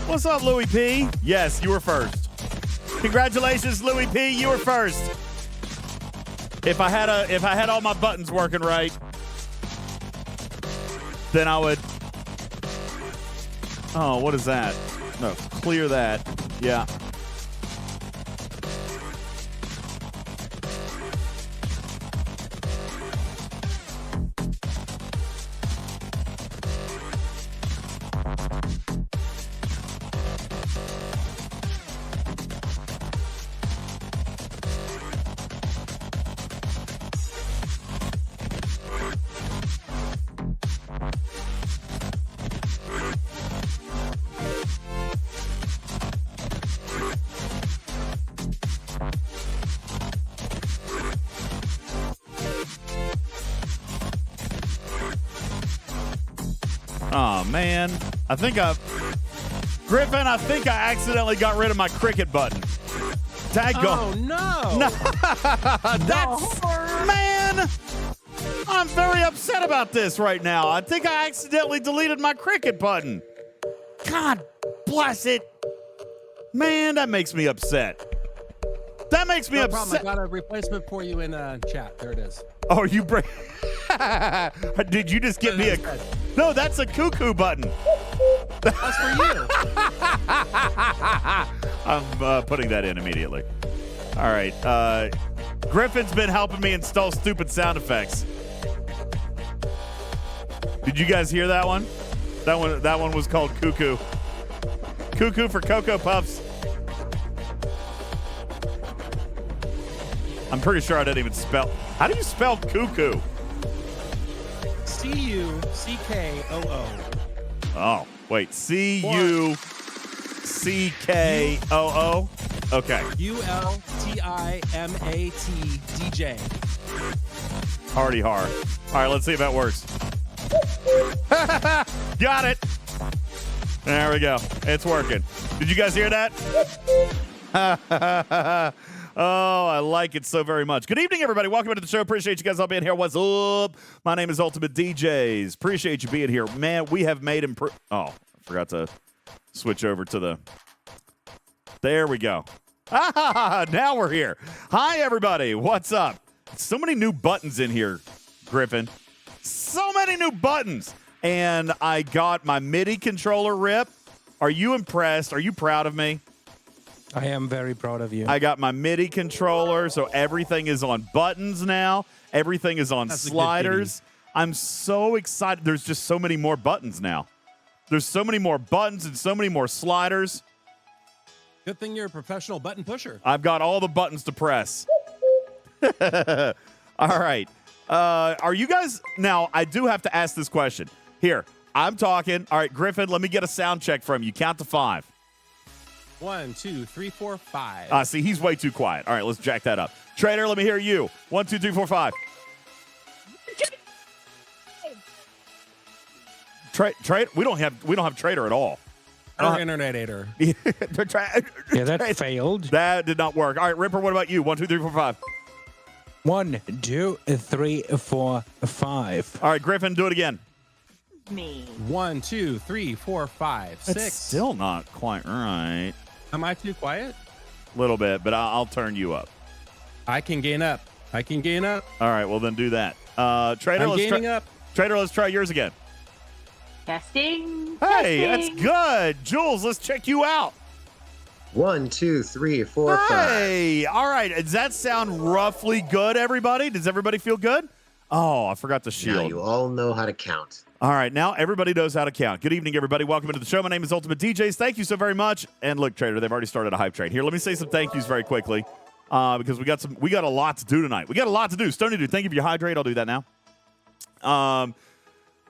What's up, Louis P? Yes, you were first. Congratulations, Louis P. You were first. If I had all my buttons working right, then I would. Oh, what is that? No, clear that. Yeah. Oh, man. Griffin, I think I accidentally got rid of my cricket button. Oh, no. Man, I'm very upset about this right now. I think I accidentally deleted my cricket button. God bless it. Man, that makes me upset. That makes me upset. I got a replacement for you in chat. There it is. Oh, you bring... Did you just get me a... No, that's a cuckoo button. That's for you. I'm putting that in immediately. All right. Griffin's been helping me install stupid sound effects. Did you guys hear that one? That one was called Cuckoo. Cuckoo for Cocoa Puffs. I'm pretty sure I didn't even spell. How do you spell cuckoo? C-U-C-K-O-O. Oh, wait. C-U-C-K-O-O? Okay. U-L-T-I-M-A-T-D-J. Hardy har. All right, let's see if that works. Got it. There we go. It's working. Did you guys hear that? Oh, I like it so very much. Good evening, everybody. Welcome to the show. Appreciate you guys all being here. What's up? My name is UltimatDJz. Appreciate you being here. Man, we have made Oh, I forgot to switch over to the... There we go. Ah, now we're here. Hi, everybody. What's up? So many new buttons in here, Griffin. So many new buttons. And I got my MIDI controller rip. Are you impressed? Are you proud of me? I am very proud of you. I got my MIDI controller, so everything is on buttons now. Everything is on sliders. I'm so excited. There's just so many more buttons now. There's so many more buttons and so many more sliders. Good thing you're a professional button pusher. I've got all the buttons to press. All right. Are you guys... Now, I do have to ask this question. Here, I'm talking. All right, Griffin, let me get a sound check from you. Count to 5. 1, 2, 3, 4, 5. See, he's way too quiet. All right, let's jack that up. Trader, let me hear you. 1, 2, 3, 4, 5. Trade? We don't have Trader at all. Internetator. Yeah, that failed. That did not work. All right, Ripper, what about you? 1, 2, 3, 4, 5. 1, 2, 3, 4, 5. All right, Griffin, do it again. Me. 1, 2, 3, 4, 5, 6. That's still not quite right. Am I too quiet? A little bit, but I'll turn you up. I can gain up. All right, well then do that. Trader, I'm gaining up. Trader, let's try yours again. Testing. Hey, testing. that's good. Jules, let's check you out. 1, 2, 3, 4, 5. Hey, all right. Does that sound roughly good, everybody? Does everybody feel good? Oh, I forgot the shield. Now you all know how to count. All right, now everybody knows how to count. Good evening, everybody. Welcome into the show. My name is UltimatDJz. Thank you so very much. And look, Trader, they've already started a hype train. Here, let me say some thank yous very quickly because we got a lot to do tonight. We got a lot to do. Stony Dude, thank you for your hydrate. I'll do that now.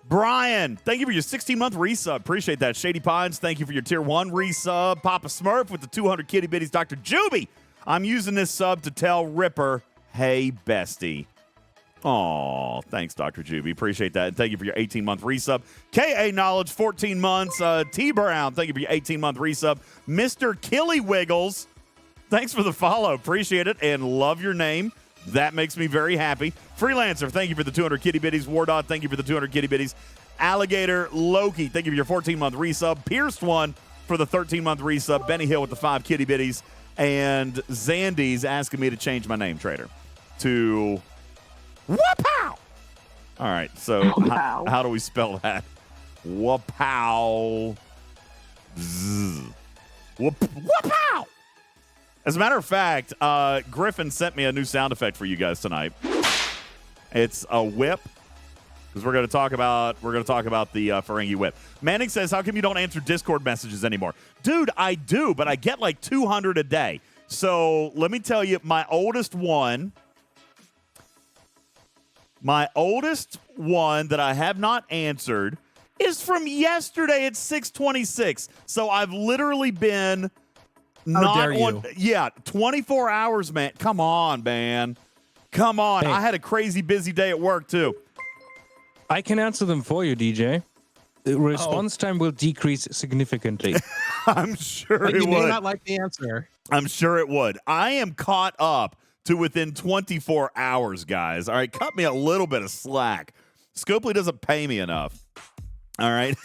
Brian, thank you for your 16-month resub. Appreciate that. Shady Pines, thank you for your Tier 1 resub. Papa Smurf with the 200 kitty bitties. Dr. Juby, I'm using this sub to tell Ripper, hey, bestie. Oh, thanks, Dr. Juby. Appreciate that. And thank you for your 18-month resub. K.A. Knowledge, 14 months. T. Brown, thank you for your 18-month resub. Mr. Killy Wiggles, thanks for the follow. Appreciate it and love your name. That makes me very happy. Freelancer, thank you for the 200 kitty bitties. Wardot, thank you for the 200 kitty bitties. Alligator Loki, thank you for your 14-month resub. Pierced One, for the 13-month resub. Benny Hill with the 5 kitty bitties. And Zandy's asking me to change my name, Trader, to Wapow. All right, so how do we spell that? Wapow. Wapow. As a matter of fact, Griffin sent me a new sound effect for you guys tonight. It's a whip, because we're going to talk about the Ferengi whip. Manning says, "How come you don't answer Discord messages anymore?" Dude, I do, but I get like 200 a day. So let me tell you, my oldest one that I have not answered is from yesterday at 6:26. So I've literally been How dare you? 24 hours, man. Come on, man. Come on. Hey. I had a crazy busy day at work, too. I can answer them for you, DJ. The response time will decrease significantly. I'm sure But it you may would. not like the answer. I'm sure it would. I am caught up to within 24 hours, guys. All right, cut me a little bit of slack. Scopely doesn't pay me enough. All right.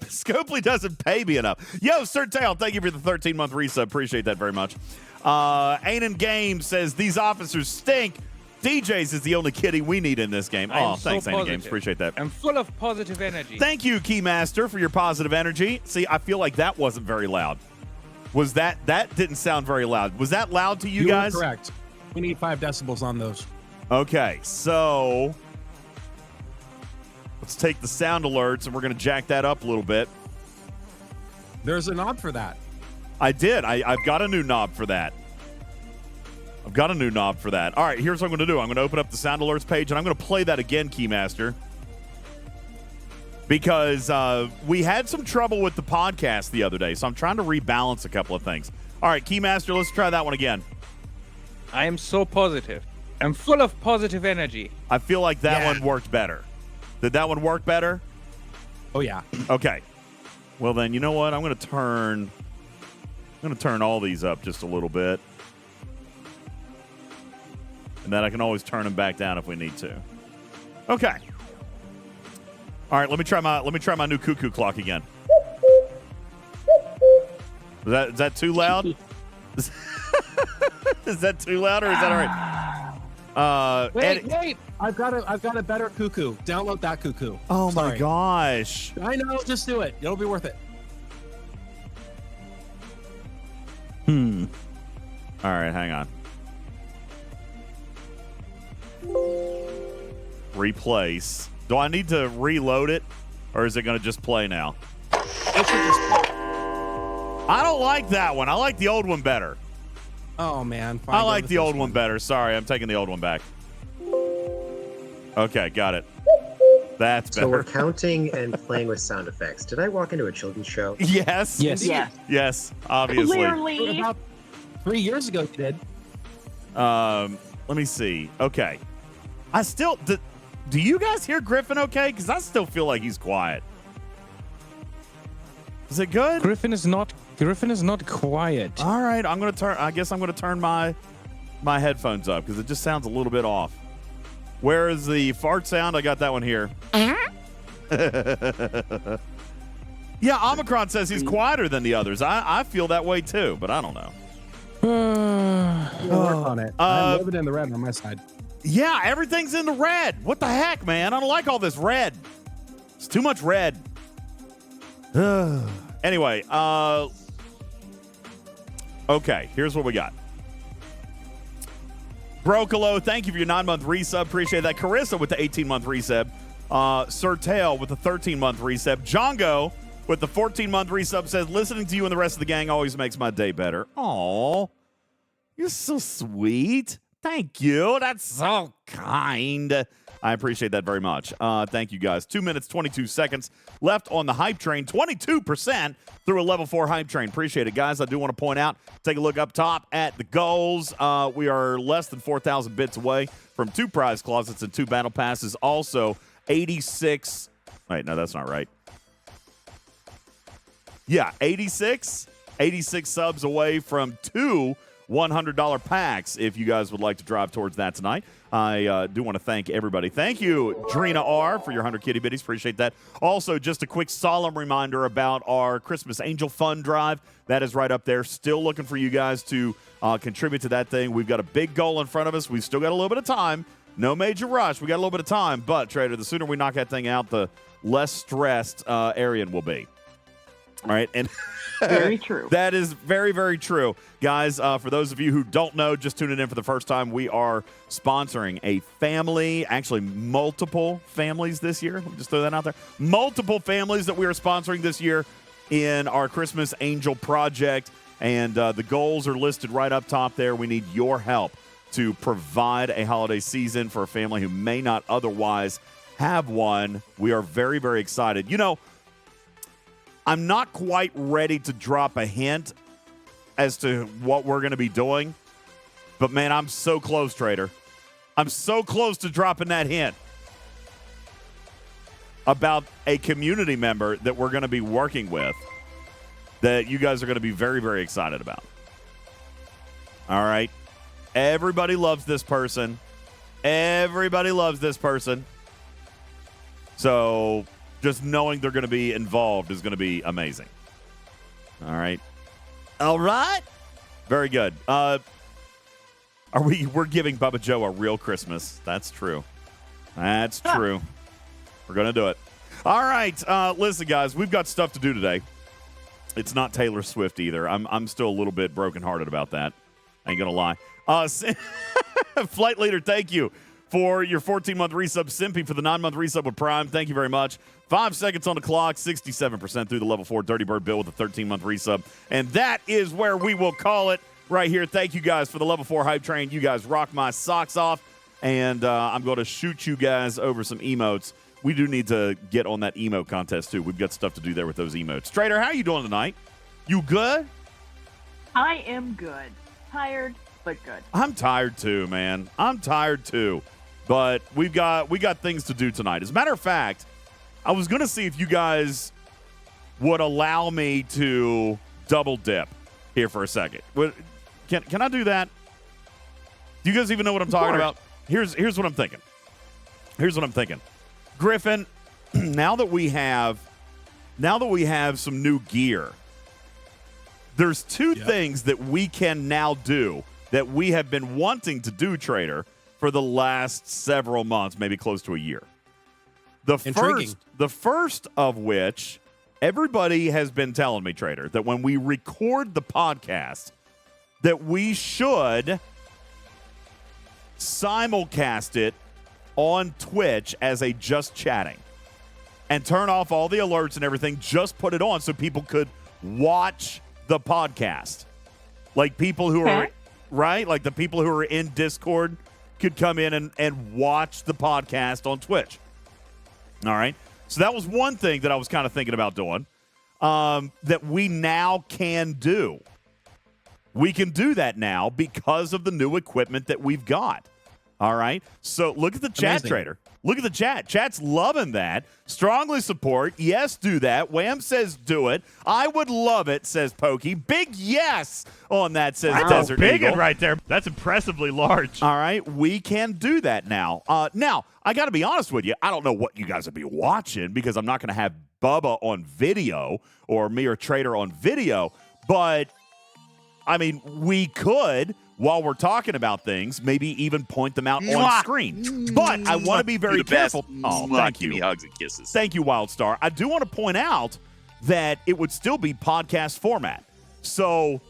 Scopely doesn't pay me enough. Yo, Sir Tail, thank you for the 13-month resub. Appreciate that very much. Aiden Games says, "These officers stink. DJz is the only kitty we need in this game." Oh, thanks, Aiden Games. Appreciate that. I'm full of positive energy. Thank you, Keymaster, for your positive energy. See, I feel like that wasn't very loud. Was that didn't sound very loud. Was that loud to you guys? Were correct. We need 5 decibels on those. Okay, so let's take the sound alerts and we're going to jack that up a little bit. There's a knob for that. I did. I've got a new knob for that. All right, here's what I'm going to do. I'm going to open up the sound alerts page and I'm going to play that again, Keymaster. Because we had some trouble with the podcast the other day, so I'm trying to rebalance a couple of things. All right, Keymaster, let's try that one again. I am so positive. I'm full of positive energy. I feel like that one worked better. Did that one work better? Oh, yeah. Okay. Well, then, you know what? I'm going to turn all these up just a little bit. And then I can always turn them back down if we need to. Okay. All right, let me try my new cuckoo clock again. Is that too loud? Is that too loud, or is that all right? Wait! I've got a better cuckoo. Download that cuckoo. Oh Sorry. my gosh! I know. Just do it. It'll be worth it. All right, hang on. Replace. Do I need to reload it, or is it going to just play now? It should just play. I don't like that one. I like the old one better. Oh, man. Fine, I go like to the old first one better. Sorry, I'm taking the old one back. Okay, got it. That's So we're better. counting and playing with sound effects. Did I walk into a children's show? Yes. Yes. Yes, obviously. Clearly. About 3 years ago, you did. Let me see. Okay. I still... Do you guys hear Griffin okay? Because I still feel like he's quiet. Is it good? Griffin is not quiet. All right, I guess I'm gonna turn my headphones up because it just sounds a little bit off. Where is the fart sound? I got that one here. Yeah, Omicron says he's quieter than the others. I feel that way too, but I don't know. We'll work on it. I'm living in the red on my side. Yeah, everything's in the red. What the heck, man? I don't like all this red. It's too much red. Anyway, okay, here's what we got. Brocolo, thank you for your 9-month resub. Appreciate that. Carissa with the 18-month resub. Sir Tail with the 13-month resub. Jongo with the 14-month resub says, "Listening to you and the rest of the gang always makes my day better." Aw, you're so sweet. Thank you. That's so kind. I appreciate that very much. Thank you, guys. 2 minutes, 22 seconds left on the hype train. 22% through a level 4 hype train. Appreciate it, guys. I do want to point out, take a look up top at the goals. We are less than 4,000 bits away from 2 prize closets and 2 battle passes. Also, 86. Wait, no, that's not right. Yeah, 86 subs away from 2 $100 packs if you guys would like to drive towards that tonight. I do want to thank everybody. Thank you, Drina R, for your 100 kitty bitties. Appreciate that. Also, just a quick solemn reminder about our Christmas Angel Fund Drive. That is right up there. Still looking for you guys to contribute to that thing. We've got a big goal in front of us. We've still got a little bit of time. No major rush. We got a little bit of time. But, Trader, the sooner we knock that thing out, the less stressed Arian will be. All right, and very true. That is very, very true. Guys, for those of you who don't know, just tuning in for the first time, we are sponsoring a family, actually multiple families this year. Let me just throw that out there. Multiple families that we are sponsoring this year in our Christmas Angel Project, and the goals are listed right up top there. We need your help to provide a holiday season for a family who may not otherwise have one. We are very, very excited. You know, I'm not quite ready to drop a hint as to what we're going to be doing, but, man, I'm so close, Trader. I'm so close to dropping that hint about a community member that we're going to be working with that you guys are going to be very, very excited about. All right? Everybody loves this person. Everybody loves this person. So just knowing they're going to be involved is going to be amazing. All right. All right. Very good. We're giving Bubba Joe a real Christmas. That's true. That's true. We're going to do it. All right. Listen, guys, we've got stuff to do today. It's not Taylor Swift either. I'm still a little bit brokenhearted about that. I ain't going to lie. Flight Leader, thank you for your 14-month resub. Simpy for the 9-month resub with Prime. Thank you very much. 5 seconds on the clock, 67% through the level 4 Dirty Bird Bill with a 13-month resub. And that is where we will call it right here. Thank you guys for the level 4 hype train. You guys rock my socks off. And I'm going to shoot you guys over some emotes. We do need to get on that emote contest, too. We've got stuff to do there with those emotes. Trader, how you doing tonight? You good? I am good. Tired, but good. I'm tired, too, man. I'm tired, too. But we got things to do tonight. As a matter of fact, I was going to see if you guys would allow me to double dip here for a second. Can I do that? Do you guys even know what I'm talking about? Here's what I'm thinking. Griffin, now that we have some new gear, there's two things that we can now do that we have been wanting to do, Trader, for the last several months, maybe close to a year. The first of which, everybody has been telling me, Trader, that when we record the podcast, that we should simulcast it on Twitch as a just chatting and turn off all the alerts and everything. Just put it on so people could watch the podcast. Like people who are, right? Like the people who are in Discord could come in and watch the podcast on Twitch. All right. So that was one thing that I was kind of thinking about doing that we now can do. We can do that now because of the new equipment that we've got. All right. So look at the chat, Trader. Look at the chat. Chat's loving that. Strongly support. Yes, do that. Wham says do it. I would love it, says Pokey. Big yes on that, says Desert big Eagle. right there. That's impressively large. All right. We can do that now. Now, I got to be honest with you. I don't know what you guys will be watching because I'm not going to have Bubba on video or me or Trader on video. But, I mean, we could, while we're talking about things, maybe even point them out on screen. But I want to be very careful. Oh, thank you. Give me hugs and kisses. Thank you, Wildstar. I do want to point out that it would still be podcast format. So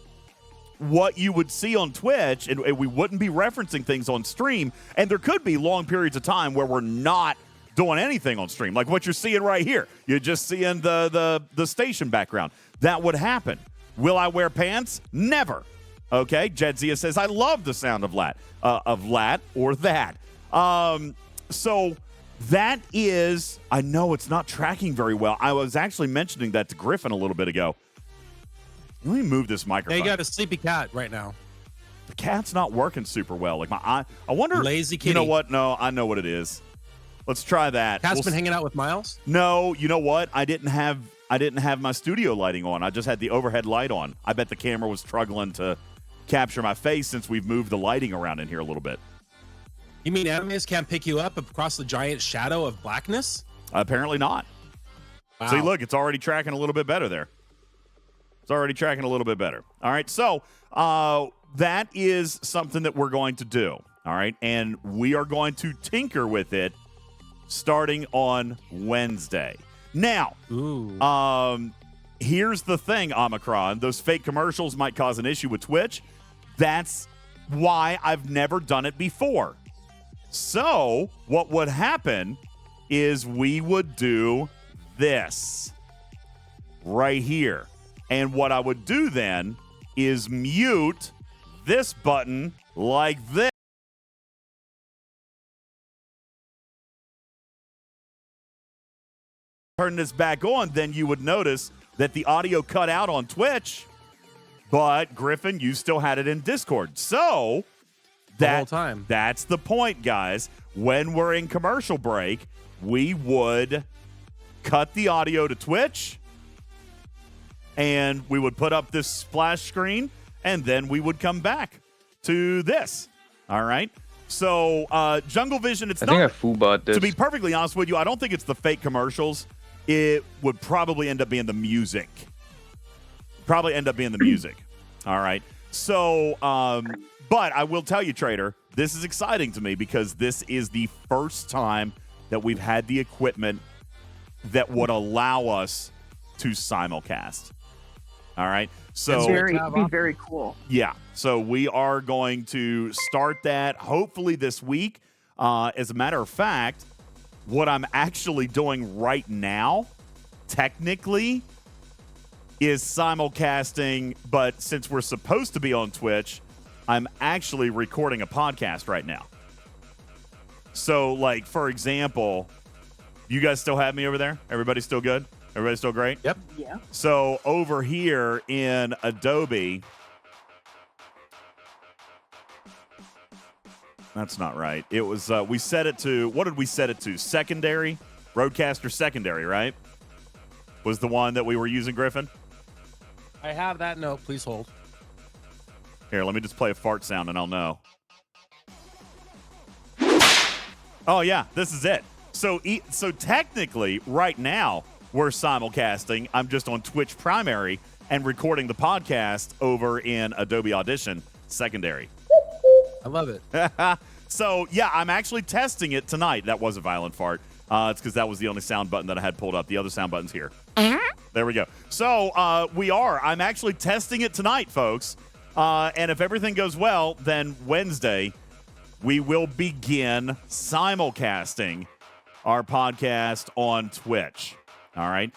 what you would see on Twitch, and we wouldn't be referencing things on stream, and there could be long periods of time where we're not doing anything on stream, like what you're seeing right here. You're just seeing the station background. That would happen. Will I wear pants? Never. Okay, Jedzia says, I love the sound of lat or that. So that is, I know it's not tracking very well. I was actually mentioning that to Griffin a little bit ago. Let me move this microphone. Hey, you got a sleepy cat right now. The cat's not working super well. Like my eye, I wonder. Lazy kitty. You know what? No, I know what it is. Let's try that. Cat's been hanging out with Miles? No, you know what? I didn't have my studio lighting on. I just had the overhead light on. I bet the camera was struggling to capture my face since we've moved the lighting around in here a little bit. You mean enemies can't pick you up across the giant shadow of blackness? Apparently not. Wow. See, look, it's already tracking a little bit better there. It's already tracking a little bit better. All right, so that is something that we're going to do. All right, and we are going to tinker with it starting on Wednesday. Now, here's the thing, Omicron. Those fake commercials might cause an issue with Twitch. That's why I've never done it before. So what would happen is we would do this right here. And what I would do then is mute this button like this. Turn this back on, then you would notice that the audio cut out on Twitch, but Griffin, you still had it in Discord. So the whole time. That's the point, guys. When we're in commercial break, we would cut the audio to Twitch, and we would put up this splash screen, and then we would come back to this. All right? So, Jungle Vision, it's I not... think I full-bought this. To be perfectly honest with you, I don't think it's the fake commercials. It would probably end up being the music. All right? So, but I will tell you, Trader, this is exciting to me because this is the first time that we've had the equipment that would allow us to simulcast. All right. So be very cool. Yeah. So we are going to start that hopefully this week. As a matter of fact, what I'm actually doing right now, technically, is simulcasting, but since we're supposed to be on Twitch, I'm actually recording a podcast right now. So, like, for example, you guys still have me over there? Everybody still good? Everybody still great? Yep. Yeah. So, over here in Adobe, that's not right. It was, we set it to, what did we set it to? Secondary? Roadcaster Secondary, right? Was the one that we were using, Griffin? I have that note. Please hold. Here, let me just play a fart sound and I'll know. Oh, yeah, this is it. So technically, right now, we're simulcasting. I'm just on Twitch Primary and recording the podcast over in Adobe Audition Secondary. I love it. So, yeah, I'm actually testing it tonight. That was a violent fart. It's because that was the only sound button that I had pulled up. The other sound button's here. There we go. So, I'm actually testing it tonight, folks. And if everything goes well, then Wednesday, we will begin simulcasting our podcast on Twitch. All right.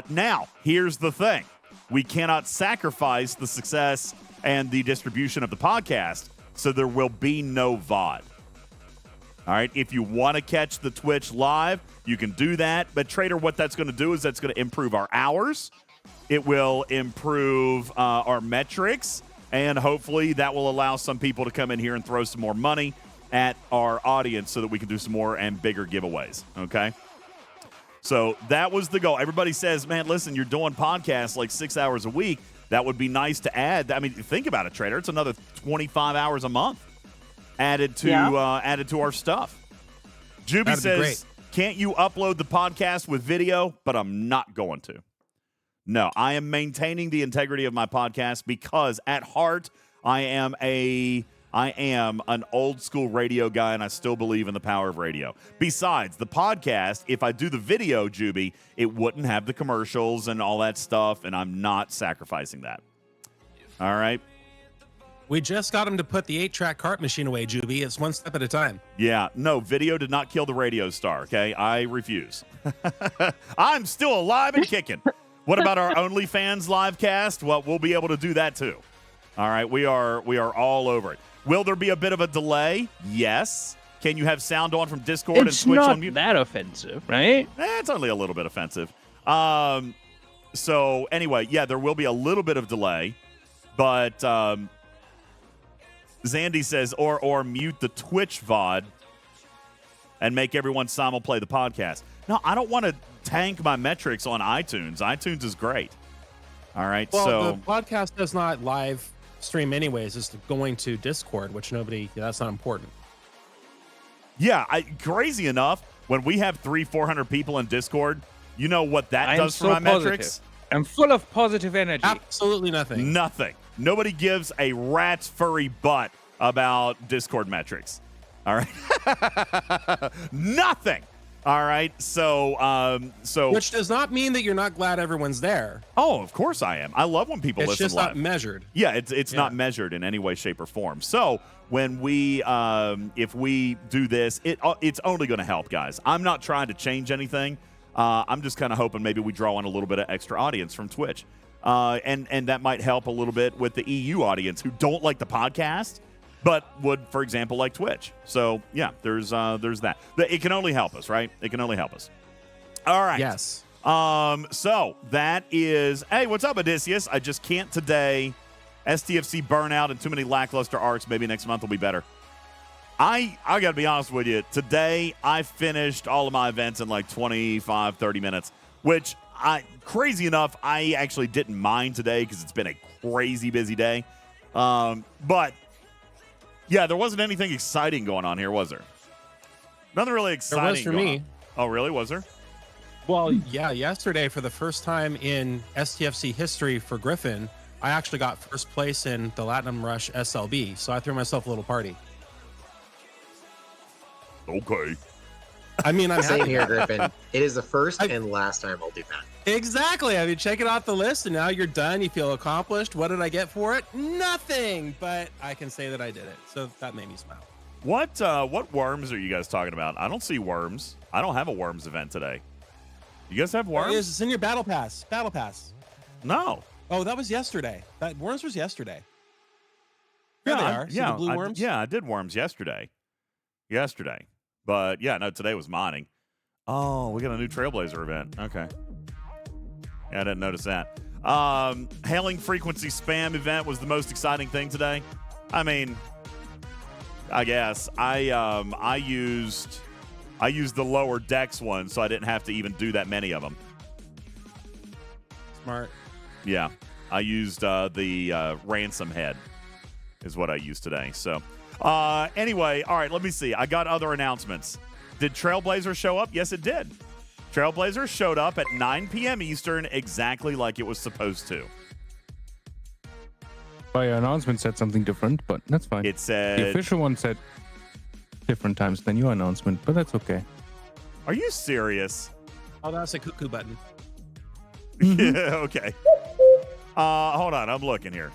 Now, here's the thing. We cannot sacrifice the success and the distribution of the podcast, so there will be no VOD. All right. If you want to catch the Twitch live, you can do that. But, Trader, what that's going to do is that's going to improve our hours. It will improve our metrics. And hopefully that will allow some people to come in here and throw some more money at our audience so that we can do some more and bigger giveaways. Okay. So that was the goal. Everybody says, man, listen, you're doing podcasts like 6 hours a week. That would be nice to add. I mean, think about it, Trader. It's another 25 hours a month added to our stuff. Juby says, can't you upload the podcast with video? But I'm not going to. No, I am maintaining the integrity of my podcast because at heart, I am an old school radio guy, and I still believe in the power of radio. Besides, the podcast, if I do the video, Juby, it wouldn't have the commercials and all that stuff, and I'm not sacrificing that. All right? We just got him to put the 8-track cart machine away, Juby. It's one step at a time. Yeah, no, video did not kill the radio star, okay? I refuse. I'm still alive and kicking. What about our OnlyFans live cast? Well, we'll be able to do that too. All right, we are all over it. Will there be a bit of a delay? Yes. Can you have sound on from Discord and Twitch on mute? It's not that offensive, right? It's only a little bit offensive. So anyway, yeah, there will be a little bit of delay, but Zandy says, or mute the Twitch VOD and make everyone simul play the podcast. No, I don't want to tank my metrics on iTunes. iTunes is great. All right, well, so the podcast does not live stream anyways is going to Discord, which that's not important. Yeah, crazy enough, when we have 300-400 people in Discord, you know what that does for my metrics? I'm full of positive energy. Absolutely nothing. Nothing. Nobody gives a rat's furry butt about Discord metrics. All right. Nothing. All right. So which does not mean that you're not glad everyone's there. Oh, of course I am. I love when people It's listen just live. not measured. Yeah, it's not measured in any way, shape, or form. So when we if we do this, it's only going to help, guys. I'm not trying to change anything. I'm just kind of hoping maybe we draw in a little bit of extra audience from Twitch, and that might help a little bit with the EU audience who don't like the podcast, but would, for example, like Twitch. So yeah, there's that. It can only help us, right? It can only help us. All right. Yes. So that is, hey, what's up, Odysseus? I just can't today. STFC burnout and too many lackluster arcs. Maybe next month will be better. I got to be honest with you. Today, I finished all of my events in like 25, 30 minutes, which crazy enough, I actually didn't mind today because it's been a crazy busy day. But yeah, there wasn't anything exciting going on here, was there? Nothing really exciting. There was for me. Oh, really? Was there? Well, yeah, yesterday for the first time in STFC history for Griffin, I actually got first place in the Latinum Rush SLB, so I threw myself a little party. Okay. I mean, I'm Same happy. here, Griffin. It is the first and last time I'll do that. Exactly. I mean, check it off the list, and now you're done. You feel accomplished. What did I get for it? Nothing. But I can say that I did it, so that made me smile. What worms are you guys talking about? I don't see worms. I don't have a worms event today. You guys have worms? It's in your battle pass. Battle pass. No. Oh, that was yesterday. That worms was yesterday. Here Yeah, they are. See the blue worms? I did worms yesterday. But yeah, no, today was mining. Oh, we got a new Trailblazer event. Okay. Yeah, I didn't notice that. Hailing frequency spam event was the most exciting thing today. I mean, I guess I used the lower decks one, so I didn't have to even do that many of them. Smart. Yeah, I used the ransom head is what I used today. So anyway, all right, let me see. I got other announcements. Did Trailblazer show up? Yes, it did. Trailblazer showed up at 9 p.m. Eastern, exactly like it was supposed to. My announcement said something different, but that's fine. It said... The official one said different times than your announcement, but that's okay. Are you serious? Oh, that's a cuckoo button. Yeah, okay. Hold on, I'm looking here.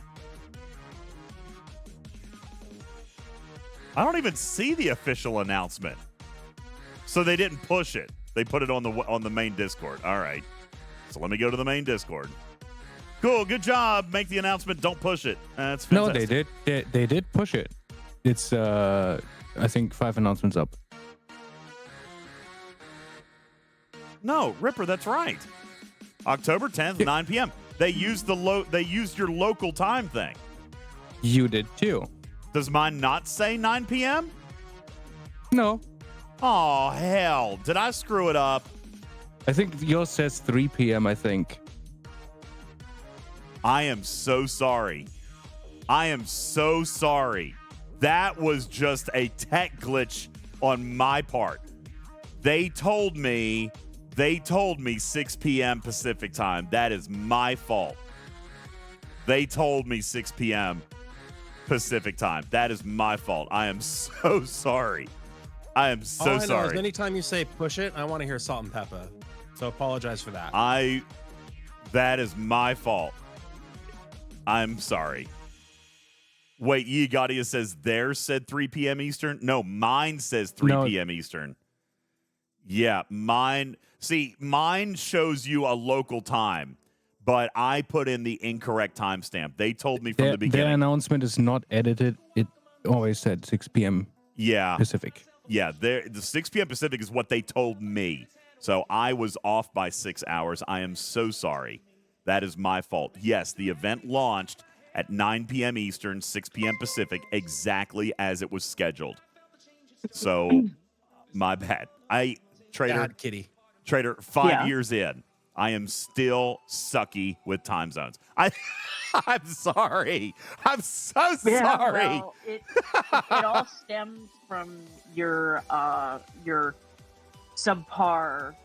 I don't even see the official announcement. So they didn't push it. They put it on the main Discord. All right. So let me go to the main Discord. Cool, good job. Make the announcement. Don't push it. That's fantastic. No, they did. They did push it. It's I think 5 announcements up. No, Ripper, that's right. October 10th, 9 p.m. They used your local time thing. You did too. Does mine not say 9 p.m.? No. Oh, hell. Did I screw it up? I think yours says 3 p.m., I think. I am so sorry. I am so sorry. That was just a tech glitch on my part. They told me 6 p.m. Pacific time. That is my fault. They told me 6 p.m. Pacific time. That is my fault. I am so sorry. I am so All I know sorry. is anytime you say push it, I want to hear salt and pepper. So apologize for that. That is my fault. I'm sorry. Wait, Yigadia says theirs said 3 p.m. Eastern? No, mine says 3 p.m. Eastern. Yeah, mine shows you a local time, but I put in the incorrect timestamp. They told me from the beginning. Their announcement is not edited. It always said 6 p.m. Pacific. Yeah, the 6 p.m. Pacific is what they told me. So I was off by 6 hours. I am so sorry. That is my fault. Yes, the event launched at 9 p.m. Eastern, 6 p.m. Pacific, exactly as it was scheduled. So, my bad. Trader, Bad kitty. Trader, 5 years in, I am still sucky with time zones. I'm sorry. I'm so sorry. Well, it all stems from your subpar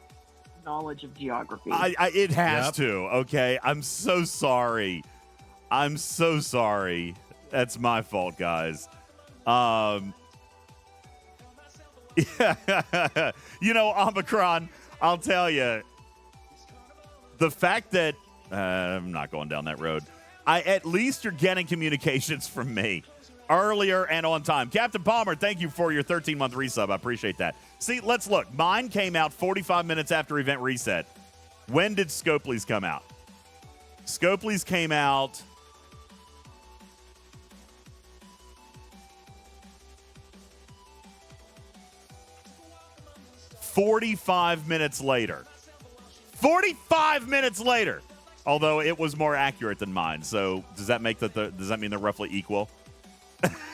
knowledge of geography. It has to. Okay, I'm so sorry. I'm so sorry. That's my fault, guys. Omicron, I'll tell you, the fact that I'm not going down that road. At least you're getting communications from me earlier and on time. Captain Palmer, thank you for your 13-month resub. I appreciate that. See, let's look. Mine came out 45 minutes after event reset. When did Scopely's come out? Scopely's came out 45 minutes later. 45 minutes later. Although it was more accurate than mine. So does that mean they're roughly equal?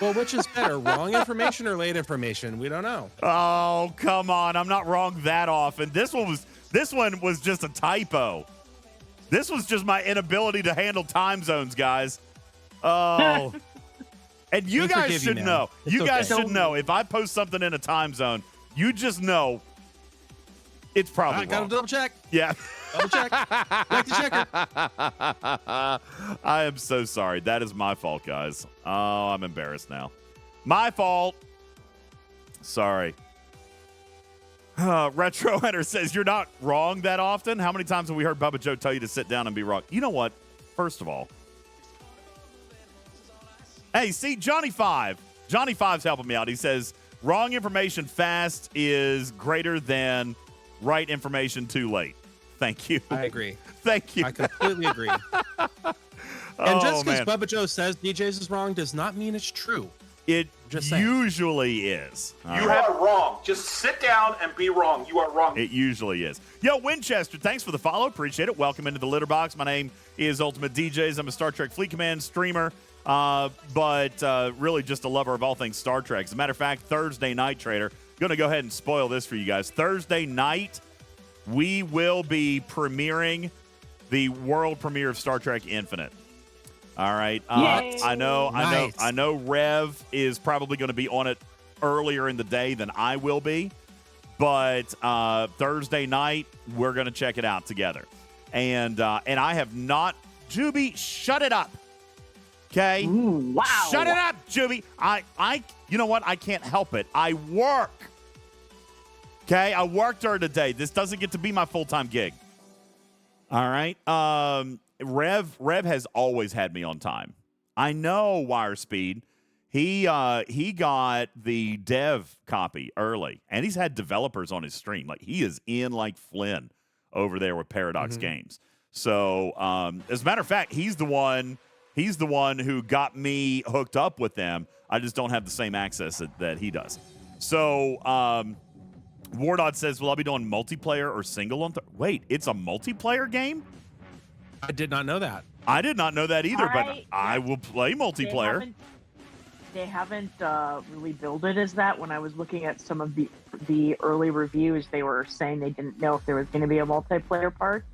Well, which is better, wrong information or late information? We don't know. Oh, come on. I'm not wrong that often. This one was just a typo. This was just my inability to handle time zones, guys. Oh. And you guys should know. You guys should know. If I post something in a time zone, you just know it's probably wrong. Gotta double check. Yeah. Double check. Like the checker. I am so sorry. That is my fault, guys. Oh, I'm embarrassed now. My fault. Sorry. Retro Hunter says, you're not wrong that often. How many times have we heard Bubba Joe tell you to sit down and be wrong? You know what? First of all. Hey, see, Johnny 5. Johnny 5's helping me out. He says, wrong information fast is greater than right information too late. Thank you. I agree. Thank you. I completely agree. And just because Bubba Joe says DJz is wrong does not mean it's true. It usually is. You are wrong. Just sit down and be wrong. You are wrong. It usually is. Yo, Winchester, thanks for the follow. Appreciate it. Welcome into the litter box. My name is UltimatDJz. I'm a Star Trek Fleet Command streamer, but really just a lover of all things Star Trek. As a matter of fact, Thursday night, Trader, going to go ahead and spoil this for you guys. Thursday night, we will be premiering the world premiere of Star Trek Infinite. All right. I know Rev is probably going to be on it earlier in the day than I will be, but Thursday night we're going to check it out together. And I have not, Juby, shut it up. Okay? Ooh, wow. Shut it up, Juby. You know what? I can't help it. I work. Okay? I work during the day. This doesn't get to be my full-time gig. All right? Rev has always had me on time. I know Wire Speed. He got the dev copy early, and he's had developers on his stream. Like, he is in like Flynn over there with Paradox Games. So, as a matter of fact, he's the one who got me hooked up with them. I just don't have the same access that he does. So, Wardod says, will I be doing multiplayer or single on wait, it's a multiplayer game? I did not know that. I did not know that either, but I will play multiplayer. They haven't really billed it as that. When I was looking at some of the early reviews, they were saying they didn't know if there was going to be a multiplayer part,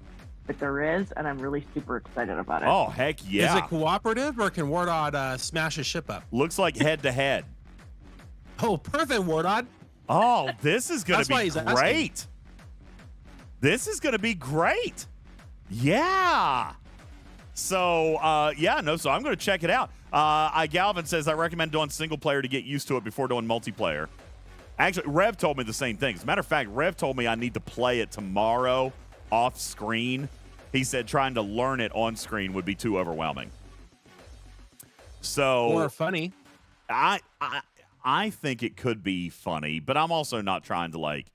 but there is, and I'm really super excited about it. Oh, heck yeah. Is it cooperative, or can Wardod smash his ship up? Looks like head-to-head. Oh, perfect, Wardod. Oh, this is going to be great. Asking. This is going to be great. Yeah. So, so I'm going to check it out. Galvin says, I recommend doing single player to get used to it before doing multiplayer. Actually, Rev told me the same thing. As a matter of fact, Rev told me I need to play it tomorrow off screen. He said trying to learn it on screen would be too overwhelming. So, or funny. I think it could be funny, but I'm also not trying to like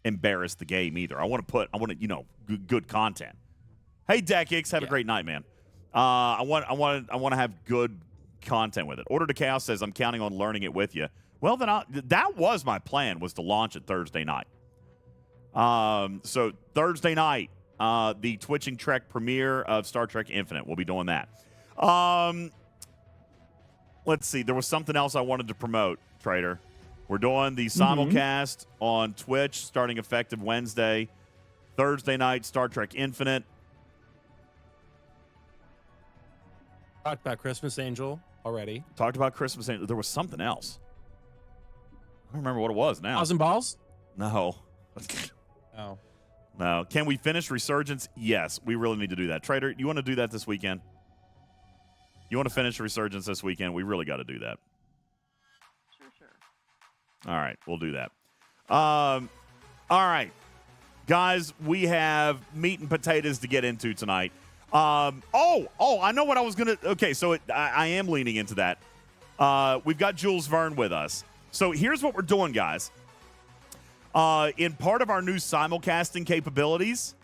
embarrass the game either. I want to good content. Hey, DeckX, have a great night, man. I want to have good content with it. Order to Chaos says I'm counting on learning it with you. Well, then that was my plan, was to launch it Thursday night. So Thursday night, the Twitching Trek premiere of Star Trek Infinite. We'll be doing that. Let's see. There was something else I wanted to promote, Trader. We're doing the simulcast on Twitch starting effective Wednesday. Thursday night, Star Trek Infinite. Talked about Christmas Angel already. Talked about Christmas Angel. There was something else. I don't remember what it was now. Thousand Balls? No. Oh. No. Can we finish Resurgence? Yes, we really need to do that. Trader, you want to do that this weekend? You want to finish Resurgence this weekend? We really got to do that. Sure. All right, we'll do that. All right, guys, we have meat and potatoes to get into tonight. I know what I was going to... Okay, so I am leaning into that. We've got Jules Verne with us. So here's what we're doing, guys. In part of our new simulcasting capabilities,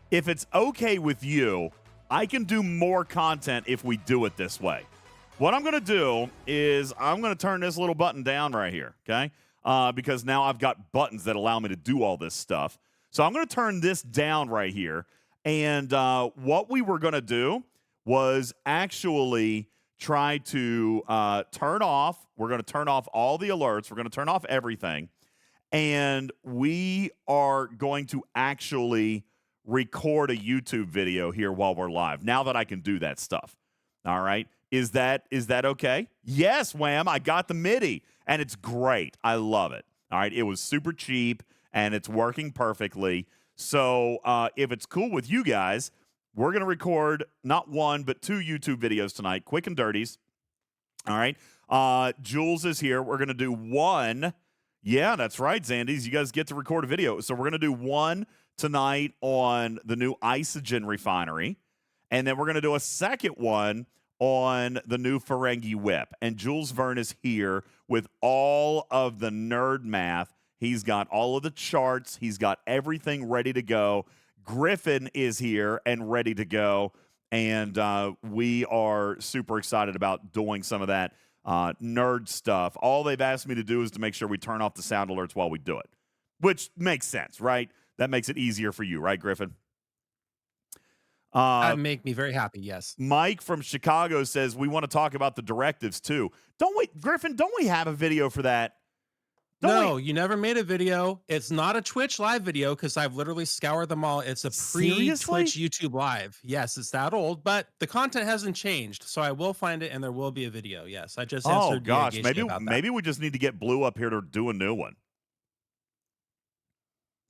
if it's okay with you, I can do more content if we do it this way. What I'm going to do is I'm going to turn this little button down right here, okay? Because now I've got buttons that allow me to do all this stuff. So I'm going to turn this down right here. And what we were going to do was actually try to turn off. We're going to turn off all the alerts. We're going to turn off everything. And we are going to actually record a YouTube video here while we're live, now that I can do that stuff. All right? Is that okay? Yes, Wham, I got the MIDI, and it's great. I love it. All right? It was super cheap, and it's working perfectly. So if it's cool with you guys, we're going to record not one, but 2 YouTube videos tonight, quick and dirties. All right? Jules is here. We're going to do one. Yeah, that's right, Zandies. You guys get to record a video. So we're going to do one tonight on the new Isogen refinery, and then we're going to do a second one on the new Ferengi whip. And Jules Verne is here with all of the nerd math. He's got all of the charts. He's got everything ready to go. Griffin is here and ready to go, and we are super excited about doing some of that nerd stuff. All they've asked me to do is to make sure we turn off the sound alerts while we do it, which makes sense, right? That makes it easier for you, right, Griffin? That'd make me very happy, yes. Mike from Chicago says we want to talk about the directives too. Don't we, Griffin, don't we have a video for that? No, you never made a video. It's not a Twitch live video because I've literally scoured them all. It's a pre-Twitch YouTube live. Yes, it's that old, but the content hasn't changed. So I will find it and there will be a video. Yes, I just answered. Oh gosh, about maybe we just need to get Blue up here to do a new one.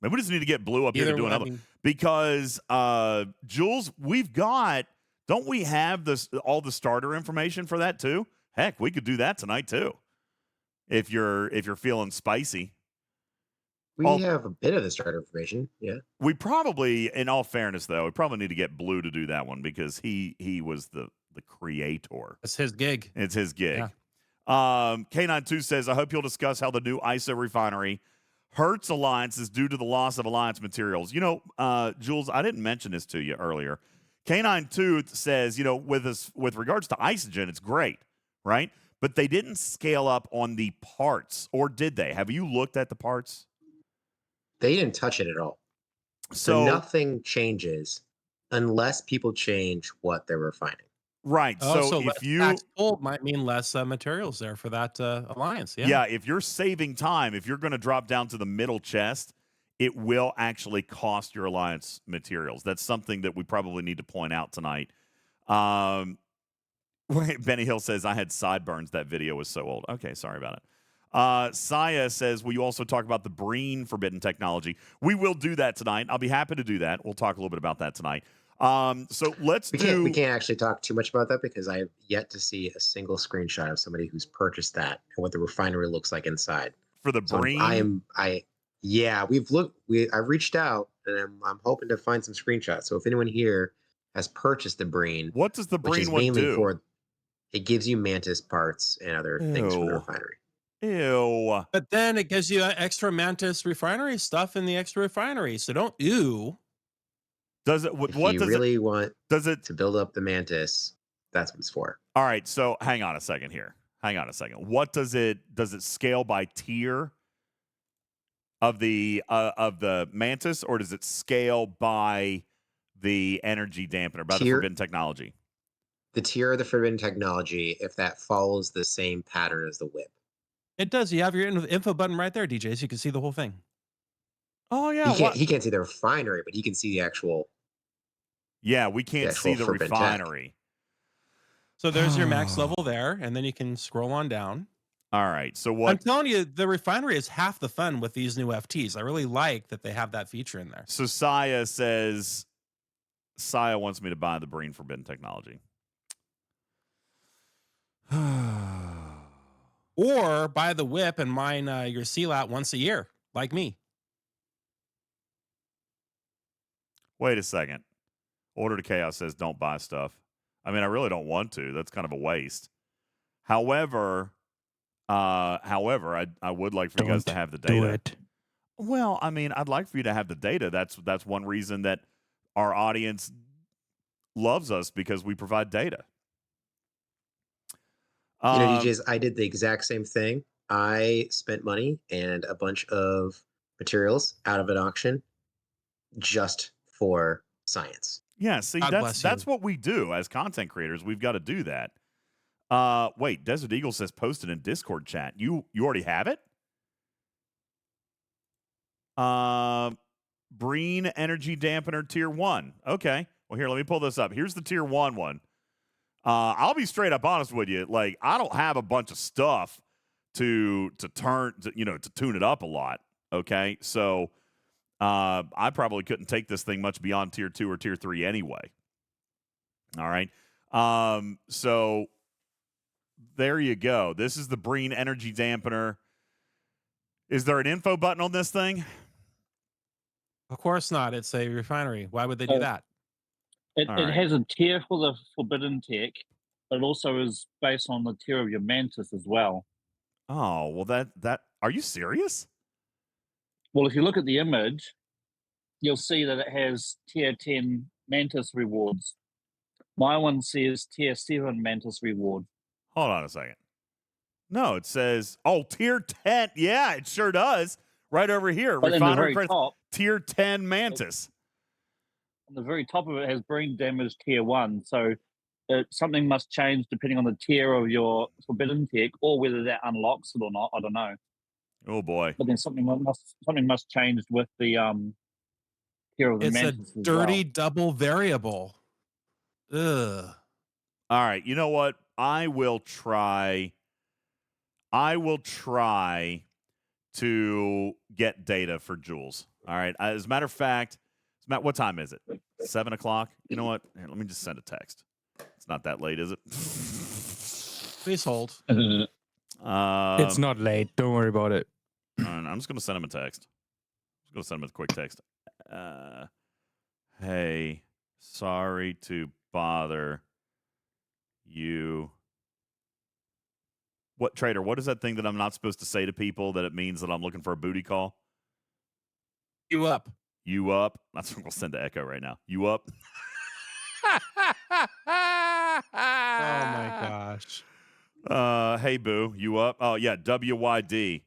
Maybe we just need to get Blue up here to do another one. Because Jules, don't we have all the starter information for that too? Heck, we could do that tonight too. If you're feeling spicy. We have a bit of the starter information, yeah. We probably, in all fairness though, we probably need to get Blue to do that one because he was the creator. It's his gig. It's his gig. Yeah. K92 says, I hope you'll discuss how the new ISO refinery hurts alliances due to the loss of alliance materials. You know, Jules, I didn't mention this to you earlier. K92 says, you know, with regards to Isogen, it's great, right? But they didn't scale up on the parts, or did they? Have you looked at the parts? They didn't touch it at all. So nothing changes unless people change what they're refining. Right. So if you might mean less materials there for that alliance. Yeah. Yeah. If you're saving time, if you're going to drop down to the middle chest, it will actually cost your alliance materials. That's something that we probably need to point out tonight. Benny Hill says, I had sideburns. That video was so old. Okay, sorry about it. Saya says, will you also talk about the Breen forbidden technology? We will do that tonight. I'll be happy to do that. We'll talk a little bit about that tonight. So we can't actually talk too much about that because I have yet to see a single screenshot of somebody who's purchased that and what the refinery looks like inside. For the Breen? I've reached out and I'm hoping to find some screenshots. So if anyone here has purchased the Breen, what does the Breen one do? It gives you Mantis parts and other things from the refinery. Ew. But then it gives you extra Mantis refinery stuff in the extra refinery. So don't ew. Does it? If you really want to build up the Mantis, that's what it's for. All right. So hang on a second here. What does it scale by tier of the Mantis, or does it scale by the energy dampener, by the forbidden technology? The tier of the forbidden technology, if that follows the same pattern as the whip. It does. You have your info button right there, DJ, so you can see the whole thing. Oh yeah, He can't see the refinery, but he can see the actual. Yeah, we can't see the Forbidden Tech. refinery. So there's your max level there, and then you can scroll on down. All right. So what? I'm telling you, the refinery is half the fun with these new FTs. I really like that they have that feature in there. So Saya says, Saya wants me to buy the Breen Forbidden Technology. Or buy the whip and mine your CLAT once a year, like me. Wait a second. Order to Chaos says don't buy stuff. I mean, I really don't want to. That's kind of a waste. However, I would like for you guys to have the data. Do it. Well, I mean, I'd like for you to have the data. That's one reason that our audience loves us, because we provide data. DJs, I did the exact same thing. I spent money and a bunch of materials out of an auction just for science. Yeah, see, that's what we do as content creators. We've got to do that. Wait, Desert Eagle says post it in Discord chat. You already have it? Breen Energy Dampener Tier 1. Okay. Well, here, let me pull this up. Here's the Tier 1 one. I'll be straight up honest with you. Like, I don't have a bunch of stuff to tune it up a lot. Okay. So I probably couldn't take this thing much beyond Tier 2 or Tier 3 anyway. All right. So there you go. This is the Breen Energy Dampener. Is there an info button on this thing? Of course not. It's a refinery. Why would they do that? It has a tier for the Forbidden Tech, but it also is based on the tier of your Mantis as well. Oh, well, that are you serious? Well, if you look at the image, you'll see that it has tier 10 Mantis rewards. My one says tier 7 Mantis reward. Hold on a second. No, it says, tier 10. Yeah, it sure does. Right over here. But in the very top, tier 10 Mantis. On the very top of it has Breen Damage tier 1. So something must change depending on the tier of your Forbidden Tech, or whether that unlocks it or not. I don't know. Oh boy! But then something must change with the tier of the Mantis. It's a dirty double variable. Ugh. All right. You know what? I will try to get data for Jules. All right. As a matter of fact, what time is it? 7 o'clock? You know what? Here, let me just send a text. It's not that late, is it? Please hold. It's not late. Don't worry about it. I'm just going to send him a text. I'm just going to send him a quick text. Hey, sorry to bother you. What, Trader, what is that thing that I'm not supposed to say to people that it means that I'm looking for a booty call? You up. You up? That's what we'll send to Echo right now. You up? Oh my gosh. Hey boo, you up? Oh yeah, WYD.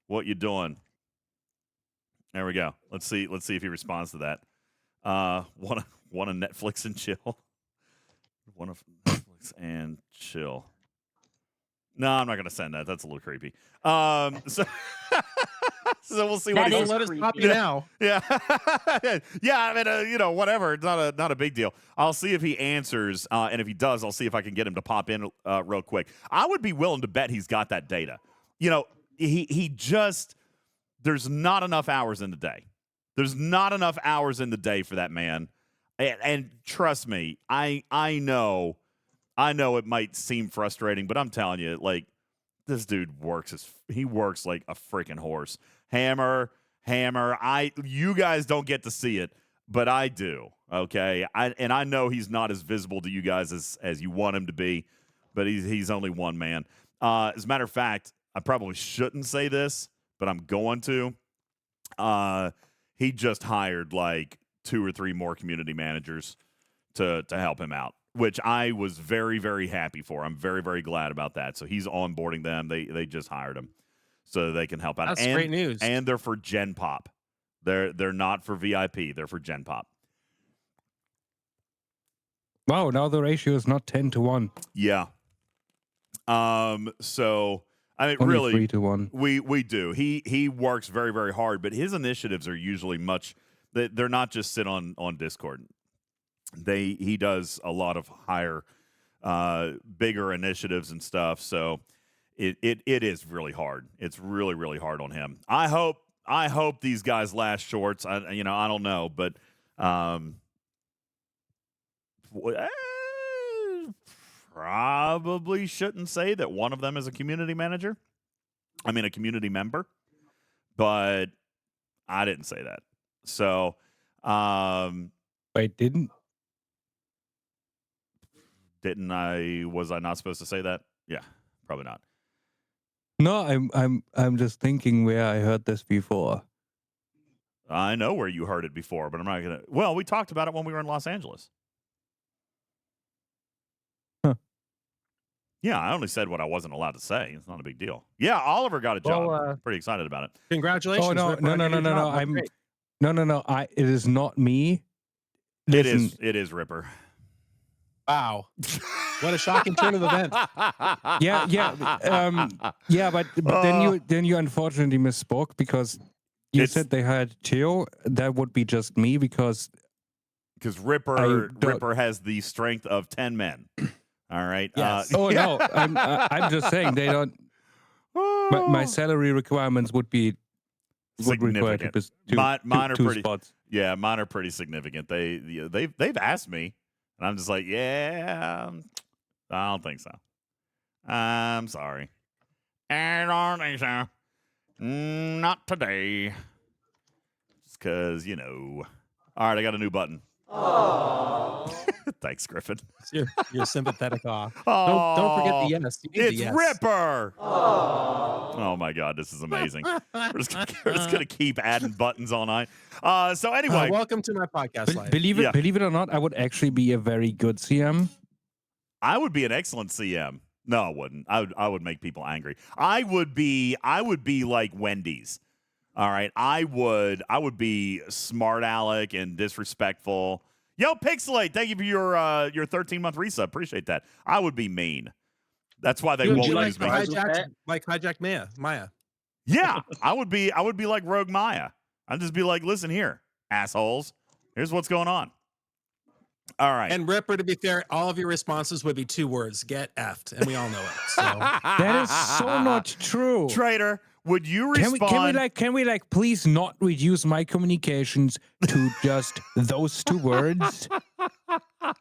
What you doing? There we go. Let's see if he responds to that. Want a Netflix and chill? Want a Netflix and chill. No, I'm not gonna send that. That's a little creepy. So we'll see what he Don't let us stop you now. Yeah, yeah. I mean, whatever. It's not a big deal. I'll see if he answers, and if he does, I'll see if I can get him to pop in real quick. I would be willing to bet he's got that data. He just, there's not enough hours in the day. There's not enough hours in the day for that man. And trust me, I know it might seem frustrating, but I'm telling you, like, this dude works like a freaking horse. Hammer. You guys don't get to see it, but I do. Okay, I know he's not as visible to you guys as you want him to be, but he's only one man. As a matter of fact, I probably shouldn't say this, but I'm going to. He just hired like 2 or 3 more community managers to help him out, which I was very, very happy for. I'm very, very glad about that. So he's onboarding them. They just hired him so they can help out. That's great news. And they're for Gen Pop. They're not for VIP. They're for Gen Pop. Wow, now the ratio is not 10 to 1. Yeah. So I mean, Only really, 3-1. we do. He works very, very hard, but his initiatives are usually they're not just sit on Discord. He does a lot of higher, bigger initiatives and stuff. So it is really hard. It's really, really hard on him. I hope these guys last shorts. I don't know, but probably shouldn't say that one of them is a community manager. I mean, a community member, but I didn't say that. So, Wait, didn't I? Was I not supposed to say that? Yeah, probably not. No, I'm just thinking where I heard this before. I know where you heard it before, but I'm not gonna. Well, we talked about it when we were in Los Angeles. Huh. Yeah, I only said what I wasn't allowed to say. It's not a big deal. Yeah, Oliver got a job. Well, Pretty excited about it. Congratulations. Oh no, Ripper, no, on no, your no, new no, no. job. That's great. No. It is not me. Listen, It is Ripper. Wow. What a shocking turn of events. yeah, but then you unfortunately misspoke because you said they hired Theo. That would be just me because Ripper has the strength of 10 men. All right. Yes. No, I'm just saying they don't. My salary requirements would require mine are two pretty. spots. Yeah, mine are pretty significant. They've asked me, and I'm just like, yeah, I don't think so. I'm sorry, I don't think so. Not today. Just because All right, I got a new button. Thanks, Griffin. You're sympathetic off. Oh, Don't forget the yes. You need it's the yes. Ripper. Oh my God, this is amazing. We're just gonna keep adding buttons all night. So anyway, welcome to my podcast life. Believe it or not, I would actually be a very good CM. I would be an excellent CM. No, I wouldn't. I would make people angry. I would be like Wendy's. All right. I would be smart aleck and disrespectful. Yo, Pixelate, thank you for your 13-month resub. Appreciate that. I would be mean. That's why they won't use me. Hijack Maya. Yeah, I would be like Rogue Maya. I'd just be like, listen here, assholes. Here's what's going on. All right. And Ripper, to be fair, all of your responses would be 2 words: get effed, and we all know it. So that is so not true. Traitor, would you respond? Can we please not reduce my communications to just those 2 words?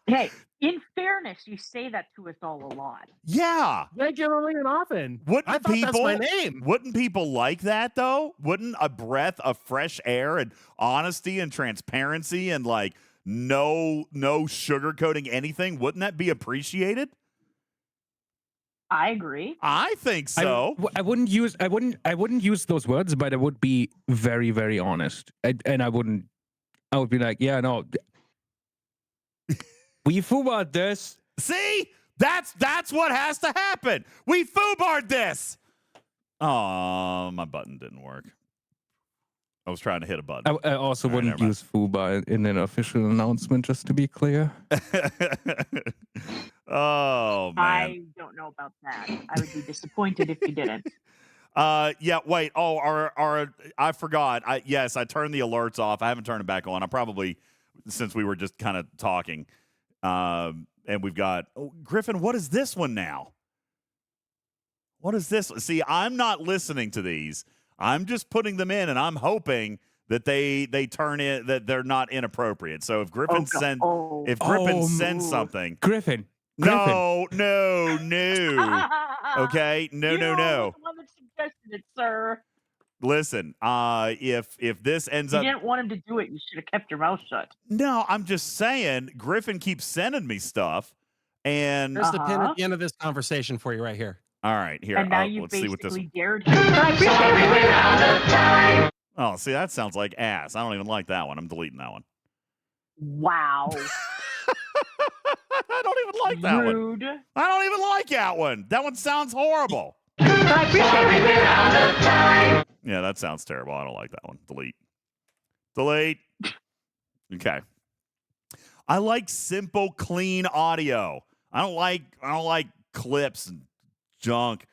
Hey, in fairness, you say that to us all a lot. Yeah. Regularly and often. Wouldn't that's my name. Wouldn't people like that though? Wouldn't a breath of fresh air and honesty and transparency and no sugarcoating anything, wouldn't that be appreciated? I agree. I think so. I wouldn't use those words, but I would be very, very honest. I would be like, yeah, no. We foobarred this. See? That's what has to happen. We foobarred this. Oh, my button didn't work. I was trying to hit a button. I also wouldn't use foobar in an official announcement, just to be clear. Oh, man. I don't know about that. I would be disappointed if you didn't. Yeah, wait. Oh, I forgot. Yes, I turned the alerts off. I haven't turned it back on. I probably, since we were just kind of talking. And we've got, Griffin, what is this one now? What is this? See, I'm not listening to these. I'm just putting them in, and I'm hoping that they turn in, that they're not inappropriate. So if Griffin sends something, Griffin. No. Okay, no. You were the one that suggested it, sir. Listen, if this ends up, you didn't want him to do it, you should have kept your mouth shut. No, I'm just saying, Griffin keeps sending me stuff, and there's the pin at the end of this conversation for you right here. All right, here. And now you let's see what this. dared him. Oh, see, that sounds like ass. I don't even like that one. I'm deleting that one. Wow. I don't even like that Rude. one. I don't even like that one. That one sounds horrible. Yeah, that sounds terrible. I don't like that one. Delete. Okay. I like simple, clean audio. I don't like clips and junk.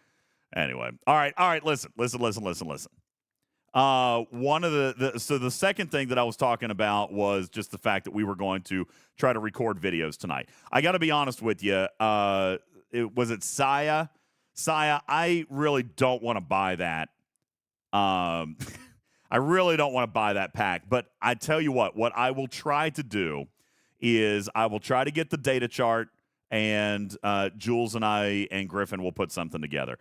Anyway, all right. Listen. One of so the second thing that I was talking about was just the fact that we were going to try to record videos tonight. I got to be honest with you. Was it Saya? Saya, I really don't want to buy that. I really don't want to buy that pack. But I tell you what I will try to do is I will try to get the data chart, and Jules and I and Griffin will put something together.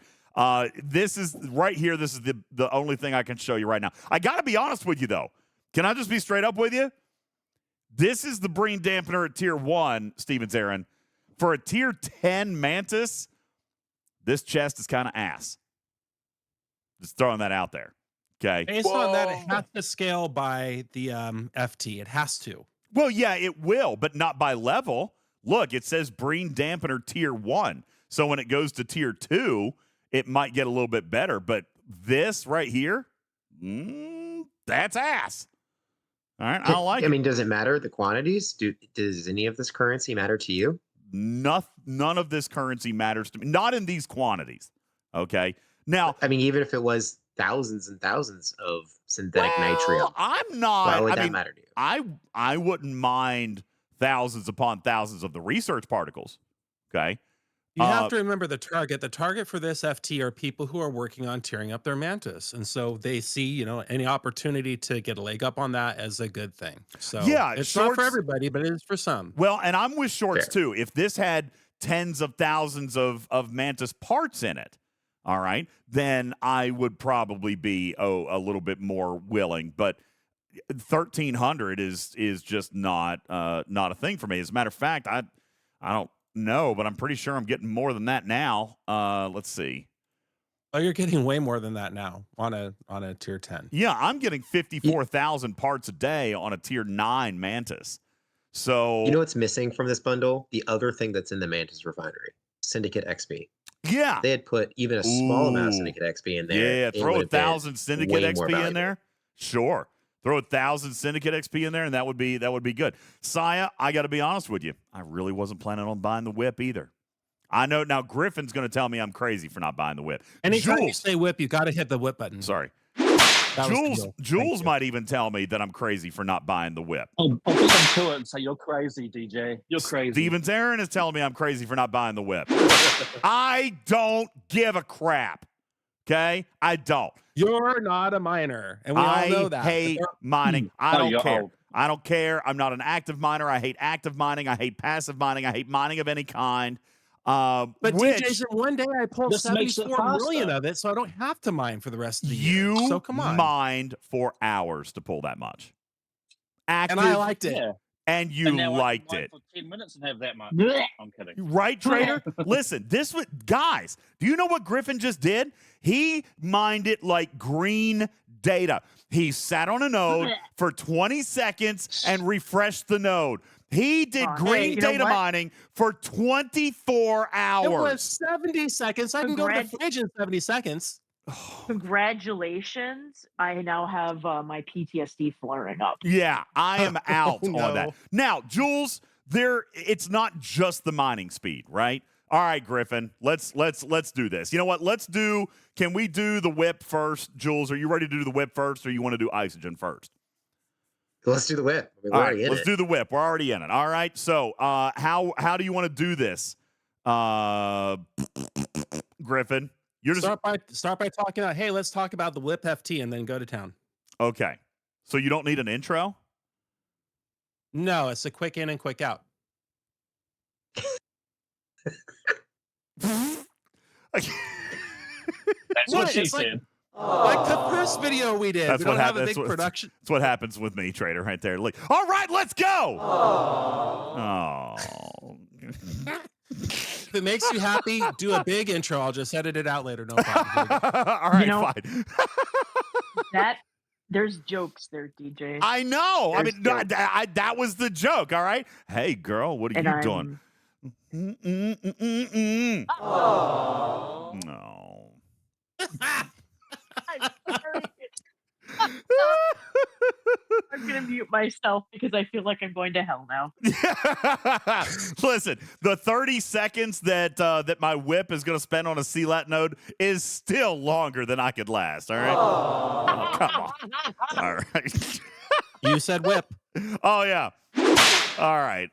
This is right here. This is the only thing I can show you right now. I got to be honest with you, though. Can I just be straight up with you? This is the Breen dampener at tier 1, Stevens Aaron. For a tier 10 Mantis, this chest is kind of ass. Just throwing that out there. Okay. Based on that, it has to scale by the FT. It has to. Well, yeah, it will, but not by level. Look, it says Breen dampener tier 1. So when it goes to tier 2, it might get a little bit better, but this right here, that's ass. All right, I don't like it. I mean, does it matter, the quantities? Does any of this currency matter to you? None of this currency matters to me. Not in these quantities, okay? Now, I mean, even if it was thousands and thousands of synthetic nitrium, I'm not. why would that matter to you? I wouldn't mind thousands upon thousands of the research particles, okay? You have to remember the target. The target for this FT are people who are working on tearing up their Mantis. And so they see, any opportunity to get a leg up on that as a good thing. So yeah, it's not for everybody, but it is for some. Well, and I'm with Shorts too. If this had tens of thousands of Mantis parts in it, all right, then I would probably be a little bit more willing. But 1,300 is just not a thing for me. As a matter of fact, I don't know, but I'm pretty sure I'm getting more than that now. Let's see. Oh, you're getting way more than that now on a tier 10. Yeah, I'm getting 54,000 parts a day on a tier 9 Mantis. So you know what's missing from this bundle? The other thing that's in the Mantis refinery, Syndicate XP. Yeah, they had put even a small amount of Syndicate XP in there. Yeah, throw 1,000 Syndicate XP in there. Sure. Throw 1,000 Syndicate XP in there, and that would be good. Saya, I got to be honest with you. I really wasn't planning on buying the whip either. I know now Griffin's going to tell me I'm crazy for not buying the whip. Anytime you say whip, you got to hit the whip button. Sorry. Jules might even tell me that I'm crazy for not buying the whip. I'll put them to it and say, you're crazy, DJ. You're crazy. Stevens Aaron is telling me I'm crazy for not buying the whip. I don't give a crap. Okay? I don't. You're not a miner, and we all know that. I hate mining. I don't care. I don't care. I'm not an active miner. I hate active mining. I hate passive mining. I hate mining of any kind. But DJs, one day I pulled 74 million of it, so I don't have to mine for the rest of the year. So come on. You mined for hours to pull that much. Active, and I liked it. Yeah. And you liked it. For 10 minutes and have that much. I'm kidding. Right, Trader? Listen, guys, do you know what Griffin just did? He mined it like green data. He sat on a node for 20 seconds and refreshed the node. He did green data mining for 24 hours. It was 70 seconds. I can go to the fridge in 70 seconds. Congratulations. I now have my PTSD flaring up. Yeah, I am out on that. Now, Jules, it's not just the mining speed, right? All right, Griffin, let's do this. You know what? Can we do the whip first? Jules, are you ready to do the whip first, or you want to do Isogen first? Let's do the whip. All right, let's do the whip. We're already in it. All right. So, how do you want to do this, Griffin? Start by talking about, hey, let's talk about the whip FT and then go to town. Okay. So you don't need an intro? No, it's a quick in and quick out. That's what she said. Like the first video we did. That's we don't have a big production. That's what happens with me, Trader, right there. Like, all right, let's go. Oh. If it makes you happy, do a big intro. I'll just edit it out later. No problem. All right, fine. There's jokes there, DJ. I know. I mean, that was the joke. All right. Hey, girl, what are you doing? Oh. No. I'm gonna unmute myself because I feel like I'm going to hell now. Listen, the 30 seconds that my whip is going to spend on a CLAT node is still longer than I could last. All right. Oh, come on. All right. You said whip. Oh yeah. All right.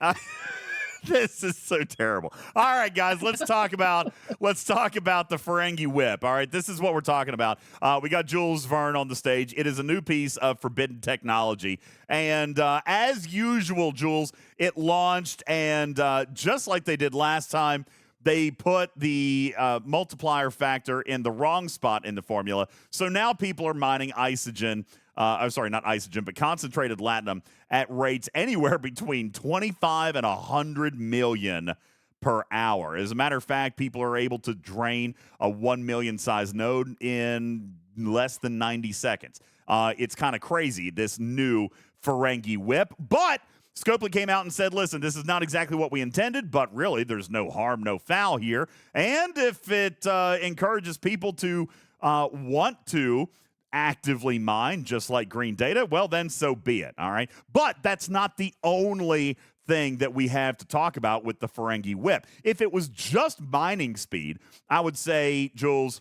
This is so terrible. All right, guys, let's talk about the Ferengi whip. All right, this is what we're talking about. We got Jules Verne on the stage. It is a new piece of forbidden technology, and as usual, Jules, it launched, and just like they did last time, they put the multiplier factor in the wrong spot in the formula. So now people are mining Isogen. I'm sorry, not Isogen, but concentrated latinum at rates anywhere between 25 and 100 million per hour. As a matter of fact, people are able to drain a 1 million size node in less than 90 seconds. It's kind of crazy, this new Ferengi whip. But Scopely came out and said, listen, this is not exactly what we intended, but really there's no harm, no foul here. And if it encourages people to want to actively mine, just like green data, well, then so be it, all right? But that's not the only thing that we have to talk about with the Ferengi whip. If it was just mining speed, I would say, Jules,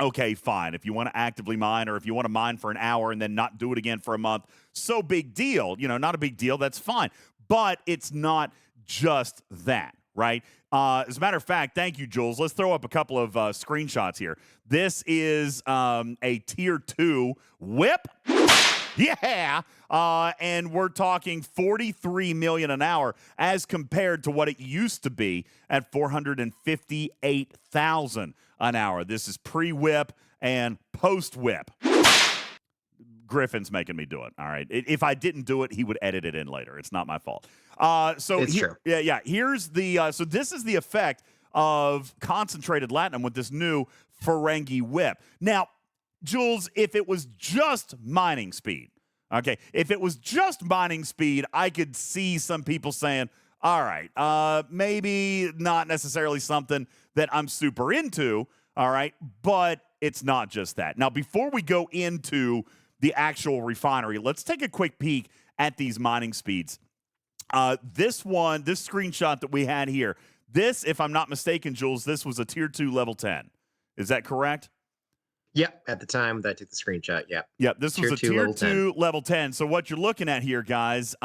okay, fine. If you want to actively mine or if you want to mine for an hour and then not do it again for a month, so big deal. You know, not a big deal. That's fine. But it's not just that, right? As a matter of fact, thank you, Jules. Let's throw up a couple of screenshots here. This is a tier 2 whip. Yeah. And we're talking 43 million an hour as compared to what it used to be at 458,000 an hour. This is pre-whip and post-whip. Griffin's making me do it. All right. If I didn't do it, he would edit it in later. It's not my fault. So it's true. Yeah. Here's the so this is the effect of concentrated latinum with this new Ferengi whip. Now, Jules, if it was just mining speed, okay, if it was just mining speed, I could see some people saying, all right, maybe not necessarily something that I'm super into, all right, but it's not just that. Now, before we go into the actual refinery, let's take a quick peek at these mining speeds. This screenshot that we had here, this, if I'm not mistaken, Jules, this was a tier 2 level 10. Is that correct? Yep, at the time that I took the screenshot, yeah. Yep, this was a tier 2 level 10. So what you're looking at here, guys,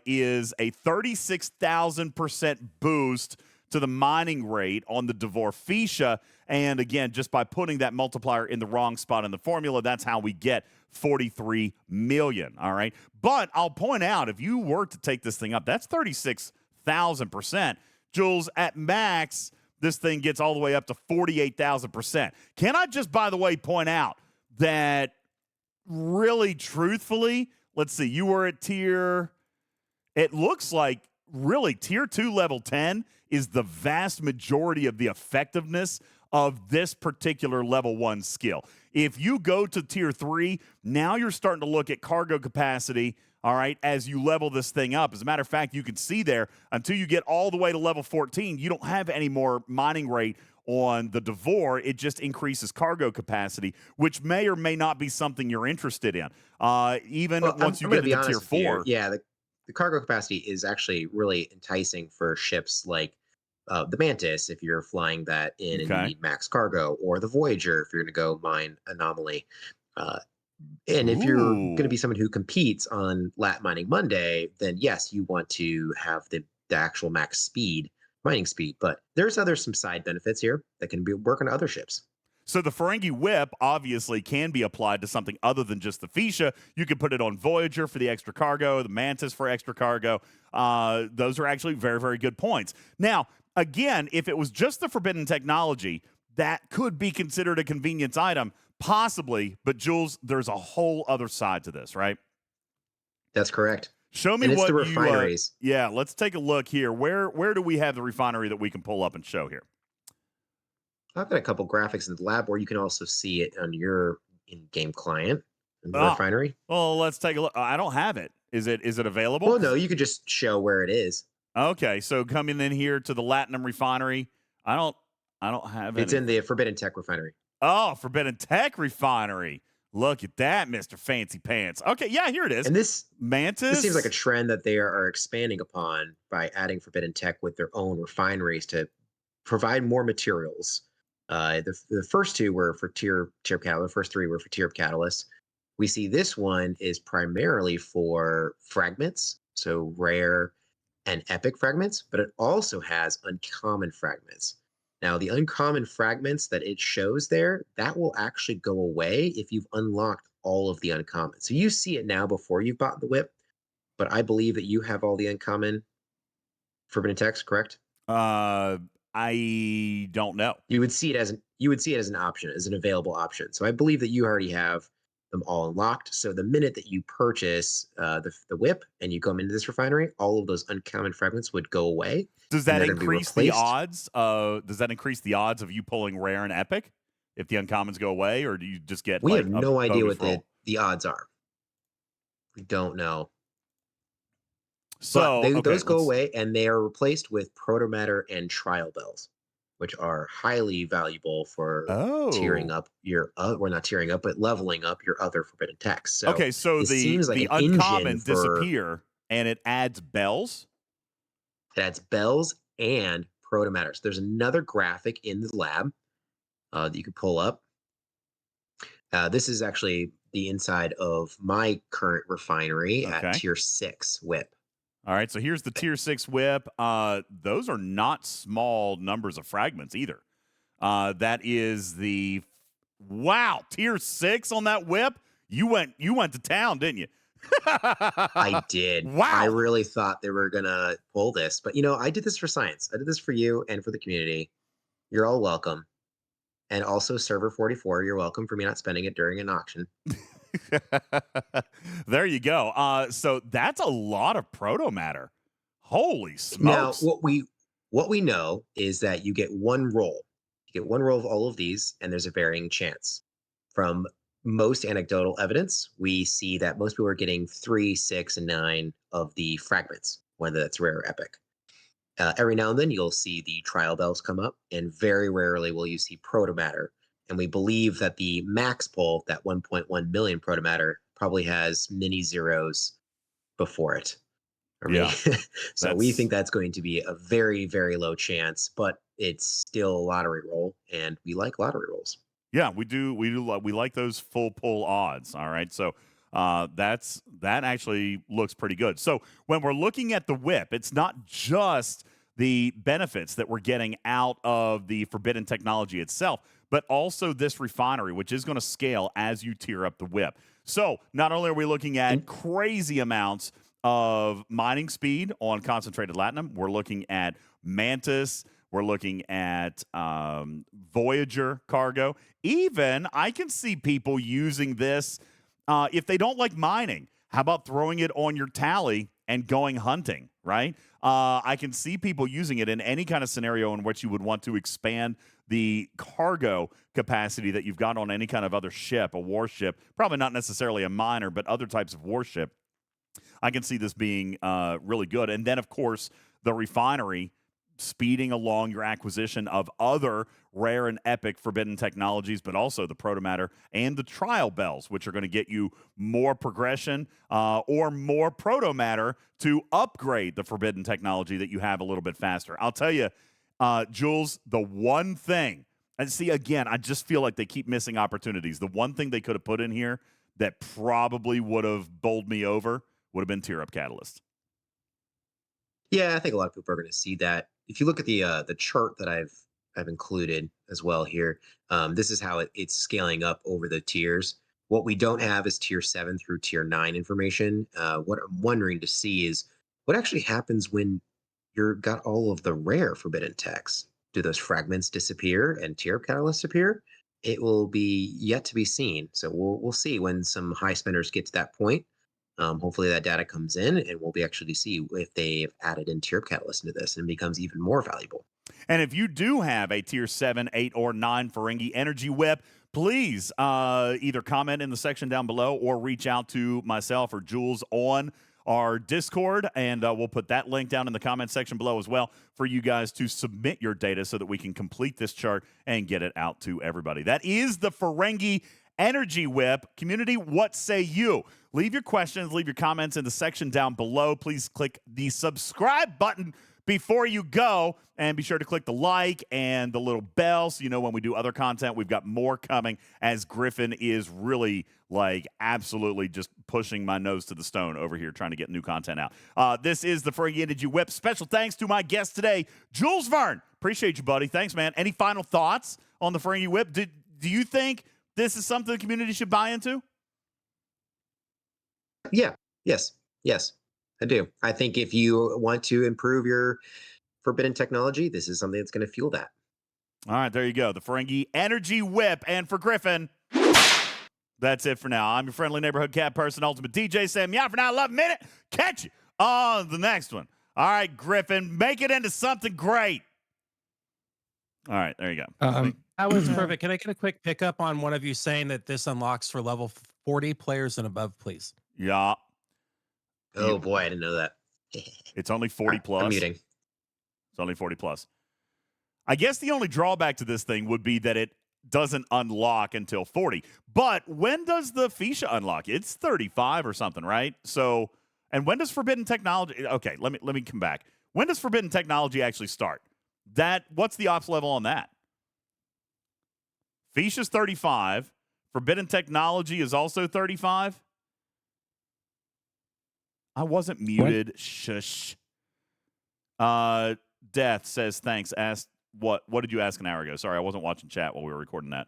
is a 36,000% boost to the mining rate on the Dvorfisha. And again, just by putting that multiplier in the wrong spot in the formula, that's how we get 43 million, all right? But I'll point out, if you were to take this thing up, that's 36,000%. Jules, at max, this thing gets all the way up to 48,000%. Can I just, by the way, point out that really truthfully, let's see, you were at tier, it looks like really tier 2 level 10 is the vast majority of the effectiveness of this particular level 1 skill. If you go to tier 3, now you're starting to look at cargo capacity, all right, as you level this thing up. As a matter of fact, you can see there, until you get all the way to level 14, you don't have any more mining rate on the Devore. It just increases cargo capacity, which may or may not be something you're interested in. Once you get into tier 4. Yeah, the cargo capacity is actually really enticing for ships like the Mantis, if you're flying that in and you need max cargo, or the Voyager, if you're going to go mine Anomaly. And if you're going to be someone who competes on Lat Mining Monday, then yes, you want to have the actual max speed, mining speed. But there's some side benefits here that can work on other ships. So the Ferengi whip obviously can be applied to something other than just the Fisha. You can put it on Voyager for the extra cargo, the Mantis for extra cargo. Those are actually very, very good points. Now, again, if it was just the forbidden technology, that could be considered a convenience item, possibly. But Jules, there's a whole other side to this, right? That's correct. Show me what the refineries. Yeah, let's take a look here. Where do we have the refinery that we can pull up and show here? I've got a couple graphics in the lab where you can also see it on your in-game client in the refinery. Well, let's take a look. I don't have it. Is it available? Well, no, you could just show where it is. Okay, so coming in here to the Latinum refinery, I don't have it. It's in the Forbidden Tech refinery. Oh, Forbidden Tech refinery. Look at that, Mr. Fancy Pants. Okay, yeah, here it is. And this Mantis. seems like a trend that they are expanding upon by adding forbidden tech with their own refineries to provide more materials. The first two were for tier catalyst. The first three were for tier catalyst. We see this one is primarily for fragments, so rare and epic fragments, but it also has uncommon fragments. Now, the uncommon fragments that it shows there, that will actually go away if you've unlocked all of the uncommon. So you see it now before you've bought the whip, but I believe that you have all the uncommon forbidden text, correct? I don't know. You would see it as an option, as an available option. So I believe that you already have them all unlocked. So the minute that you purchase the whip and you come into this refinery, all of those uncommon fragments would go away. Does that increase the odds? Does that increase the odds of you pulling rare and epic if the uncommons go away, or do you just get? We like have no idea what the odds are. We don't know. So but those go away, and they are replaced with protomatter and trial bells, which are highly valuable for tearing up your we're not tearing up, but leveling up your other forbidden text. So okay, so the uncommon disappear and it adds bells. It adds bells and protomatter. So there's another graphic in the lab that you can pull up. This is actually the inside of my current refinery at tier 6 whip. All right, so here's the tier 6 whip. Those are not small numbers of fragments either. That is the tier 6 on that whip. You went to town, didn't you? I did. Wow. I really thought they were gonna pull this, but I did this for science. I did this for you and for the community. You're all welcome. And also server 44, you're welcome for me not spending it during an auction. There you go. So that's a lot of protomatter. Holy smokes. Now, what we know is that you get one roll. You get one roll of all of these, and there's a varying chance. From most anecdotal evidence, we see that most people are getting 3, 6, and 9 of the fragments, whether that's rare or epic. Every now and then, you'll see the trial bells come up, and very rarely will you see protomatter. And we believe that the max pull, that 1.1 million protomatter, probably has many zeros before it. So we think that's going to be a very, very low chance, but it's still a lottery roll, and we like lottery rolls. Yeah, we do. We like those full pull odds. All right, so that actually looks pretty good. So when we're looking at the whip, it's not just the benefits that we're getting out of the forbidden technology itself, but also this refinery, which is going to scale as you tier up the whip. So not only are we looking at crazy amounts of mining speed on concentrated latinum, we're looking at Mantis, we're looking at Voyager cargo. Even I can see people using this if they don't like mining. How about throwing it on your tally and going hunting, right? I can see people using it in any kind of scenario in which you would want to expand the cargo capacity that you've got on any kind of other ship, a warship, probably not necessarily a miner, but other types of warship. I can see this being really good. And then, of course, the refinery speeding along your acquisition of other rare and epic forbidden technologies, but also the protomatter and the trial bells, which are going to get you more progression or more protomatter to upgrade the forbidden technology that you have a little bit faster. I'll tell you, Jules, the one thing, and see, again, I just feel like they keep missing opportunities. The one thing they could have put in here that probably would have bowled me over would have been tier up catalyst. Yeah, I think a lot of people are going to see that. If you look at the chart that I've included as well here, this is how it's scaling up over the tiers. What we don't have is tier 7 through tier 9 information. What I'm wondering to see is what actually happens when you've got all of the rare forbidden texts. Do those fragments disappear and tier up catalysts appear? It will be yet to be seen. So we'll see when some high spenders get to that point. Hopefully that data comes in and we'll be actually see if they've added in tier catalyst into this and it becomes even more valuable. And if you do have a tier 7, 8, or 9 Ferengi energy whip, please either comment in the section down below or reach out to myself or Jules on our Discord, and we'll put that link down in the comment section below as well for you guys to submit your data so that we can complete this chart and get it out to everybody. That is the Ferengi Energy Whip. Community, what say you? Leave your questions, leave your comments in the section down below. Please click the subscribe button before you go, and be sure to click the like and the little bell so you know when we do other content. We've got more coming, as Griffin is really absolutely just pushing my nose to the stone over here trying to get new content out. This is the Fangi Energy Whip. Special thanks to my guest today, Jules Verne. Appreciate you, buddy. Thanks, man. Any final thoughts on the Fangi Whip? Do you think this is something the community should buy into? Yeah. Yes. I do. I think if you want to improve your forbidden technology, this is something that's going to fuel that. All right, there you go. The Fangi Energy Whip. And for Griffin, that's it for now. I'm your friendly neighborhood cat person, UltimatDJz, saying meow for now. Love a minute. Catch you on the next one. All right, Griffin, make it into something great. All right, there you go. That was perfect. Can I get a quick pickup on one of you saying that this unlocks for level 40 players and above, please? Yeah. Oh, boy, I didn't know that. It's only 40 plus. I'm muting. It's only 40 plus. I guess the only drawback to this thing would be that it doesn't unlock until 40. But when does the Fisha unlock? It's 35 or something, right? So, and when does Forbidden Technology? Okay, let me come back. When does Forbidden Technology actually start? What's the ops level on that? Fisha's 35. Forbidden Technology is also 35. I wasn't muted. What? Shush. Death says thanks. Asked what did you ask an hour ago? Sorry, I wasn't watching chat while we were recording that.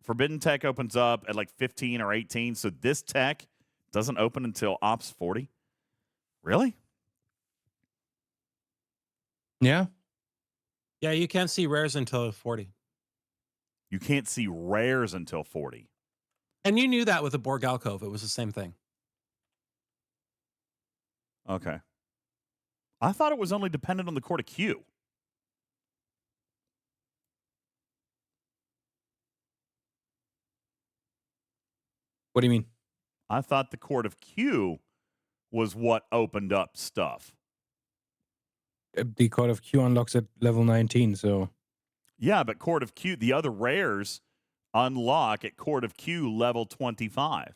Forbidden Tech opens up at like 15 or 18, so this tech doesn't open until Ops 40. Really? Yeah. Yeah, you can't see rares until 40. You can't see rares until 40. And you knew that with the Borg Alcove. It was the same thing. Okay. I thought it was only dependent on the Court of Q. What do you mean? I thought the Court of Q was what opened up stuff. The Court of Q unlocks at level 19, so... Yeah, but Court of Q, the other rares unlock at Court of Q level 25.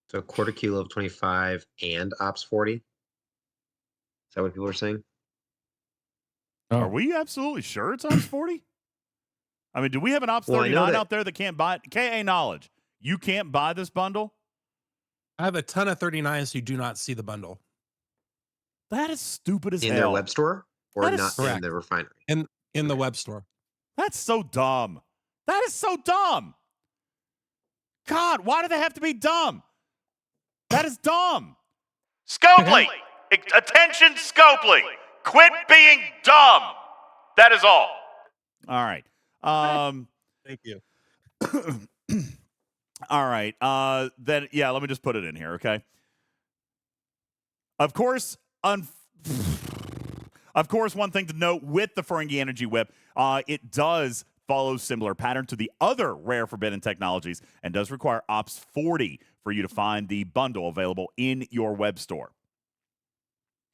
So Court of Q level 25 and Ops 40? Is that what people are saying? Oh. Are we absolutely sure it's Ops 40? I mean, do we have an Ops 39 out there that can't buy it? KA Knowledge, you can't buy this bundle? I have a ton of 39s who do not see the bundle. That is stupid as hell. In their web store? Or That is not correct. in the refinery? In the web store. That's so dumb. That is so dumb. God, why do they have to be dumb? That is dumb. Scopely! Attention, Scopely! Quit being dumb! That is all. All right. Thank you. All right. Then, yeah, let me just put it in here, okay? Of course, one thing to note with the Fangi Energy Whip, it does follow similar pattern to the other rare forbidden technologies and does require Ops 40 for you to find the bundle available in your web store.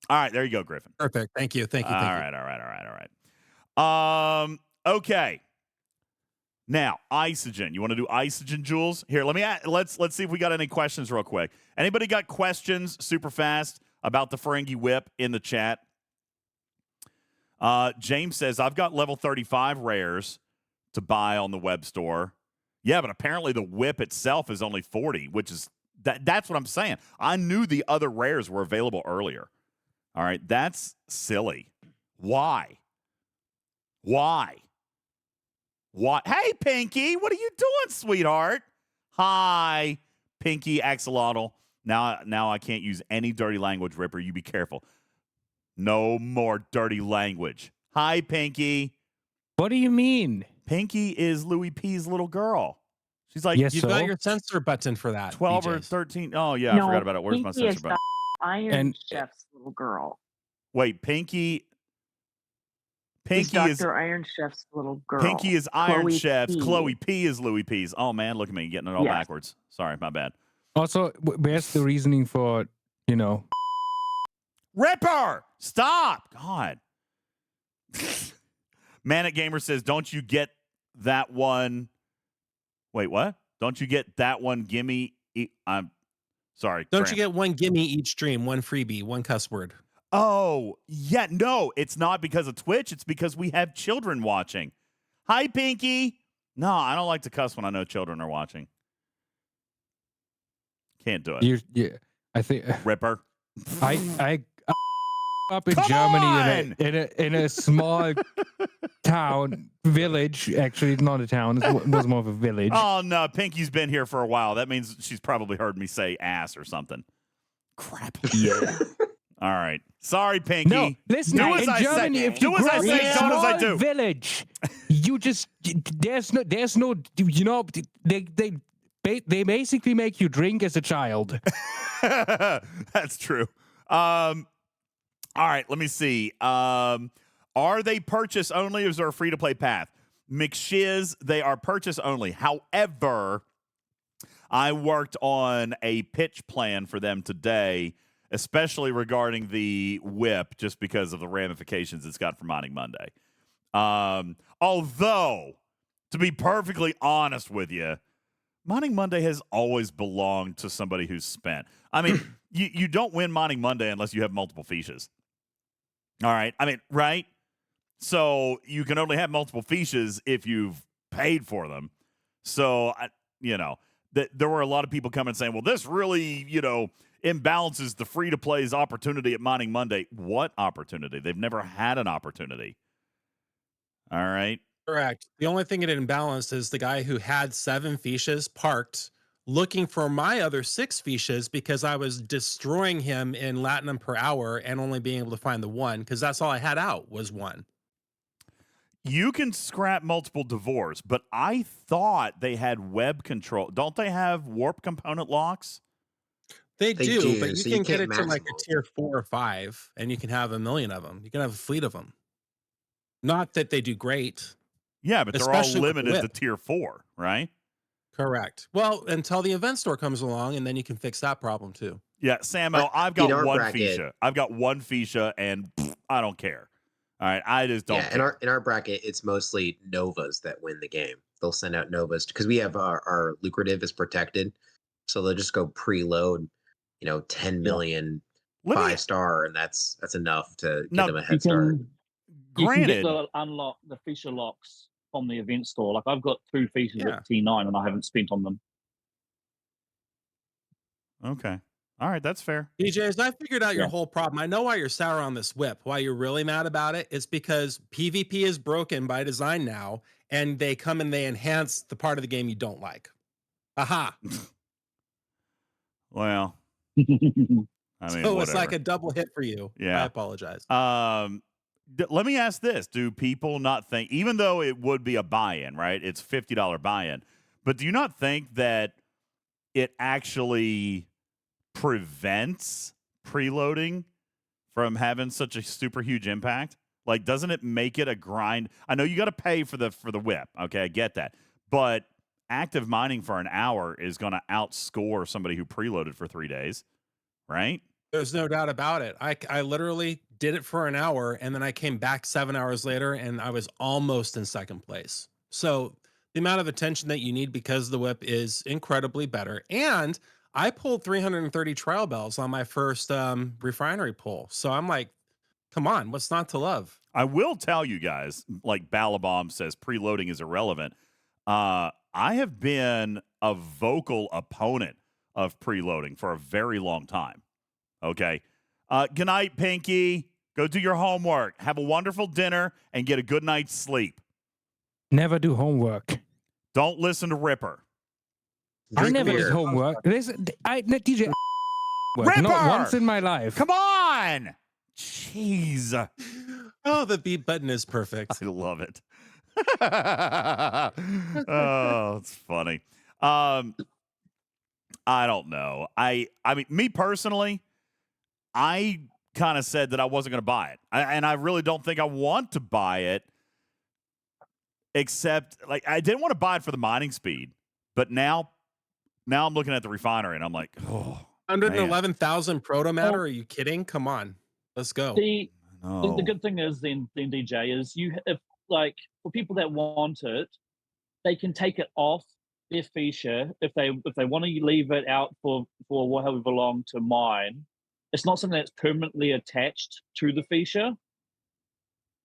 All right, there you go, Griffin. Perfect. Thank you. Thank you. All right. Okay. Now, Isogen. You want to do Isogen, Jules? Here, let's see if we got any questions real quick. Anybody got questions super fast about the Fangi Whip in the chat? James says, I've got level 35 rares to buy on the web store. Yeah, but apparently the whip itself is only 40, which is that's what I'm saying. I knew the other rares were available earlier. All right, that's silly. Why? Hey, Pinky, what are you doing, sweetheart? Hi, Pinky Axolotl. Now I can't use any dirty language, Ripper. You be careful. No more dirty language. Hi, Pinky. What do you mean? Pinky is Louis P's little girl. She's like, yes, you've got your sensor button for that. 12 or 13. Oh, yeah, I forgot about it. Where's my sensor button? Iron Chef's little girl. Wait, Pinky Is is Dr. Iron Chef's little girl. Pinky is Iron Chloe Chef's. P. Chloe P is Louis P's. Oh, man, look at me getting it all backwards. Sorry, my bad. Also, where's the reasoning for, Ripper! Stop! God. Manic Gamer says, don't you get that one. Wait, what? Don't you get that one? Gimme. I'm sorry. Don't you get one gimme each stream, one freebie, one cuss word? Oh, yeah. No, it's not because of Twitch. It's because we have children watching. Hi, Pinky. No, I don't like to cuss when I know children are watching. Can't do it. Yeah, I think Ripper. I up in Come Germany in a small town village. Actually, it's not a town. It was more of a village. Oh no, Pinky's been here for a while. That means she's probably heard me say ass or something. Crap. Yeah. All right. Sorry, Pinky. No, listen. Do as in I Germany, say. if you Do as I grow say. in a Don't as I small do. village, you just there's no. You know, they basically make you drink as a child. That's true. All right, let me see. Are they purchase only or is there a free to play path? McShiz, they are purchase only. However, I worked on a pitch plan for them today, especially regarding the whip, just because of the ramifications it's got for Mining Monday. Although, to be perfectly honest with you, Mining Monday has always belonged to somebody who's spent. I mean, you don't win Mining Monday unless you have multiple fiches. All right. I mean, right? So you can only have multiple fiches if you've paid for them. So, there were a lot of people coming saying, well, this really, imbalances the free-to-play's opportunity at Mining Monday. What opportunity? They've never had an opportunity. All right. Correct. The only thing it imbalanced is the guy who had 7 fiches parked looking for my other 6 fiches because I was destroying him in Latinum per hour and only being able to find the one because that's all I had out was one. You can scrap multiple divorce, but I thought they had web control. Don't they have warp component locks? They do, but you so can get it to maximal. like a tier 4 or 5 and you can have a million of them. You can have a fleet of them. Not that they do great. Yeah, but they're all Especially with the limited to whip. tier 4, right? Correct. Well, until the event store comes along, and then you can fix that problem too. Yeah, Samo, I've got one ficha. I've got one ficha, and I don't care. All right, I just don't care. In our bracket, it's mostly Novas that win the game. They'll send out Novas because we have our lucrative is protected, so they'll just go preload, 10 million 5-star, and that's enough to give them a head start. You can get the unlock the feature locks from the event store. Like I've got 2 features at T9 and I haven't spent on them. Okay. All right, that's fair. DJz, I figured out your whole problem. I know why you're sour on this whip. Why you're really mad about it. It's because PvP is broken by design now, and they come and they enhance the part of the game you don't like. Aha. Well, I mean, so it's like a double hit for you. Yeah. I apologize. Let me ask this. Do people not think, even though it would be a buy-in, right? It's $50 buy-in. But do you not think that it actually prevents preloading from having such a super huge impact? Like, doesn't it make it a grind? I know you got to pay for the whip. Okay, I get that. But active mining for an hour is going to outscore somebody who preloaded for 3 days, right? There's no doubt about it. I literally did it for an hour, and then I came back 7 hours later, and I was almost in second place. So the amount of attention that you need because the whip is incredibly better. And I pulled 330 trial bells on my first refinery pull. So I'm like, come on, what's not to love? I will tell you guys, like Balabomb says, preloading is irrelevant. I have been a vocal opponent of preloading for a very long time. Okay. Good night, Pinky. Go do your homework. Have a wonderful dinner and get a good night's sleep. Never do homework. Don't listen to Ripper. I never did homework. DJ Ripper! Not once in my life. Come on. Jeez. Oh, the beat button is perfect. I love it. Oh, it's funny. I don't know. I mean, me personally, I kind of said that I wasn't going to buy it. And I really don't think I want to buy it, except, like, I didn't want to buy it for the mining speed. But now I'm looking at the refinery, and I'm like, oh, 111,000 proto matter? Are you kidding? Come on. Let's go. The good thing is then DJ is if for people that want it, they can take it off their feature if they want to leave it out for however long to mine. It's not something that's permanently attached to the feature.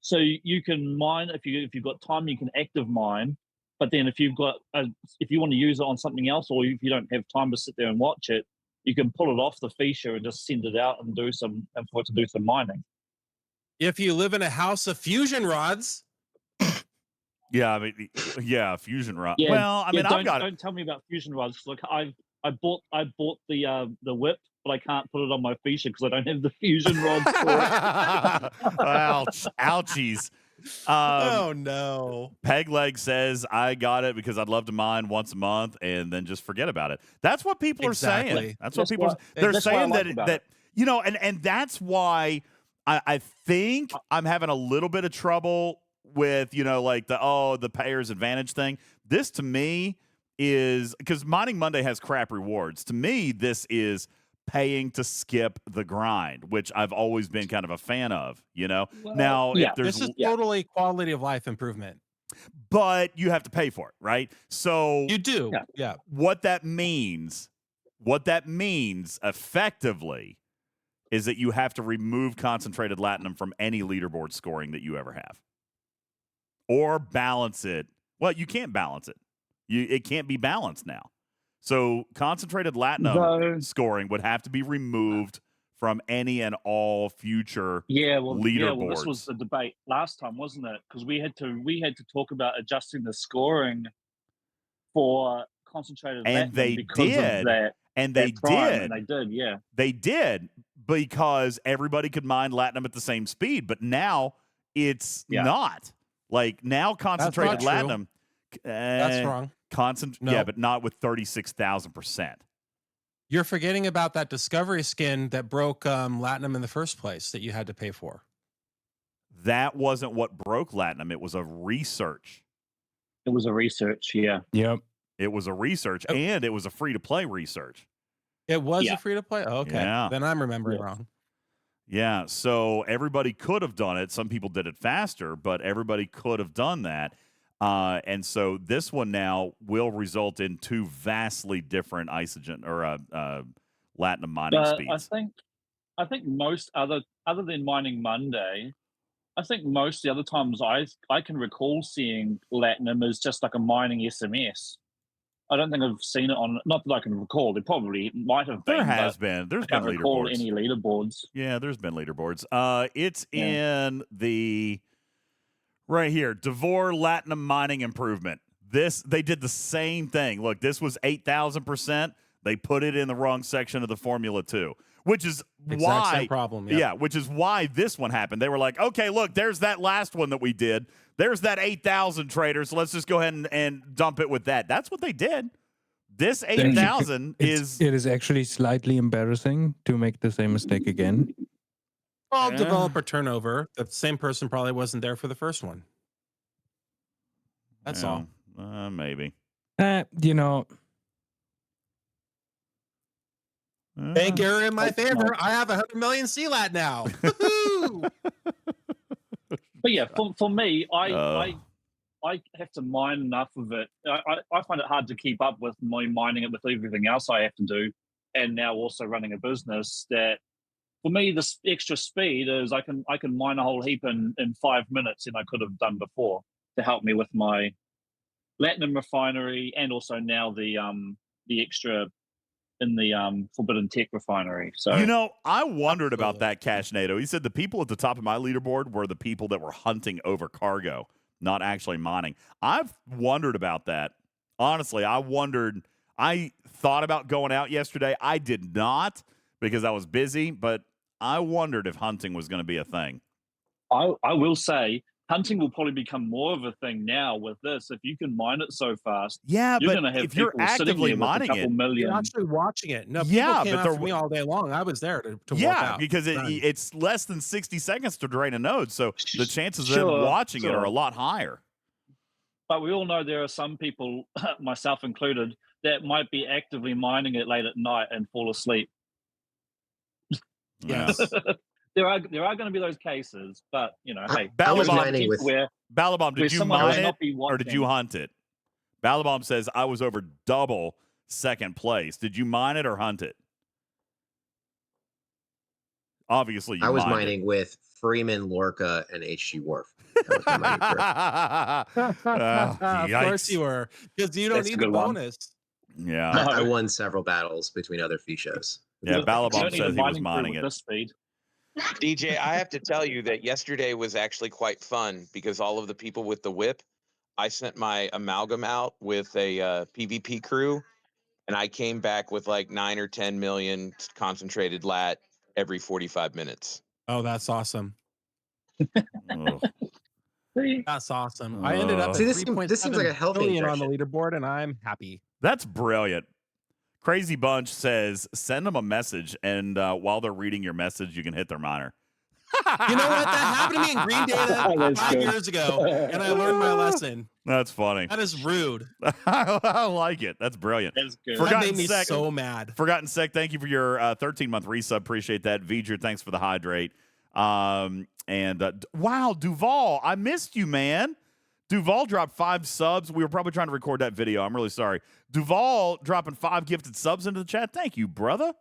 So you can mine if you've got time, you can active mine. But then if you want to use it on something else, or if you don't have time to sit there and watch it, you can pull it off the feature and just send it out and for it to do some mining. If you live in a house of fusion rods. Yeah, I mean, yeah, fusion rod. Yeah, well, I mean, don't tell me about fusion rods. Look, I bought the whip, but I can't put it on my feature because I don't have the fusion rods for it. Ouch, ouchies. Oh no. Pegleg says I got it because I'd love to mine once a month and then just forget about it. That's what people are saying. That's what people they're saying that you know, and that's why I think I'm having a little bit of trouble with, you know, like the payer's advantage thing. This to me is because Mining Monday has crap rewards. To me, this is paying to skip the grind, which I've always been kind of a fan of, you know. Well, now, yeah, if there's this is totally quality of life improvement. But you have to pay for it, right? So you do. Yeah. What that means effectively is that you have to remove concentrated latinum from any leaderboard scoring that you ever have. Or balance it. Well, you can't balance it. It can't be balanced now. So concentrated latinum scoring would have to be removed from any and all future leaderboards. Well, this was the debate last time, wasn't it? Because we had to talk about adjusting the scoring for concentrated latinum because of that. And they did. And they did, yeah. They did because everybody could mine latinum at the same speed, but now it's not. Like now concentrated latinum. That's wrong. Yeah, but not with 36,000%. You're forgetting about that discovery skin that broke latinum in the first place that you had to pay for. That wasn't what broke latinum. It was a research. It was a research, yeah. Yep. It was a research, and it was a free-to-play research. It was a free-to-play? Oh, okay. Yeah. Then I'm remembering wrong. Yeah, so everybody could have done it. Some people did it faster, but everybody could have done that. And so this one now will result in two vastly different isogen or latinum mining speeds. I think most other than Mining Monday, I think most of the other times I can recall seeing latinum as just like a mining SMS. I don't think I've seen it on. Not that I can recall. There probably might have been. There has been. There's been leaderboards. Any leaderboards? Yeah, there's been leaderboards. It's in the right here. Devore Latinum mining improvement. They did the same thing. Look, this was 8,000%. They put it in the wrong section of the formula too, which is same problem. Yeah, which is why this one happened. They were like, okay, look, there's that last one that we did. There's that 8,000 trader, so let's just go ahead and dump it with that. That's what they did. This 8,000 is... It is actually slightly embarrassing to make the same mistake again. Well, developer turnover. The same person probably wasn't there for the first one. That's all. Maybe. You know... Bank error in my favor. I have 100 million CLAT now. But yeah, for me, I have to mine enough of it. I find it hard to keep up with my mining it with everything else I have to do, and now also running a business. That for me, this extra speed is I can mine a whole heap in 5 minutes than I could have done before to help me with my Latinum refinery and also now the extra in the Forbidden Tech refinery. So you know, I wondered about that, Cashnado. He said the people at the top of my leaderboard were the people that were hunting over cargo, not actually mining. I've wondered about that. Honestly, I thought about going out yesterday. I did not because I was busy, but I wondered if hunting was going to be a thing. I will say hunting will probably become more of a thing now with this. If you can mine it so fast, yeah, you're but going to have if you're actively mining it, you're actually watching it. No, people came after me all day long. I was there to walk out. Because it's less than 60 seconds to drain a node, so the chances of them watching it are a lot higher. But we all know there are some people, myself included, that might be actively mining it late at night and fall asleep. Yes. There are going to be those cases, but you know, hey, Balabom, did you mine it or did you hunt it? Balabomb says, I was over double second place. Did you mine it or hunt it? Obviously, you I was mined mining with Freeman, Lorca, and HG Wharf. That was my mining crew. Of course you were, because you don't That's a need the good one. bonus. Yeah. No. I won several battles between other fee shows. Yeah, You Balabomb don't need a says he was mining crew mining with it. this speed. DJ, I have to tell you that yesterday was actually quite fun because all of the people with the whip, I sent my amalgam out with a PvP crew, and I came back with like 9 or 10 million concentrated lat every 45 minutes. Oh, that's awesome. Ugh. That's awesome. I ended up at See, this 3.7 seems like a healthy billion on the injection. leaderboard, and I'm happy. That's brilliant. Crazy Bunch says, send them a message, and while they're reading your message, you can hit their miner. You know what? That happened to me in Green Data That's 5 good. years ago, and I learned my lesson. That's funny. That is rude. I like it. That's brilliant. That's good. That Forgotten made me Sec. so mad. Forgotten Sec, thank you for your 13-month resub. Appreciate that. V'ger, thanks for the hydrate. Wow, Duval, I missed you, man. Duval dropped 5 subs. We were probably trying to record that video. I'm really sorry. Duval dropping 5 gifted subs into the chat. Thank you, brother.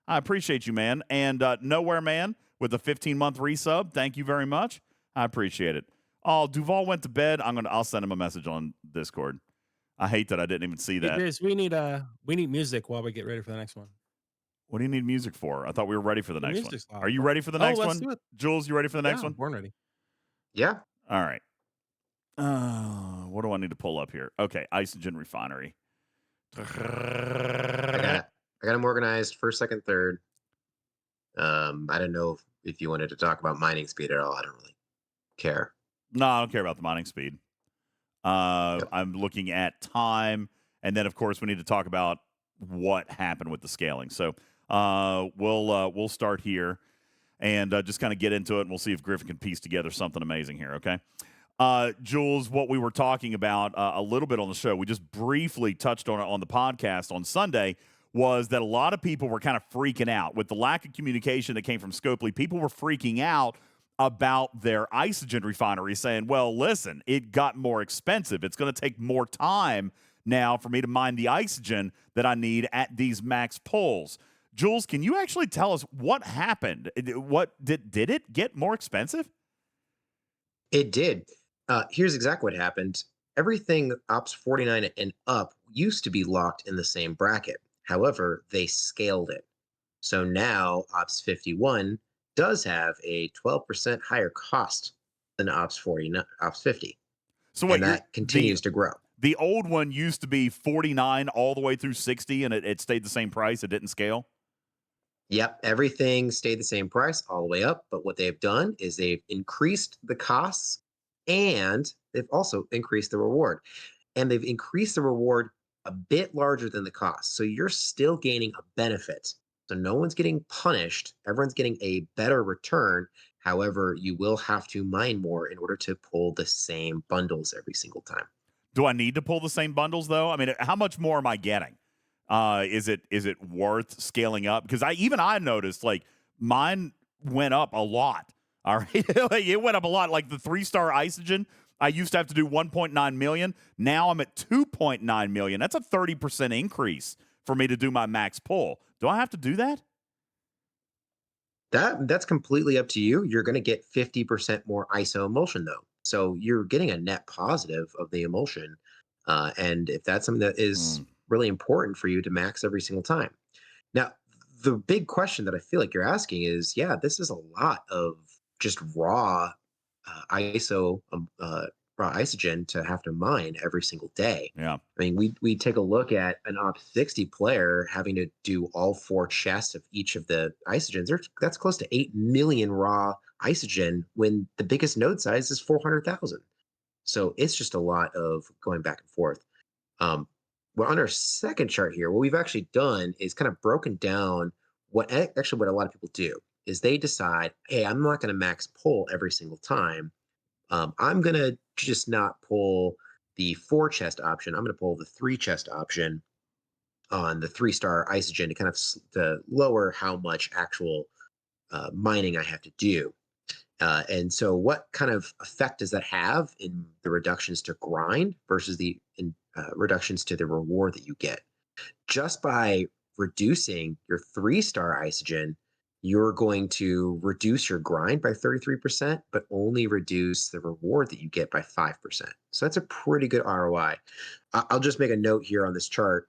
I appreciate you, man. And Nowhere Man with a 15-month resub. Thank you very much. I appreciate it. Oh, Duval went to bed. I'll send him a message on Discord. I hate that I didn't even see that. DJz, we need music while we get ready for the next one. What do you need music for? I thought we were ready for the next one. music's loud. Are you ready for the next let's one? do it. Jules, you ready for the next Yeah, one? born ready. Yeah. All right. What do I need to pull up here? Okay, Isogen refinery. I got them organized first, second, third. I don't know if you wanted to talk about mining speed at all. I don't really care. No, I don't care about the mining speed. I'm looking at time, and then of course we need to talk about what happened with the scaling. So we'll start here and just kind of get into it, and we'll see if Griffin can piece together something amazing here. Okay. Jules, what we were talking about a little bit on the show, we just briefly touched on it on the podcast on Sunday, was that a lot of people were kind of freaking out with the lack of communication that came from Scopely. People were freaking out about their Isogen refinery, saying, well, listen, it got more expensive. It's going to take more time now for me to mine the Isogen that I need at these max pulls. Jules, can you actually tell us what happened? What did it get more expensive? It did. Here's exactly what happened. Everything Ops 49 and up used to be locked in the same bracket. However, they scaled it. So now Ops 51 does have a 12% higher cost than Ops 50. So wait, and that continues to grow. The old one used to be 49 all the way through 60, and it stayed the same price. It didn't scale? Yep, everything stayed the same price all the way up. But what they've done is they've increased the costs, and they've also increased the reward. And they've increased the reward a bit larger than the cost. So you're still gaining a benefit. So no one's getting punished. Everyone's getting a better return. However, you will have to mine more in order to pull the same bundles every single time. Do I need to pull the same bundles, though? I mean, how much more am I getting? Is it worth scaling up? Because I noticed, like, mine went up a lot. All right. Like, it went up a lot. Like the 3-star Isogen, I used to have to do 1.9 million. Now I'm at 2.9 million. That's a 30% increase for me to do my max pull. Do I have to do that? That's completely up to you. You're going to get 50% more ISO emulsion, though. So you're getting a net positive of the emulsion. And if that's something that is really important for you to max every single time. Now, the big question that I feel like you're asking is, yeah, this is a lot of just raw raw Isogen to have to mine every single day. Yeah. I mean, we take a look at an Ops 60 player having to do all 4 chests of each of the Isogens. That's close to 8 million raw Isogen when the biggest node size is 400,000. So it's just a lot of going back and forth. Well, on our second chart here, what we've actually done is kind of broken down what a lot of people do is they decide, hey, I'm not going to max pull every single time. I'm going to just not pull the 4 chest option. I'm going to pull the 3 chest option on the 3-star Isogen to kind of to lower how much actual mining I have to do. And so what kind of effect does that have in the reductions to grind versus the reductions to the reward that you get. Just by reducing your 3-star Isogen, you're going to reduce your grind by 33%, but only reduce the reward that you get by 5%. So that's a pretty good ROI. I'll just make a note here on this chart.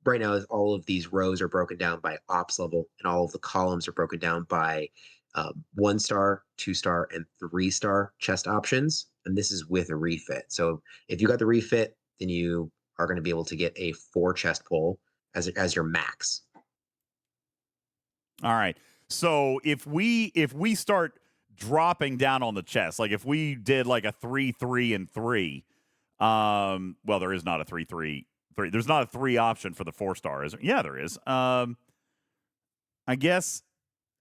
Right now, all of these rows are broken down by ops level, and all of the columns are broken down by 1-star, 2-star, and 3-star chest options. And this is with a refit. So if you got the refit, then you are going to be able to get a 4 chest pull as your max. All right. So if we start dropping down on the chest, like if we did like a 3, 3, and 3, well, there is not a 3, 3, 3. There's not a 3 option for the 4-star, is there? Yeah, there is. I guess.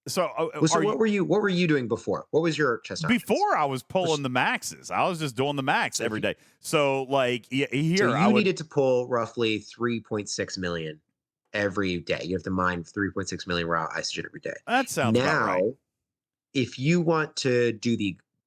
So, what were you doing before? What was your chest options? Before I was pulling the maxes. I was just doing the max every day. So like here, so you needed to pull roughly 3.6 million every day. You have to mine 3.6 million raw Isogen every day. That sounds about right. Now, if you want to do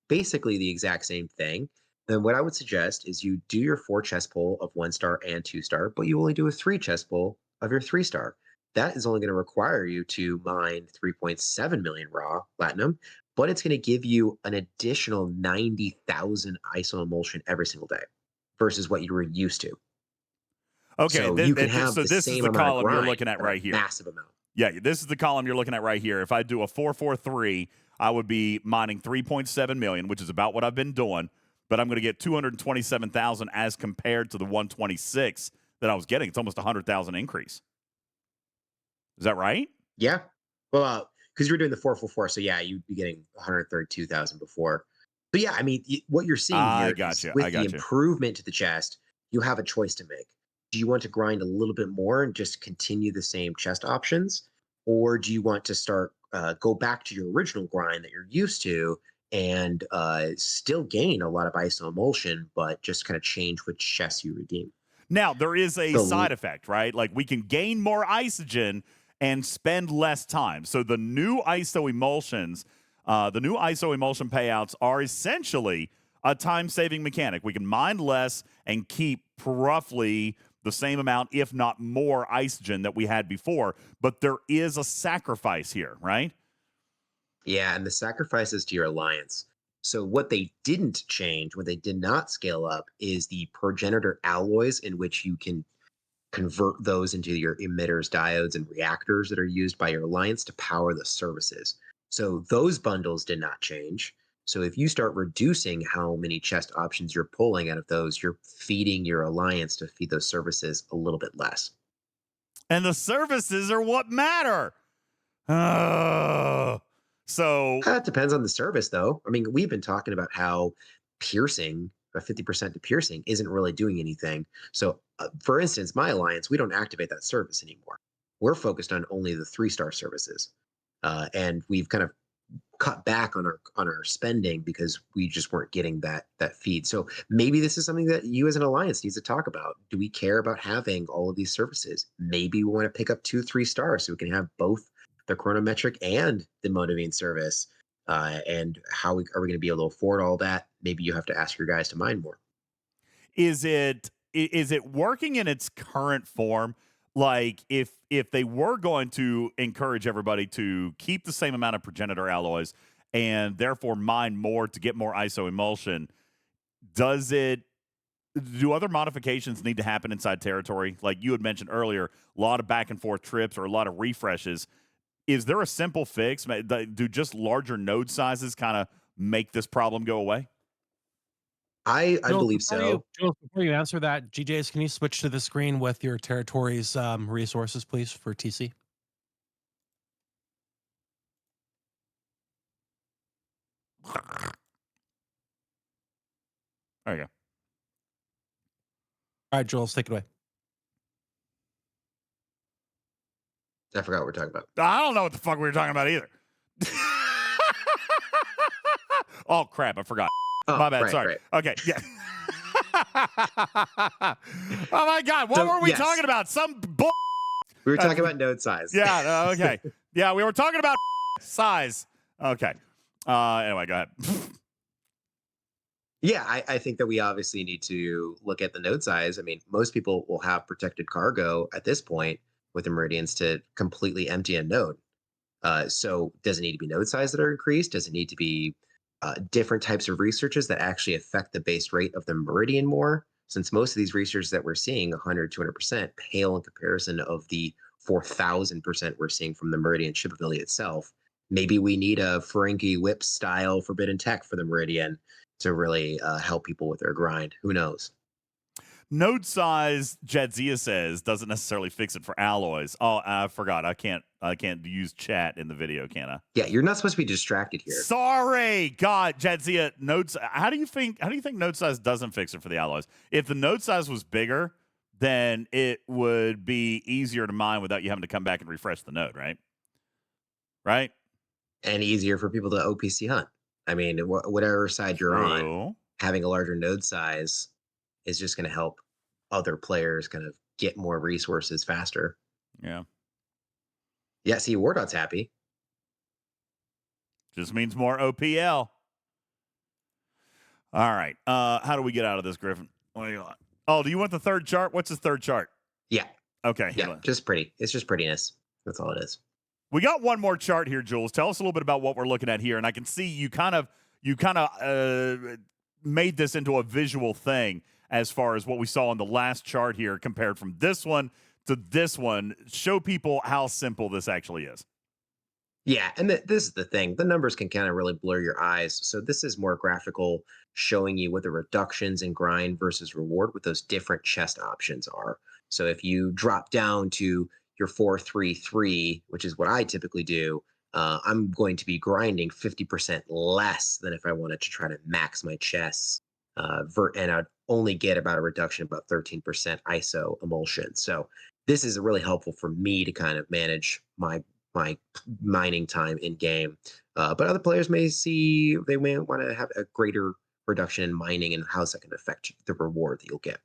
basically the exact same thing, then what I would suggest is you do your 4 chest pull of 1-star and 2-star, but you only do a 3 chest pull of your 3-star. That is only going to require you to mine 3.7 million raw platinum, but it's going to give you an additional 90,000 ISO emulsion every single day versus what you were used to. Okay, so you can have this is the column you're looking at right here. Massive amount. Yeah, this is the column you're looking at right here. If I do a 443, I would be mining 3.7 million, which is about what I've been doing, but I'm going to get 227,000 as compared to the 126 that I was getting. It's almost a 100,000 increase. Is that right? Yeah. Well, because you were doing the 444, so yeah, you'd be getting 132,000 before. But yeah, I mean, what you're seeing here is with the improvement to the chest, you have a choice to make. Do you want to grind a little bit more and just continue the same chest options? Or do you want to start, go back to your original grind that you're used to and still gain a lot of ISO emulsion, but just kind of change which chests you redeem? Now, there is a side effect, right? Like we can gain more Isogen and spend less time. So the new ISO emulsions, the new ISO emulsion payouts are essentially a time-saving mechanic. We can mine less and keep roughly the same amount, if not more, Isogen that we had before. But there is a sacrifice here, right? Yeah, and the sacrifice is to your alliance. So what they didn't change, what they did not scale up, is the progenitor alloys in which you can convert those into your emitters, diodes, and reactors that are used by your alliance to power the services. So those bundles did not change. So if you start reducing how many chest options you're pulling out of those, you're feeding your alliance to feed those services a little bit less. And the services are what matter. So it depends on the service, though. I mean, we've been talking about how piercing, 50% to piercing, isn't really doing anything. So, for instance, my alliance, we don't activate that service anymore. We're focused on only the 3-star services, and we've kind of cut back on our spending because we just weren't getting that feed. So maybe this is something that you as an alliance needs to talk about. Do we care about having all of these services? Maybe we want to pick up 2, 3 stars so we can have both the chronometric and the motivating service. And are we going to be able to afford all that? Maybe you have to ask your guys to mine more. Is it working in its current form? Like if they were going to encourage everybody to keep the same amount of progenitor alloys and therefore mine more to get more ISO emulsion, do other modifications need to happen inside territory? Like you had mentioned earlier, a lot of back and forth trips or a lot of refreshes. Is there a simple fix? Do just larger node sizes kind of make this problem go away? I believe so. Jules, before you answer that, GJs, can you switch to the screen with your territory's resources, please, for TC? There you go. All right, Jules, take it away. I forgot what we're talking about. I don't know what the fuck we were talking about either. Oh, crap. I forgot. Oh, my bad. right, Sorry. Right. Okay. Yeah. Oh, my God. What were we talking about? Some bull. We were talking about node size. Yeah. Okay. Yeah, we were talking about size. Okay. Anyway, go ahead. Yeah, I think that we obviously need to look at the node size. I mean, most people will have protected cargo at this point with the meridians to completely empty a node. So does it need to be node size that are increased? Does it need to be different types of researches that actually affect the base rate of the meridian more? Since most of these researches that we're seeing, 100, 200%, pale in comparison of the 4,000% we're seeing from the meridian shipability itself. Maybe we need a Ferengi whip style forbidden tech for the meridian to really help people with their grind. Who knows? Node size, Jadzia says, doesn't necessarily fix it for alloys. Oh, I forgot. I can't use chat in the video, can I? Yeah, you're not supposed to be distracted here. Sorry, God, Jadzia. Nodes. How do you think node size doesn't fix it for the alloys? If the node size was bigger, then it would be easier to mine without you having to come back and refresh the node, right? Right. And easier for people to OPC hunt. I mean, whatever side you're on, having a larger node size is just going to help other players kind of get more resources faster. Yeah. Yeah, see, Wardot's happy. Just means more OPL. All right. How do we get out of this, Griffin? What do you want? Oh, do you want the third chart? What's his third chart? Yeah. Okay. Yeah, just pretty. It's just prettiness. That's all it is. We got one more chart here, Jules. Tell us a little bit about what we're looking at here. And I can see you kind of made this into a visual thing as far as what we saw on the last chart here compared from this one to this one. Show people how simple this actually is. Yeah, and this is the thing. The numbers can kind of really blur your eyes. So this is more graphical, showing you what the reductions in grind versus reward with those different chest options are. So if you drop down to your 4-3-3, which is what I typically do, I'm going to be grinding 50% less than if I wanted to try to max my chests. And I'd only get about a reduction of about 13% ISO emulsion. So this is really helpful for me to kind of manage my mining time in game. But other players may want to have a greater reduction in mining, and how's that going to affect the reward that you'll get.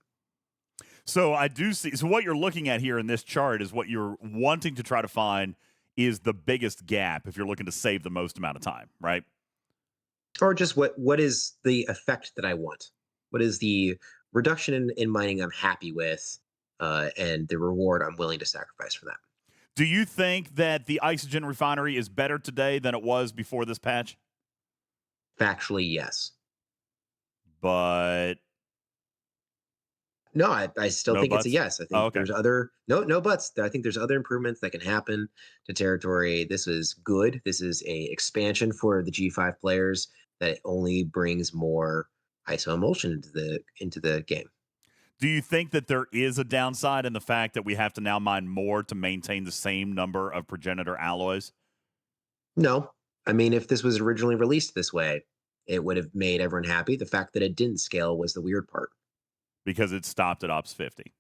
So I do see. So what you're looking at here in this chart is what you're wanting to try to find is the biggest gap if you're looking to save the most amount of time, right? Or just what is the effect that I want? What is the reduction in mining I'm happy with, and the reward I'm willing to sacrifice for that? Do you think that the Isogen refinery is better today than it was before this patch? Factually, yes. But no, I still think buts? It's a yes. I think there's other no buts. I think there's other improvements that can happen to territory. This is good. This is a expansion for the G5 players that only brings more ISO emulsion into the game. Do you think that there is a downside in the fact that we have to now mine more to maintain the same number of progenitor alloys? No. I mean, if this was originally released this way, it would have made everyone happy. The fact that it didn't scale was the weird part. Because it stopped at Ops 50.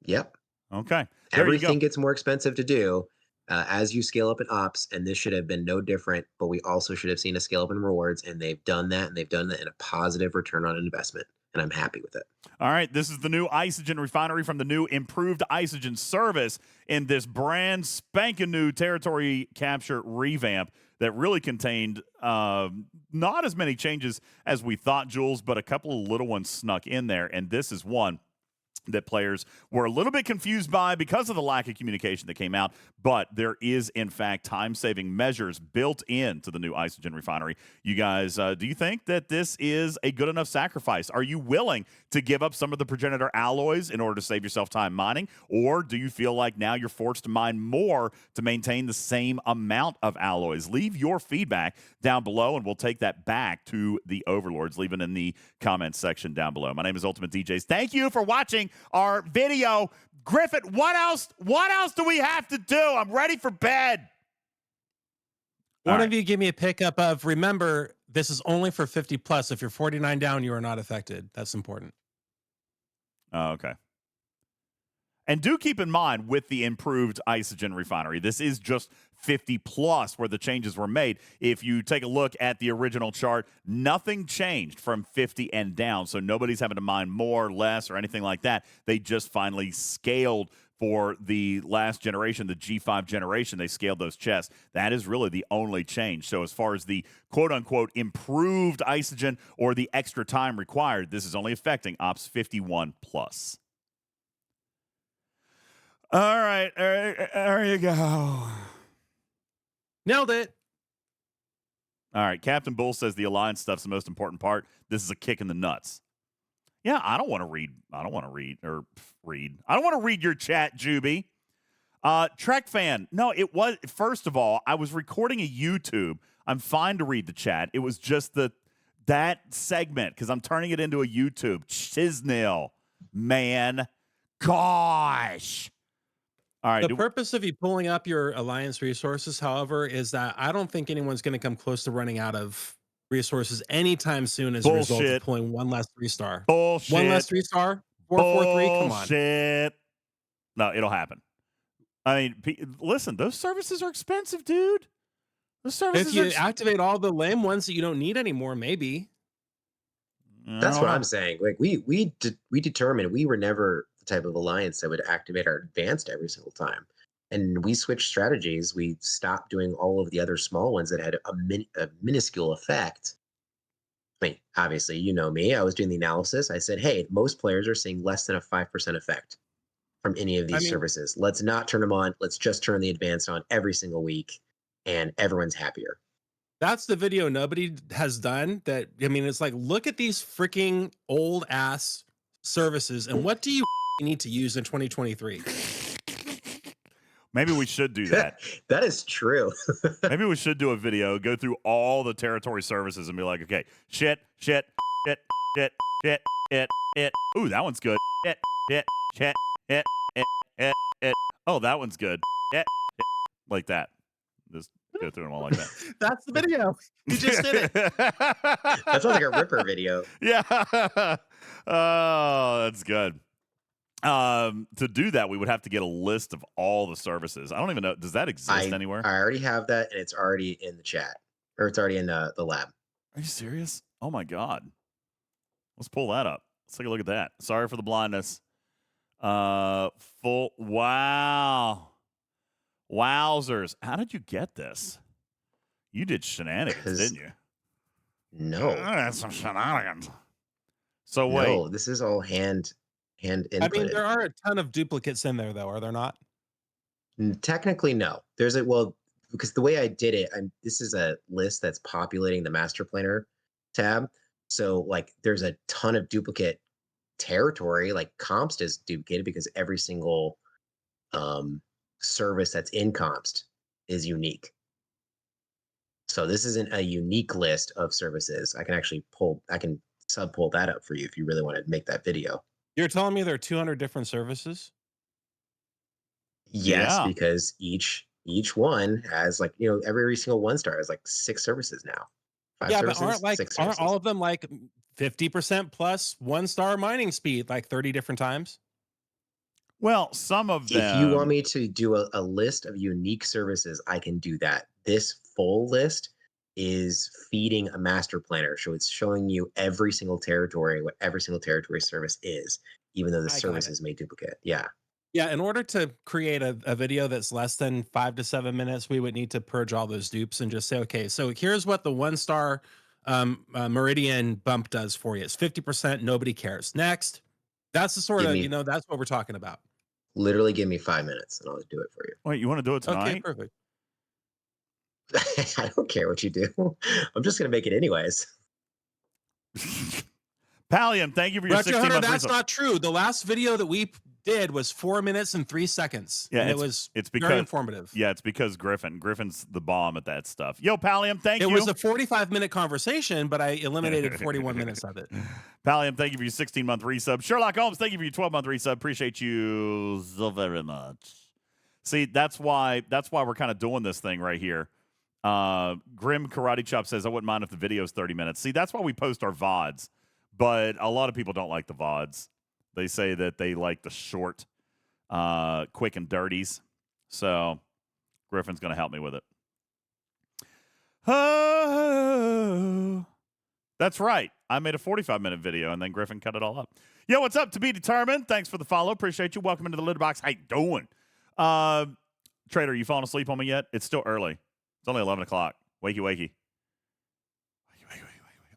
Yep. Okay. Everything gets more expensive to do as you scale up in Ops, and this should have been no different, but we also should have seen a scale up in rewards, and they've done that, and they've done that in a positive return on investment, and I'm happy with it. All right, this is the new Isogen refinery from the new improved Isogen service in this brand spanking new territory capture revamp that really contained not as many changes as we thought, Jules, but a couple of little ones snuck in there, and this is one that players were a little bit confused by because of the lack of communication that came out, but there is, in fact, time-saving measures built into the new Isogen refinery. You guys, do you think that this is a good enough sacrifice? Are you willing to give up some of the progenitor alloys in order to save yourself time mining, or do you feel like now you're forced to mine more to maintain the same amount of alloys? Leave your feedback down below, and we'll take that back to the overlords. Leave it in the comments section down below. My name is UltimatDJz. Thank you for watching our video. Griffin, what else do we have to do? I'm ready for bed. One of you give me a pickup of, remember, this is only for 50 plus. If you're 49 down, you are not affected. That's important. Oh, okay. And do keep in mind with the improved Isogen refinery, this is just 50 plus where the changes were made. If you take a look at the original chart, nothing changed from 50 and down. So nobody's having to mine more, less, or anything like that. They just finally scaled for the last generation, the G5 generation, they scaled those chests. That is really the only change. So as far as the quote-unquote improved Isogen or the extra time required, this is only affecting Ops 51 plus. All right, there you go. Nailed it. All right, Captain Bull says the Alliance stuff's the most important part. This is a kick in the nuts. Yeah, I don't want to read. I don't want to read. I don't want to read your chat, Juby. Trek fan. No, it was. First of all, I was recording a YouTube. I'm fine to read the chat. It was just that segment because I'm turning it into a YouTube. Chisnell, man, gosh. All right. The purpose of you pulling up your Alliance resources, however, is that I don't think anyone's going to come close to running out of resources anytime soon as a result of pulling one less 3-star. Bullshit. One less 3-star. 443. Come on. Bullshit. No, it'll happen. I mean, listen, those services are expensive, dude. Those services. If you activate all the lame ones that you don't need anymore, maybe. That's what I'm saying. Like we determined we were never the type of alliance that would activate our advanced every single time, and we switched strategies. We stopped doing all of the other small ones that had a minuscule effect. I mean, obviously, you know me. I was doing the analysis. I said, hey, most players are seeing less than a 5% effect from any of these services. Let's not turn them on. Let's just turn the advanced on every single week, and everyone's happier. That's the video nobody has done. That, I mean, it's like, look at these freaking old ass services, and what do you need to use in 2023? Maybe we should do that. That is true. Maybe we should do a video, go through all the territory services and be like, okay, shit. Ooh, that one's good. Shit. Oh, that one's good. Like that. Just go through them all like that. That's the video. You just did it. That sounds like a Ripper video. Yeah. Oh, that's good. To do that, we would have to get a list of all the services. I don't even know. Does that exist anywhere? I already have that, and it's already in the chat, or it's already in the lab. Are you serious? Oh my God. Let's pull that up. Let's take a look at that. Sorry for the blindness. Wow. Wowzers. How did you get this? You did shenanigans, didn't you? No. That's some shenanigans. So wait. No, this is all hand inputted. I mean, there are a ton of duplicates in there, though, are there not? Technically, no. There's because the way I did it, this is a list that's populating the master planner tab. So like there's a ton of duplicate territory, like Compst is duplicated because every single service that's in Compst is unique. So this isn't a unique list of services. I can sub pull that up for you if you really want to make that video. You're telling me there are 200 different services? Yes, because each one has every single 1-star has like 6 services now. 5 services, but aren't all of them like 50% plus 1-star mining speed like 30 different times? Well, some of them. If you want me to do a list of unique services, I can do that. This full list is feeding a master planner. So it's showing you every single territory, what every single territory service is, even though the services may duplicate. Yeah. Yeah, in order to create a video that's less than 5 to 7 minutes, we would need to purge all those dupes and just say, okay, so here's what the 1-star Meridian bump does for you. It's 50%. Nobody cares. Next. That's the sort of, that's what we're talking about. Literally give me 5 minutes and I'll do it for you. Wait, you want to do it tonight? Okay, perfect. I don't care what you do. I'm just going to make it anyways. Pallium, thank you for your 16-month. That's not true. The last video that we did was 4 minutes and 3 seconds. Yeah, and it's very informative. Yeah, it's because Griffin's the bomb at that stuff. Yo, Pallium, thank you. It was a 45-minute conversation, but I eliminated 41 minutes of it. Pallium, thank you for your 16-month resub. Sherlock Holmes, thank you for your 12-month resub. Appreciate you so very much. See, that's why we're kind of doing this thing right here. Grim Karate Chop says, I wouldn't mind if the video is 30 minutes. See, that's why we post our VODs. But a lot of people don't like the VODs. They say that they like the short, quick and dirties. So Griffin's going to help me with it. Oh, That's right. I made a 45-minute video, and then Griffin cut it all up. Yo, what's up? To be determined. Thanks for the follow. Appreciate you. Welcome into the litter box. How you doing? Trader, you falling asleep on me yet? It's still early. It's only 11 o'clock. Wakey, wakey.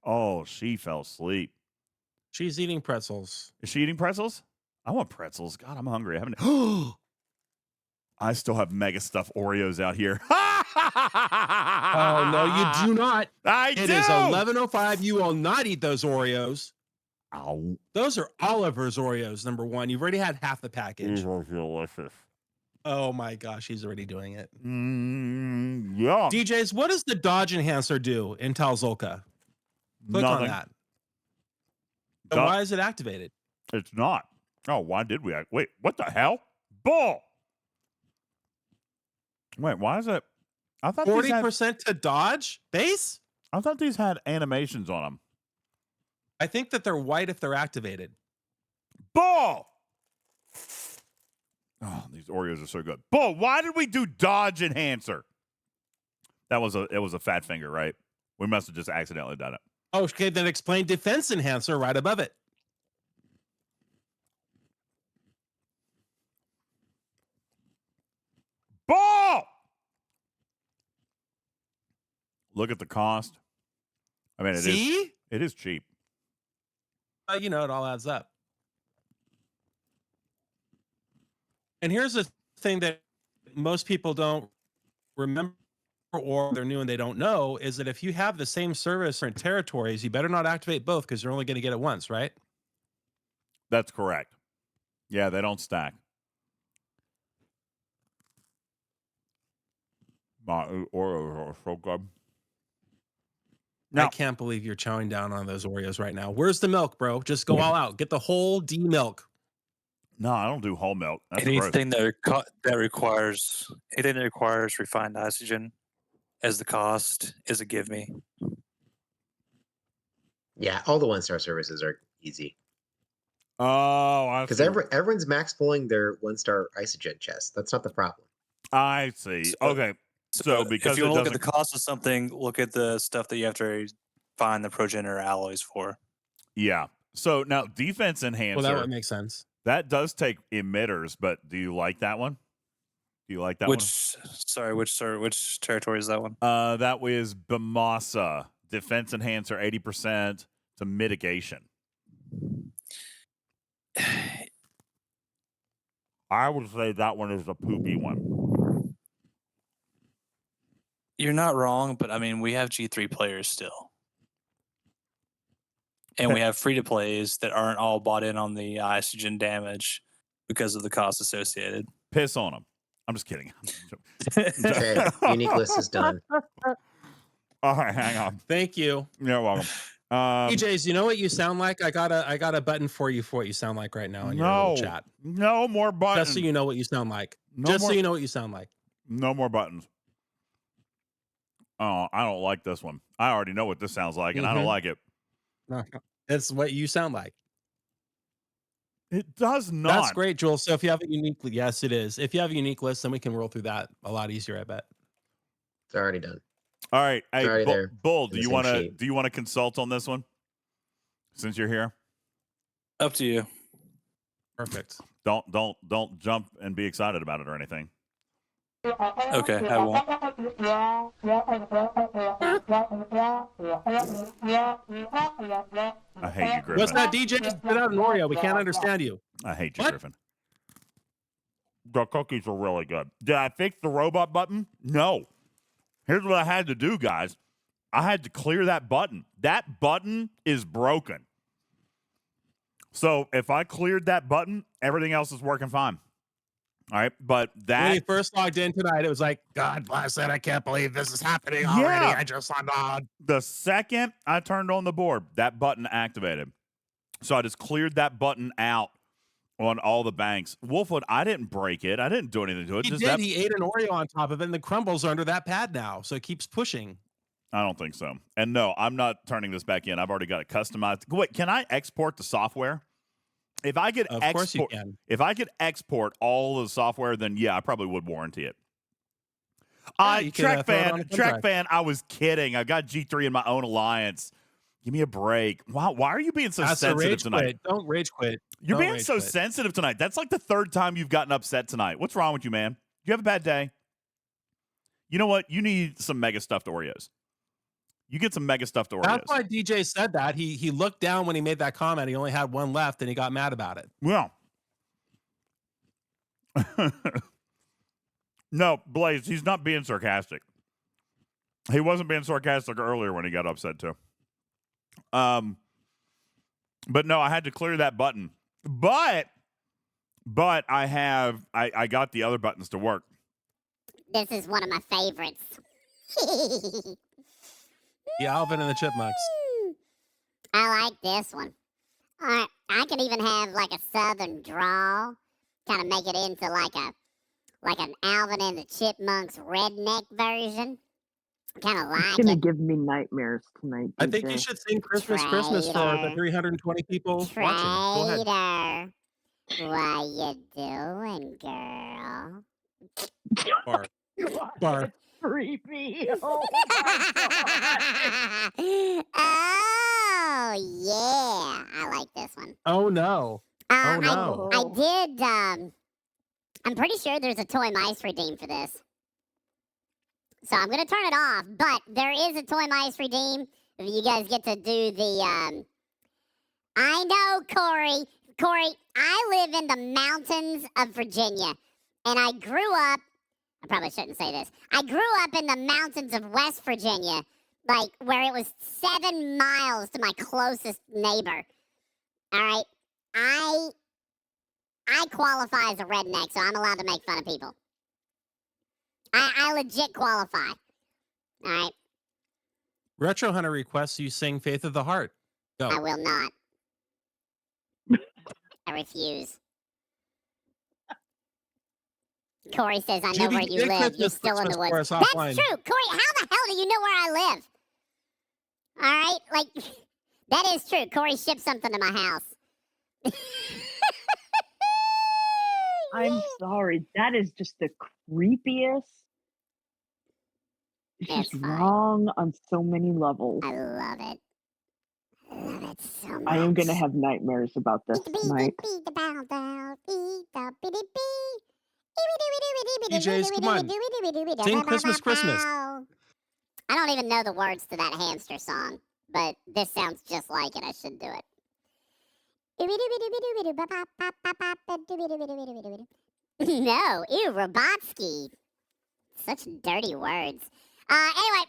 Oh, she fell asleep. She's eating pretzels. Is she eating pretzels? I want pretzels. God, I'm hungry. I haven't. I still have mega stuff Oreos out here. Oh, no, you do not. It is 11:05. You will not eat those Oreos. Ow. Those are Oliver's Oreos, number one. You've already had half the package. These are delicious. Oh, my gosh. He's already doing it. Yeah. DJs, what does the dodge enhancer do in Talzolka? Click on that. So why is it activated? It's not. Oh, why did we? Wait, what the hell? Bull. Wait, why is it? I thought 40% to dodge base? I thought these had animations on them. I think that they're white if they're activated. Bull. Oh, these Oreos are so good. Bull, why did we do dodge enhancer? It was a fat finger, right? We must have just accidentally done it. Oh, okay, then explain defense enhancer right above it. Ball! Look at the cost. I mean, it is cheap. You know, it all adds up. And here's the thing that most people don't remember, or they're new and they don't know, is that if you have the same service in territories, you better not activate both because you're only going to get it once, right? That's correct. Yeah, they don't stack. My Oreos are so good. I can't believe you're chowing down on those Oreos right now. Where's the milk, bro? Just go all out. Get the whole D milk. No, I don't do whole milk. That's anything that requires refined isogen as the cost is a give me. Yeah, all the 1-star services are easy. Oh, because everyone's max pulling their 1-star Isogen chest. That's not the problem. I see. Okay. So because if you look at the cost of something, look at the stuff that you have to find the progenitor alloys for. Yeah. So now defense enhancer. Well, that would make sense. That does take emitters, but do you like that one? Do you like that one? Which territory is that one? That was Bamasa. Defense enhancer 80% to mitigation. I would say that one is the poopy one. You're not wrong, but I mean, we have G3 players still. And we have free-to-plays that aren't all bought in on the Isogen damage because of the cost associated. Piss on them. I'm just kidding. Okay, unique list is done. All right, hang on. Thank you. You're welcome. DJs, you know what you sound like? I got a button for you for what you sound like right now in your little chat. No more buttons. Just so you know what you sound like. So you know what you sound like. No more buttons. Oh, I don't like this one. I already know what this sounds like, and I don't like it. It's what you sound like. It does not. That's great, Joel. So if you have a unique, yes, it is. If you have a unique list, then we can roll through that a lot easier, I bet. It's already done. All right, hey, Bull, do you want to consult on this one since you're here? Up to you. Perfect. Don't jump and be excited about it or anything. Okay, I won't. I hate you, Griffin. What's that, DJ? Spit out an Oreo. We can't understand you. I hate you, Griffin. The cookies are really good. Did I fix the robot button? No. Here's what I had to do, guys. I had to clear that button. That button is broken. So if I cleared that button, everything else is working fine. All right, but that when you first logged in tonight, it was like, God bless it, I can't believe this is happening already. I just logged on. The second I turned on the board, that button activated. So I just cleared that button out on all the banks. Wolfwood, I didn't break it. I didn't do anything to it. He ate an Oreo on top of it, and the crumbles are under that pad now, so it keeps pushing. I don't think so. And no, I'm not turning this back in. I've already got it customized. Wait, can I export the software? If I could course you can. If I could export all of the software, then yeah, I probably would warranty it. Yeah, Trek fan, I was kidding. I got G3 in my own alliance. Give me a break. Wow, why are you being so That's a sensitive rage tonight? quit. Don't rage quit. You're Don't being rage so quit. sensitive tonight. That's like the third time you've gotten upset tonight. What's wrong with you, man? You have a bad day? You know what? You need some mega stuffed Oreos. You get some mega stuffed Oreos. That's why DJ said that. He looked down when he made that comment. He only had one left, and he got mad about it. Well, no, Blaze, he's not being sarcastic. He wasn't being sarcastic earlier when he got upset too. But no, I had to clear that button. But I got the other buttons to work. This is one of my favorites. The Alvin and the Chipmunks. I like this one. I can even have like a southern drawl, kind of make it into like an Alvin and the Chipmunks redneck version. Kind of like It's gonna it. give me nightmares tonight. I think you should sing Christmas, Christmas for the 320 people watching. Go ahead. What you doing, girl? Bar. Bar. Creepy. Oh yeah, I like this one. Oh no. Oh no. I did. I'm pretty sure there's a Toy Mice redeem for this. So I'm gonna turn it off, but there is a Toy Mice redeem. If you guys get to do the, I know, Corey. Corey, I live in the mountains of Virginia, and I grew up. I probably shouldn't say this. I grew up in the mountains of West Virginia, like where it was 7 miles to my closest neighbor. All right, I qualify as a redneck, so I'm allowed to make fun of people. I legit qualify. All right. Retro Hunter requests you sing Faith of the Heart. Go. I will not. I refuse. Corey says, I know where you live. You're still in the woods. That's true. Corey, how the hell do you know where I live? All right? Like, that is true. Corey shipped something to my house. I'm sorry. That is just the creepiest. It's just wrong on so many levels. I love it. I love it so much. I am going to have nightmares about this tonight. DJs, come on. Sing Christmas, Christmas. I don't even know the words to that hamster song, but this sounds just like it. I should do it. No, ew, Robotsky. Such dirty words. Anyway.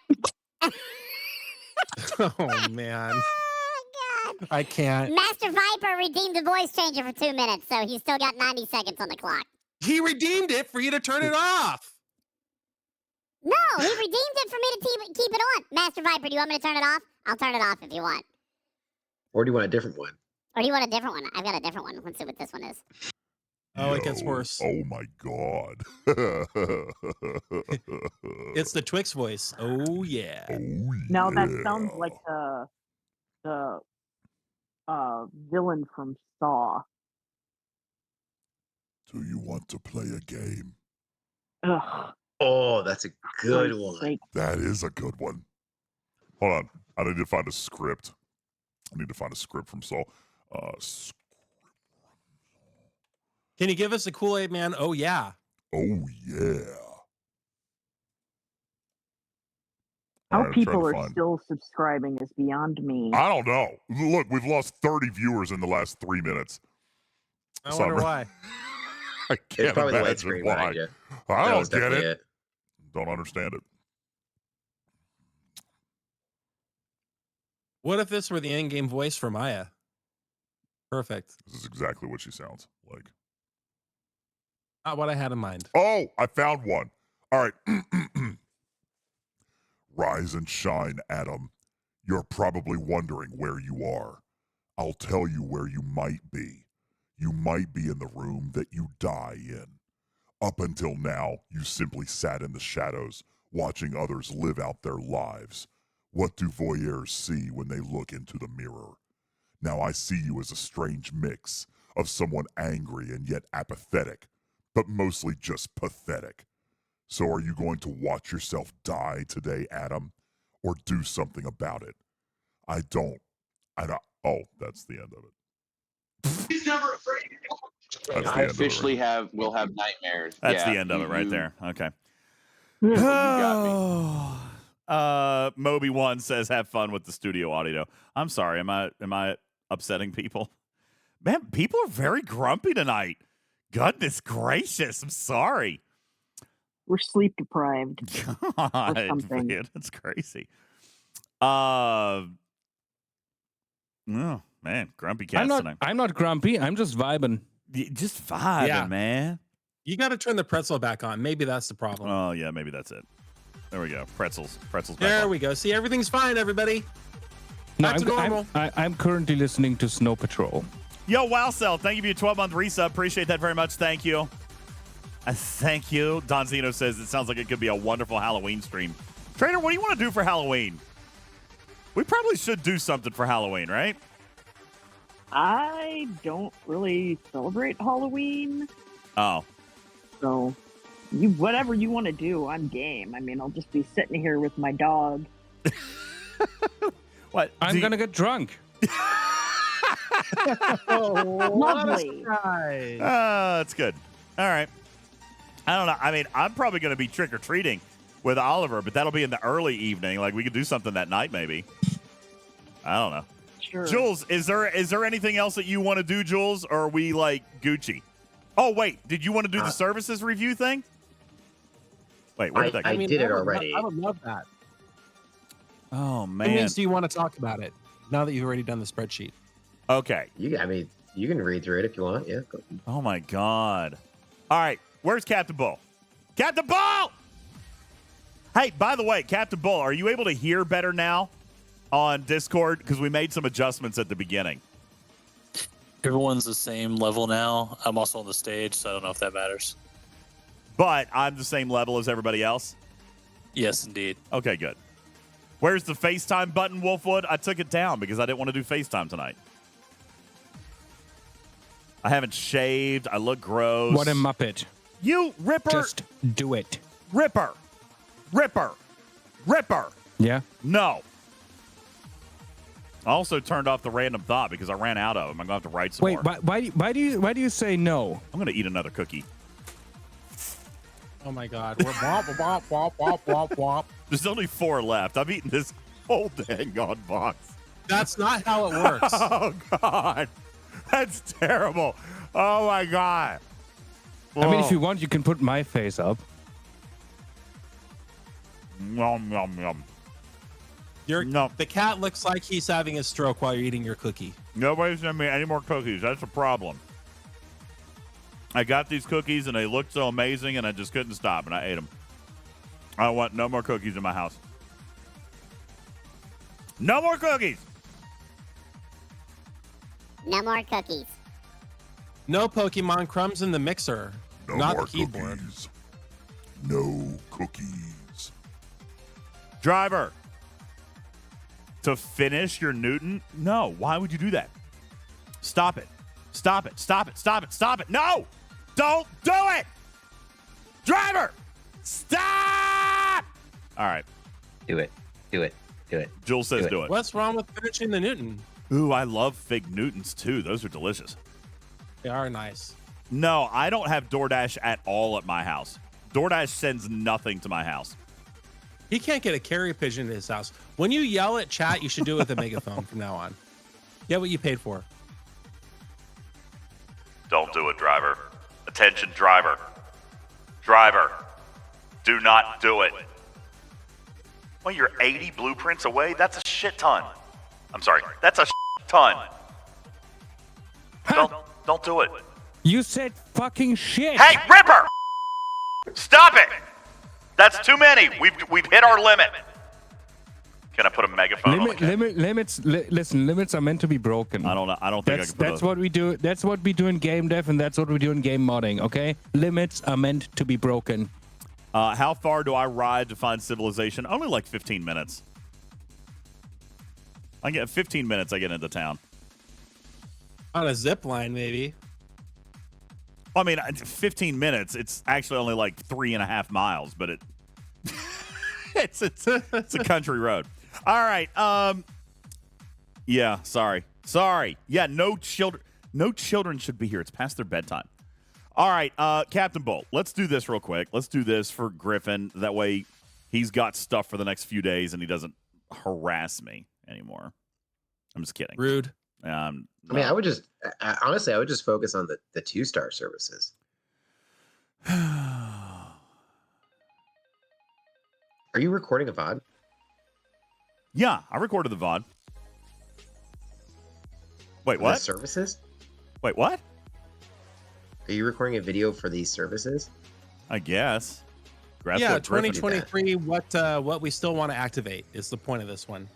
Oh, man. God. I can't. Master Viper redeemed the voice changer for 2 minutes, so he's still got 90 seconds on the clock. He redeemed it for you to turn it off. No, he redeemed it for me to keep it on. Master Viper, do you want me to turn it off? I'll turn it off if you want. Or do you want a different one? Or do you want a different one? I've got a different one. Let's see what this one is. Oh, it gets worse. Oh my God. It's the Twix voice. Oh yeah. Now that sounds like the villain from Saw. Do you want to play a game? Ugh. Oh, that's a good one. That is a good one. Hold on. I need to find a script. I need to find a script from Saul. Can you give us a Kool-Aid Man? Oh yeah. Oh yeah. How people are still subscribing is beyond me. I don't know. Look, we've lost 30 viewers in the last 3 minutes. I wonder why. I can't imagine why. I don't get it. Don't understand it. What if this were the in-game voice for Maya? Perfect. This is exactly what she sounds like. Not what I had in mind. Oh, I found one. All right. Rise and shine, Adam. You're probably wondering where you are. I'll tell you where you might be. You might be in the room that you die in. Up until now, you simply sat in the shadows, watching others live out their lives. What do voyeurs see when they look into the mirror? Now I see you as a strange mix of someone angry and yet apathetic, but mostly just pathetic. So are you going to watch yourself die today, Adam, or do something about it? I don't. Oh, that's the end of it. He's never afraid. That's the I end of it, officially right? will have nightmares. That's Yeah, the end of it right there. Okay. You got me. Moby1 says, have fun with the studio audio. I'm sorry. Am I upsetting people? Man, people are very grumpy tonight. Goodness gracious. I'm sorry. We're sleep deprived. God, or something. man, that's crazy. Oh, man, grumpy cats tonight. I'm not grumpy. I'm just vibing. Just vibing, man. You got to turn the pretzel back on. Maybe that's the problem. Oh, yeah, maybe that's it. There we go. Pretzels back There on. we go. See, everything's fine, everybody. No, Back to normal. I'm currently listening to Snow Patrol. Yo, WowCell, thank you for your 12-month resub. Appreciate that very much. Thank you. Thank you. Don Zeno says it sounds like it could be a wonderful Halloween stream. Trader, what do you want to do for Halloween? We probably should do something for Halloween, right? I don't really celebrate Halloween. Oh. So, whatever you want to do, I'm game. I mean, I'll just be sitting here with my dog. What? I'm going to get drunk. Lovely. That's good. All right. I don't know. I mean, I'm probably going to be trick-or-treating with Oliver, but that'll be in the early evening. Like, we could do something that night, maybe. I don't know. Sure. Jules, is there anything else that you want to do, Jules, or are we, like, Gucci? Oh, wait. Did you want to do the services review thing? Wait, where did that go? I did it already. I would love that. Oh, What man. means do you want to talk about it now that you've already done the spreadsheet? Okay. You can read through it if you want. Yeah. Go. Oh, my God. All right. Where's Captain Bull? Captain Bull! Hey, by the way, Captain Bull, are you able to hear better now on Discord? Because we made some adjustments at the beginning. Everyone's the same level now. I'm also on the stage, so I don't know if that matters. But I'm the same level as everybody else? Yes, indeed. Okay, good. Where's the FaceTime button, Wolfwood? I took it down because I didn't want to do FaceTime tonight. I haven't shaved. I look gross. What a muppet. You, Ripper. Just do it. Ripper. Yeah? No. I also turned off the random thought because I ran out of them. I'm going to have to write some Wait, more. why do you say no? I'm going to eat another cookie. Oh my God. We're womp, womp, womp, womp, womp, womp. There's only 4 left. I've eaten this whole dang on box. That's not how it works. Oh, God. That's terrible. Oh, my God. I mean, if you want, you can put my face up. Yum, yum, yum. The cat looks like he's having a stroke while you're eating your cookie. Nobody sent me any more cookies. That's a problem. I got these cookies, and they looked so amazing, and I just couldn't stop, and I ate them. I want no more cookies in my house. No more cookies! No more cookies. No Pokemon crumbs in the mixer. No not more the keyboard. cookies. No cookies. Driver. To finish your Newton? No. Why would you do that? Stop it. Stop it. Stop it. Stop it. Stop it. No! Don't do it! Driver! Stop! All right. Do it. Jules says do it. What's wrong with finishing the Newton? Ooh, I love fig Newtons too. Those are delicious. They are nice. No, I don't have DoorDash at all at my house. DoorDash sends nothing to my house. He can't get a carrier pigeon to his house. When you yell at chat, you should do it with a megaphone from now on. Get what you paid for. Don't do it, driver. Attention, driver. Driver, do not do it. Well, you're 80 blueprints away? That's a shit ton. I'm sorry. That's a shit ton. Don't do it. You said fucking shit. Hey, Ripper! Stop it! That's too many. We've hit our limit. Can I put a megaphone on the cat? Listen, limits are meant to be broken. I don't know. I don't think I can put That's what we do. That's what we do in game dev, and that's what we do in game modding. Okay, limits are meant to be broken. How far do I ride to find civilization? Only like 15 minutes. I get 15 minutes. I get into town. On a zip line, maybe. I mean, 15 minutes. It's actually only like 3.5 miles, but it's a country road. All right. Yeah, sorry. Yeah, no children should be here. It's past their bedtime. All right, Captain Bolt, let's do this real quick. Let's do this for Griffin. That way he's got stuff for the next few days and he doesn't harass me anymore. I'm just kidding. Rude. I mean, honestly, I would just focus on the 2-star services. Are you recording a VOD? Yeah, I recorded the VOD. Wait, what? The services? Wait, what? Are you recording a video for these services? I guess. Yeah, 2023. What we still want to activate is the point of this one.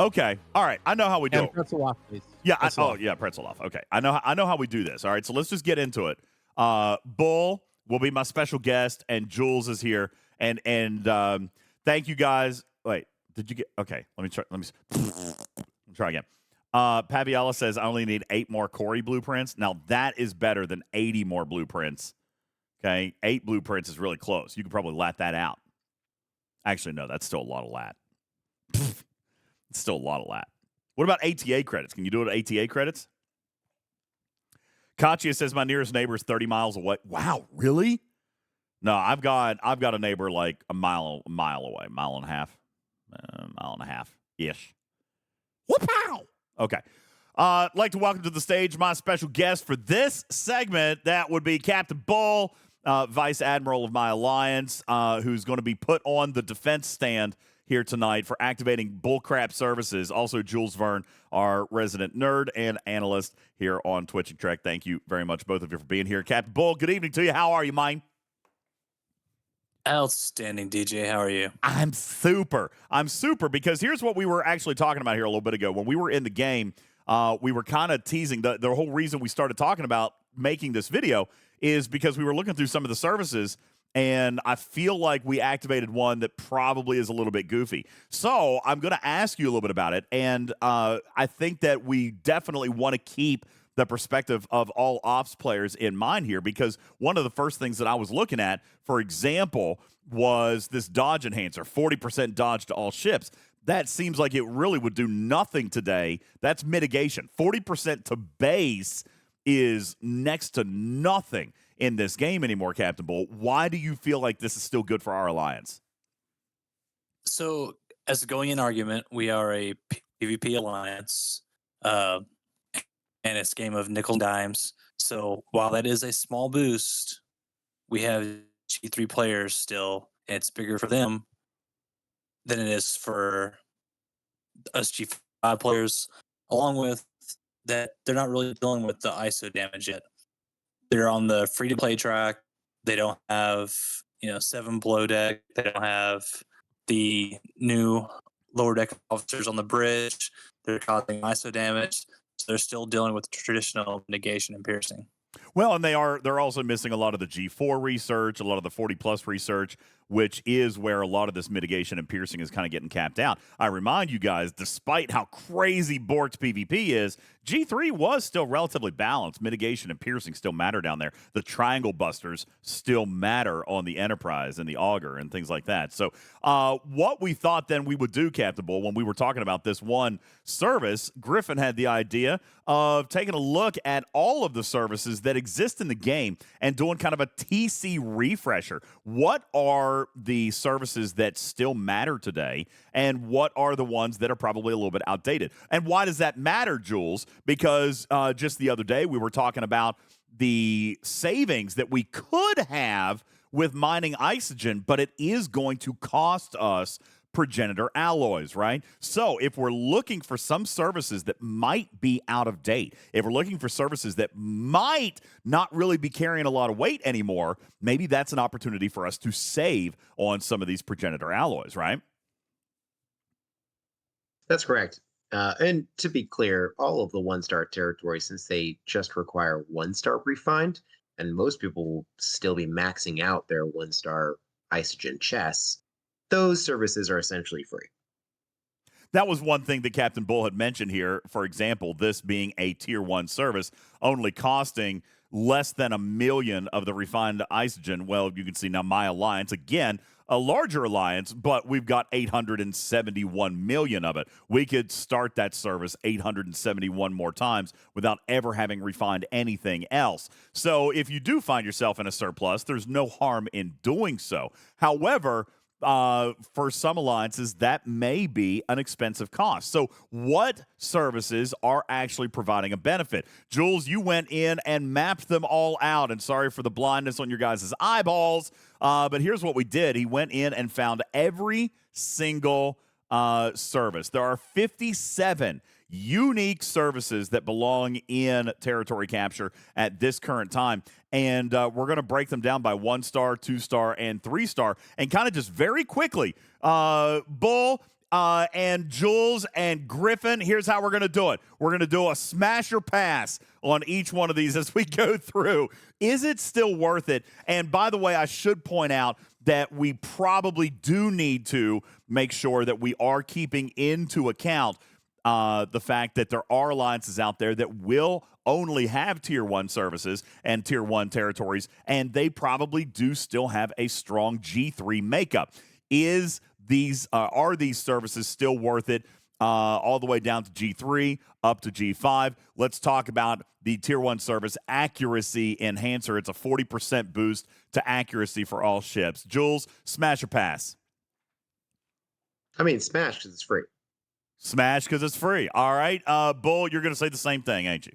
Okay. All right. I know how we do it. Pretzel off, please. Yeah. Pretzel off. Okay. I know how we do this. All right. So let's just get into it. Bull will be my special guest, and Jules is here. And thank you guys. Wait, did you get? Okay. Let me try again. Paviella says I only need 8 more Corey blueprints. Now that is better than 80 more blueprints. Okay. 8 blueprints is really close. You could probably lat that out. Actually, no, that's still a lot of lat. It's still a lot of lat. What about ATA credits? Can you do it at ATA credits? Katya says my nearest neighbor is 30 miles away. Wow, really? No, I've got a neighbor like a mile away, mile and a half ish. Whoop-pow! Okay. I'd like to welcome to the stage my special guest for this segment. That would be Captain Bull, Vice Admiral of my alliance, who's going to be put on the defense stand here tonight for activating bullcrap services. Also, Jules Verne, our resident nerd and analyst here on Twitch and Trek. Thank you very much, both of you, for being here. Captain Bull, good evening to you. How are you, mine? Outstanding, DJ. How are you? I'm super because here's what we were actually talking about here a little bit ago. When we were in the game, we were kind of teasing. The whole reason we started talking about making this video is because we were looking through some of the services, and I feel like we activated one that probably is a little bit goofy. So I'm going to ask you a little bit about it, and I think that we definitely want to keep the perspective of all ops players in mind here, because one of the first things that I was looking at, for example, was this dodge enhancer, 40% dodge to all ships. That seems like it really would do nothing today. That's mitigation. 40% to base is next to nothing in this game anymore, Captain Bull. Why do you feel like this is still good for our alliance? So, as a going-in argument, we are a PvP alliance, and it's a game of nickel and dimes. So, while that is a small boost, we have G3 players still, and it's bigger for them than it is for us G5 players, along with that they're not really dealing with the ISO damage yet. They're on the free-to-play track. They don't have, 7 below deck. They don't have the new lower deck officers on the bridge. They're causing ISO damage. So they're still dealing with traditional negation and piercing. Well, and they're also missing a lot of the G4 research, a lot of the 40+ research, which is where a lot of this mitigation and piercing is kind of getting capped out. I remind you guys, despite how crazy Bork's PvP is, G3 was still relatively balanced. Mitigation and piercing still matter down there. The triangle busters still matter on the Enterprise and the Augur and things like that. So what we thought then we would do, Captain Bull, when we were talking about this one service, Griffin had the idea of taking a look at all of the services that exist in the game and doing kind of a TC refresher. What are the services that still matter today, and what are the ones that are probably a little bit outdated? And why does that matter, Jules? Because just the other day we were talking about the savings that we could have with mining Isogen, but it is going to cost us progenitor alloys, right? So if we're looking for some services that might be out of date, if we're looking for services that might not really be carrying a lot of weight anymore, maybe that's an opportunity for us to save on some of these progenitor alloys, right? That's correct. And to be clear, all of the 1-star territories, since they just require 1-star refined, and most people will still be maxing out their 1-star Isogen chests, those services are essentially free. that was one thing that Captain Bull had mentioned here. For example, this being a tier 1 service, only costing less than 1 million of the refined Isogen. Well, you can see now my alliance, again, a larger alliance, but we've got 871 million of it. We could start that service 871 more times without ever having refined anything else. So if you do find yourself in a surplus, there's no harm in doing so. However, for some alliances, that may be an expensive cost. So what services are actually providing a benefit? Jules, you went in and mapped them all out, and sorry for the blindness on your guys' eyeballs, but here's what we did. He went in and found every single service. There are 57 unique services that belong in territory capture at this current time. And we're going to break them down by 1-star, 2-star, and 3-star. And kind of just very quickly, Bull and Jules and Griffin, here's how we're going to do it. We're going to do a smash or pass on each one of these as we go through. Is it still worth it? And by the way, I should point out that we probably do need to make sure that we are keeping into account the fact that there are alliances out there that will only have tier 1 services and tier 1 territories, and they probably do still have a strong G3 makeup. Are these services still worth it all the way down to G3 up to G5? Let's talk about the tier 1 service accuracy enhancer. It's a 40% boost to accuracy for all ships. Jules, smash or pass? I mean, smash because it's free. Smash because it's free. All right. Bull, you're going to say the same thing, ain't you?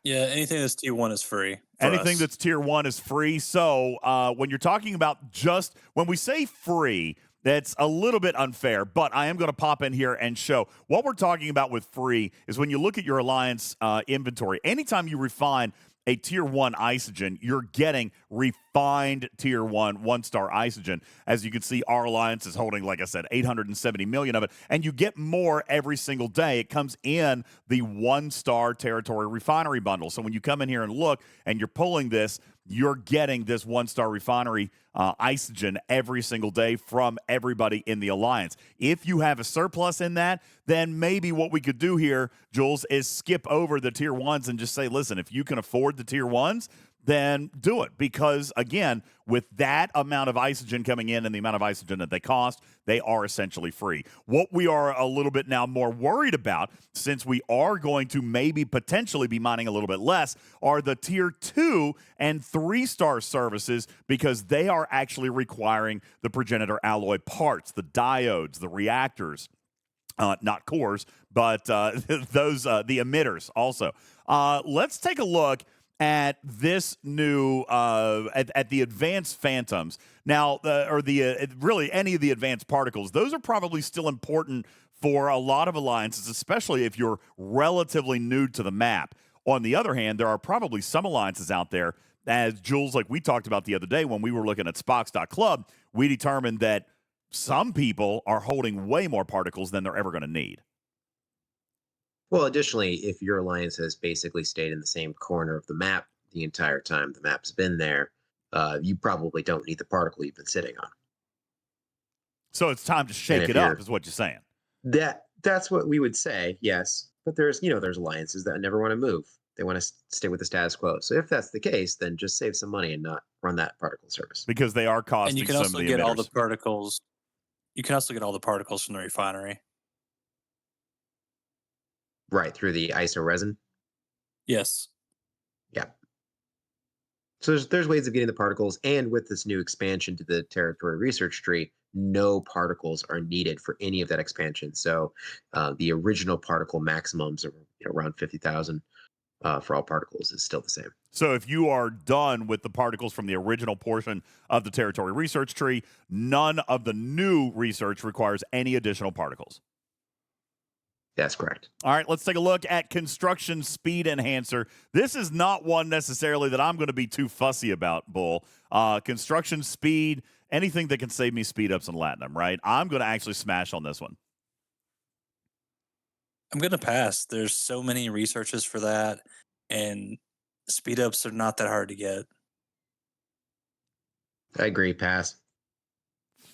Yeah, anything that's tier 1 is free. Anything that's tier 1 is free. So when you're talking about when we say free, that's a little bit unfair, but I am going to pop in here and show what we're talking about with free is when you look at your alliance inventory, anytime you refine a tier 1 Isogen, you're getting refined tier 1-star Isogen. As you can see, our alliance is holding, like I said, 870 million of it, and you get more every single day. It comes in the 1-star territory refinery bundle. So when you come in here and look and you're pulling this, you're getting this 1-star refinery Isogen every single day from everybody in the alliance. If you have a surplus in that, then maybe what we could do here, Jules, is skip over the tier 1s and just say, listen, if you can afford the tier 1s, then do it. Because, again, with that amount of Isogen coming in and the amount of Isogen that they cost, they are essentially free. What we are a little bit now more worried about, since we are going to maybe potentially be mining a little bit less, are the tier 2 and 3-star services, because they are actually requiring the progenitor alloy parts, the diodes, the reactors, not cores, but those the emitters also. Let's take a look at this new at the advanced phantoms now, really any of the advanced particles. Those are probably still important for a lot of alliances, especially if you're relatively new to the map. On the other hand, there are probably some alliances out there, as Jules, like we talked about the other day when we were looking at Spox.club, we determined that some people are holding way more particles than they're ever going to need. Well, additionally, if your alliance has basically stayed in the same corner of the map the entire time the map's been there, you probably don't need the particle you've been sitting on. So it's time to shake it up, is what you're saying. That's what we would say, yes. But there's alliances that never want to move. They want to stay with the status quo. So if that's the case, then just save some money and not run that particle service. Because they are costing and you can some also of the get emitters. all the particles. You can also get all the particles from the refinery. Right, through the iso resin? Yes. Yeah. So there's ways of getting the particles, and with this new expansion to the territory research tree, no particles are needed for any of that expansion. So the original particle maximums are around 50,000 for all particles is still the same. So if you are done with the particles from the original portion of the territory research tree, none of the new research requires any additional particles. That's correct. All right, let's take a look at construction speed enhancer. This is not one necessarily that I'm going to be too fussy about, Bull. Construction speed, anything that can save me speed ups and latinum, right? I'm going to actually smash on this one. I'm going to pass. There's so many researches for that, and speed ups are not that hard to get. I agree, pass.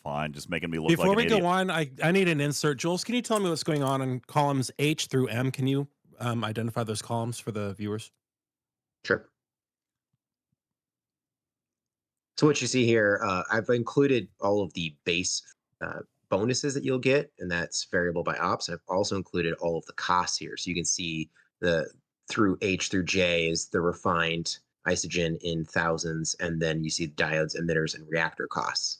fine. Just making me look Before like we an idiot. go on, I need an insert. Jules, can you tell me what's going on in columns H through M? Can you identify those columns for the viewers? Sure. So what you see here, I've included all of the base bonuses that you'll get, and that's variable by ops. I've also included all of the costs here. So you can see the through H through J is the refined Isogen in thousands, and then you see diodes, emitters, and reactor costs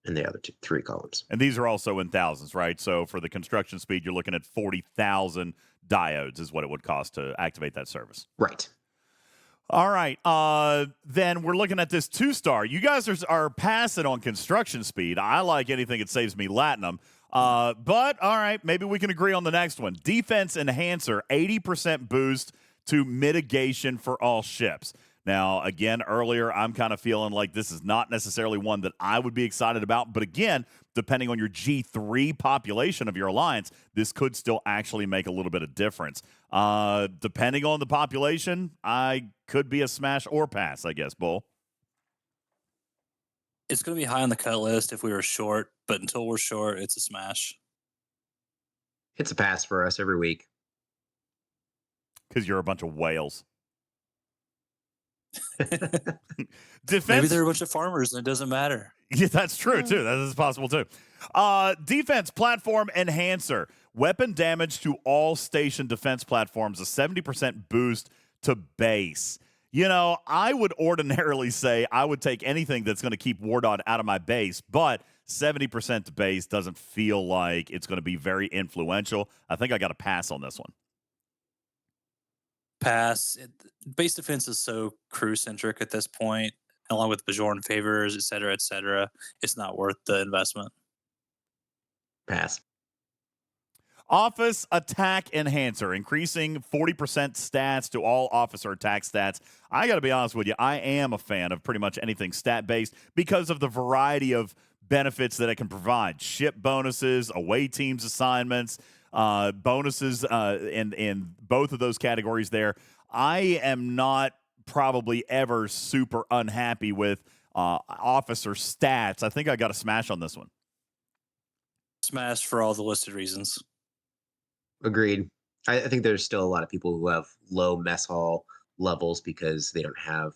in the other three columns. And these are also in thousands, right? So for the construction speed, you're looking at 40,000 diodes is what it would cost to activate that service. Right. All right. Then we're looking at this 2-star. You guys are passing on construction speed. I like anything that saves me latinum. But, all right, maybe we can agree on the next one. Defense Enhancer, 80% boost to mitigation for all ships. Now, again, earlier, I'm kind of feeling like this is not necessarily one that I would be excited about. But again, depending on your G3 population of your alliance, this could still actually make a little bit of difference. Depending on the population, I could be a smash or pass, I guess, Bull. It's going to be high on the cut list if we were short, but until we're short, it's a smash. It's a pass for us every week. Because you're a bunch of whales. Defense. Maybe they're a bunch of farmers and it doesn't matter. Yeah, that's true, too. That is possible, too. Defense Platform Enhancer. Weapon damage to all station defense platforms, a 70% boost to base. You know, I would ordinarily say I would take anything that's going to keep Wardod out of my base, but 70% to base doesn't feel like it's going to be very influential. I think I got to pass on this one. Pass. Base defense is so crew-centric at this point, along with Bajoran favors, et cetera, et cetera. It's not worth the investment. Pass. Office Attack Enhancer, increasing 40% stats to all officer attack stats. I got to be honest with you, I am a fan of pretty much anything stat-based because of the variety of benefits that it can provide. Ship bonuses, away teams assignments, bonuses in both of those categories there. I am not probably ever super unhappy with officer stats. I think I got a smash on this one. Smash for all the listed reasons. Agreed. I think there's still a lot of people who have low mess hall levels because they don't have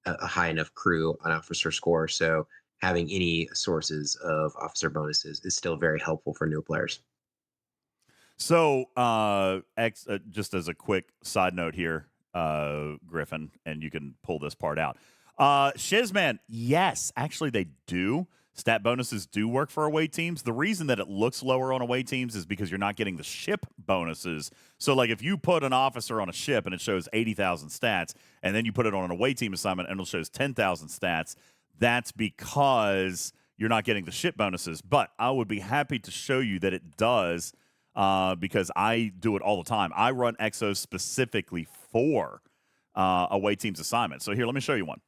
a high enough crew on officer score. So having any sources of officer bonuses is still very helpful for new players. So, just as a quick side note here, Griffin, and you can pull this part out. Shizman, yes, actually they do. Stat bonuses do work for away teams. The reason that it looks lower on away teams is because you're not getting the ship bonuses. So, like, if you put an officer on a ship and it shows 80,000 stats, and then you put it on an away team assignment and it shows 10,000 stats, that's because you're not getting the ship bonuses. But I would be happy to show you that it does because I do it all the time. I run Exos specifically for away teams assignments. So, here, let me show you one.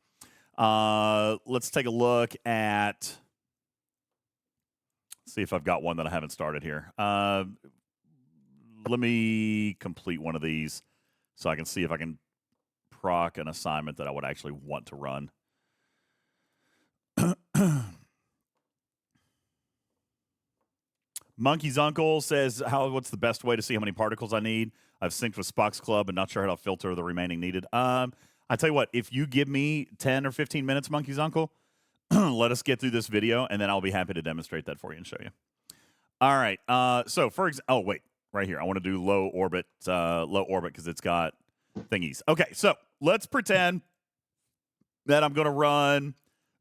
Let's take a look at... See if I've got one that I haven't started here. Let me complete one of these so I can see if I can proc an assignment that I would actually want to run. Monkey's Uncle says, what's the best way to see how many particles I need? I've synced with Spock's Club and not sure how to filter the remaining needed. I tell you what, if you give me 10 or 15 minutes, Monkey's Uncle, let us get through this video, and then I'll be happy to demonstrate that for you and show you. All right. So, for example, wait, right here. I want to do low orbit because it's got thingies. Okay, so let's pretend that I'm going to run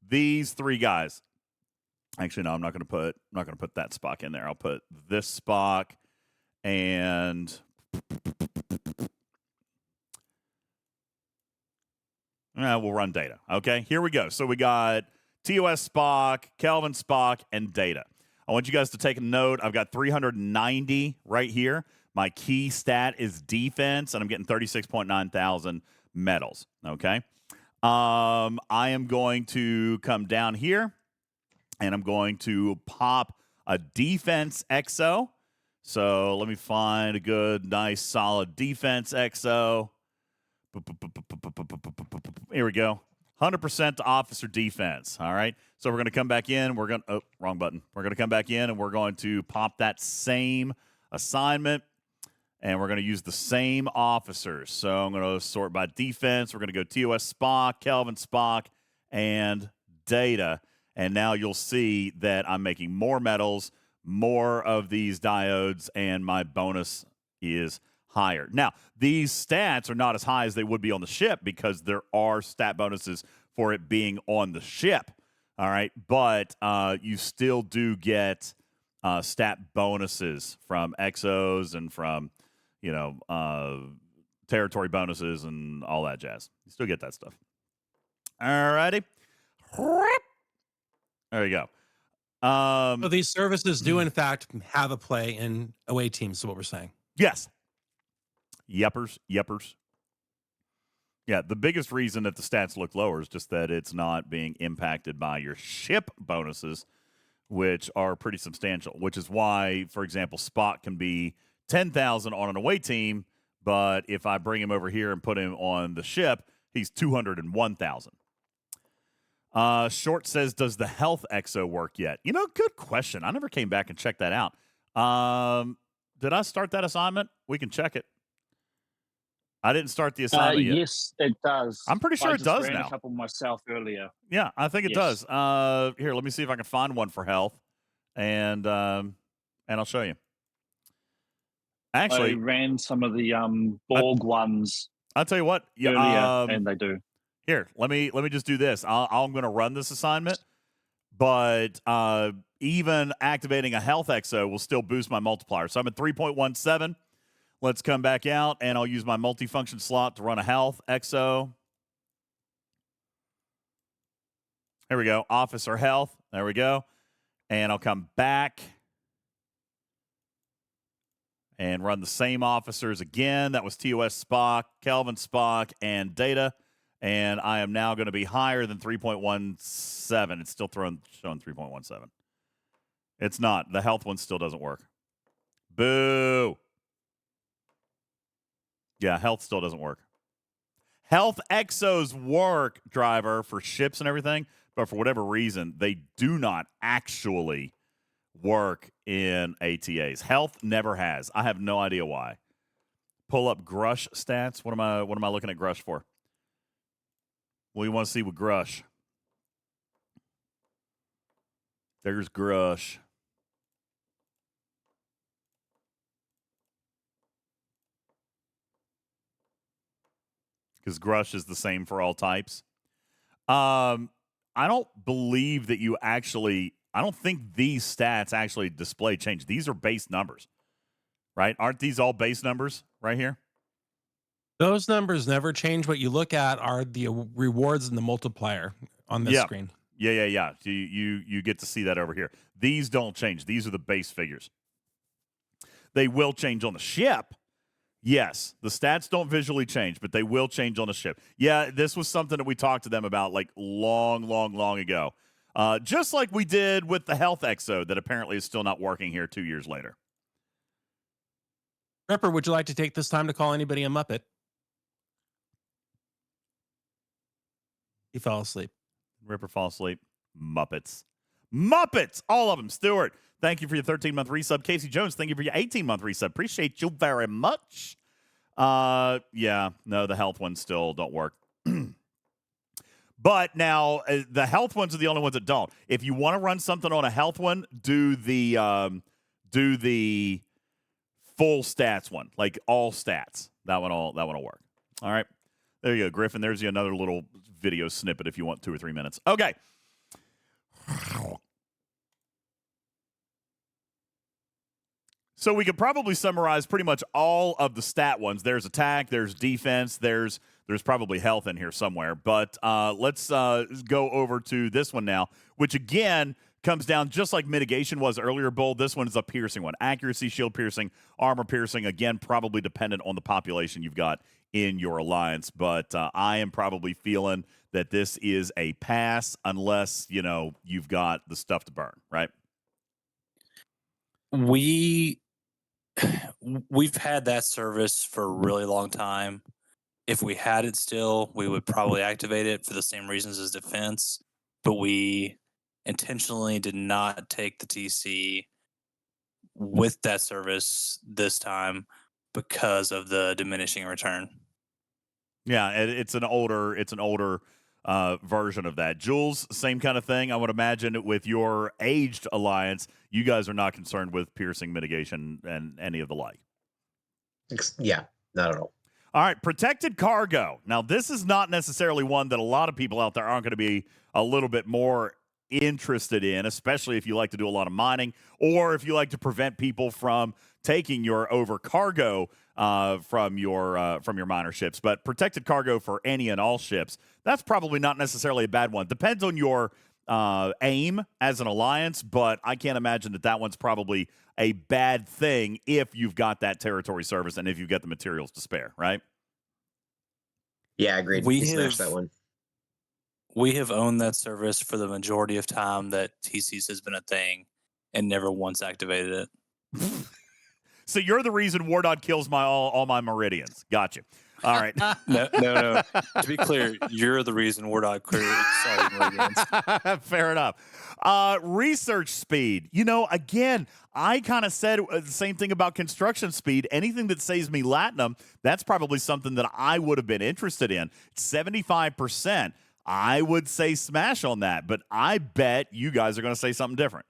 these three guys. Actually, no, I'm not going to put that Spock in there. I'll put this Spock and we'll run Data. Okay, here we go. So we got TOS Spock, Kelvin Spock, and Data. I want you guys to take a note. I've got 390 right here. My key stat is defense, and I'm getting 36.9 thousand medals. Okay. I am going to come down here, and I'm going to pop a defense EXO. So let me find a good, nice, solid defense EXO. Here we go. 100% to officer defense. All right. So we're going to come back in. We're going to, wrong button. We're going to come back in and we're going to pop that same assignment and we're going to use the same officers. So I'm going to sort by defense. We're going to go TOS Spock, Kelvin Spock, and Data. And now you'll see that I'm making more metals, more of these diodes, and my bonus is higher. Now, these stats are not as high as they would be on the ship because there are stat bonuses for it being on the ship. All right. But you still do get stat bonuses from exos and from, territory bonuses and all that jazz. You still get that stuff. All righty. There you go. So these services do, in fact, have a play in away teams, is what we're saying. Yes. Yeppers. Yeah, the biggest reason that the stats look lower is just that it's not being impacted by your ship bonuses, which are pretty substantial, which is why, for example, Spock can be 10,000 on an away team, but if I bring him over here and put him on the ship, he's 201,000. Short says, does the health exo work yet? Good question. I never came back and checked that out. Did I start that assignment? We can check it. I didn't start the assignment yet. Yes, it does. I'm pretty sure I it does just ran now. a couple myself earlier. Yeah, I think it does. Here, let me see if I can find one for health, and I'll show you. Actually, I ran some of the Borg ones. I'll tell you what. Earlier, and they do. Here, let me just do this. I'm going to run this assignment, but even activating a health exo will still boost my multiplier. So I'm at 3.17. Let's come back out, and I'll use my multifunction slot to run a health exo. Here we go. Officer health. There we go. And I'll come back and run the same officers again. That was TOS Spock, Kelvin Spock, and Data. And I am now going to be higher than 3.17. It's still showing 3.17. It's not. The health one still doesn't work. Boo. Yeah, health still doesn't work. Health exos work, driver, for ships and everything, but for whatever reason, they do not actually work in ATAs. Health never has. I have no idea why. Pull up Grush stats. What am I looking at Grush for? What do you want to see with Grush? There's Grush. Because Grush is the same for all types. I don't believe that you actually... I don't think these stats actually display change. These are base numbers, right? Aren't these all base numbers right here? Those numbers never change. What you look at are the rewards and the multiplier on this screen. Yeah. You get to see that over here. These don't change. These are the base figures. They will change on the ship. Yes, the stats don't visually change, but they will change on the ship. Yeah, this was something that we talked to them about like long ago. Just like we did with the health exo that apparently is still not working here 2 years later. Ripper, would you like to take this time to call anybody a Muppet? He fell asleep. Ripper fall asleep. Muppets, all of them. Stuart, thank you for your 13-month resub. Casey Jones, thank you for your 18-month resub. Appreciate you very much. Yeah, no, the health ones still don't work. But now the health ones are the only ones that don't. If you want to run something on a health one, do the full stats one, like all stats. That one will work. All right. There you go, Griffin. There's another little video snippet if you want 2 or 3 minutes. Okay. So we could probably summarize pretty much all of the stat ones. There's attack, there's defense, there's probably health in here somewhere. But let's go over to this one now, which again comes down just like mitigation was earlier, Bull. This one is a piercing one. Accuracy, shield piercing, armor piercing, again, probably dependent on the population you've got in your alliance. But I am probably feeling that this is a pass unless, you've got the stuff to burn, right? We've had that service for a really long time. If we had it still, we would probably activate it for the same reasons as defense, but we intentionally did not take the TC with that service this time because of the diminishing return. Yeah, it's an older version of that. Jules, same kind of thing. I would imagine with your aged alliance, you guys are not concerned with piercing mitigation and any of the like. Yeah, not at all. All right, protected cargo. Now, this is not necessarily one that a lot of people out there aren't going to be a little bit more interested in, especially if you like to do a lot of mining or if you like to prevent people from taking your over cargo from your miner ships. But protected cargo for any and all ships, that's probably not necessarily a bad one. Depends on your aim as an alliance, but I can't imagine that one's probably a bad thing if you've got that territory service and if you've got the materials to spare, right? Yeah, agreed. We smashed that one. We have owned that service for the majority of time that TCs has been a thing and never once activated it. So you're the reason Wardod kills all my Meridians. Gotcha. All right. No. To be clear, you're the reason Wardod cleared all your Meridians. Fair enough. Research speed. Again, I kind of said the same thing about construction speed. Anything that saves me Latinum, that's probably something that I would have been interested in. 75%. I would say smash on that, but I bet you guys are going to say something different.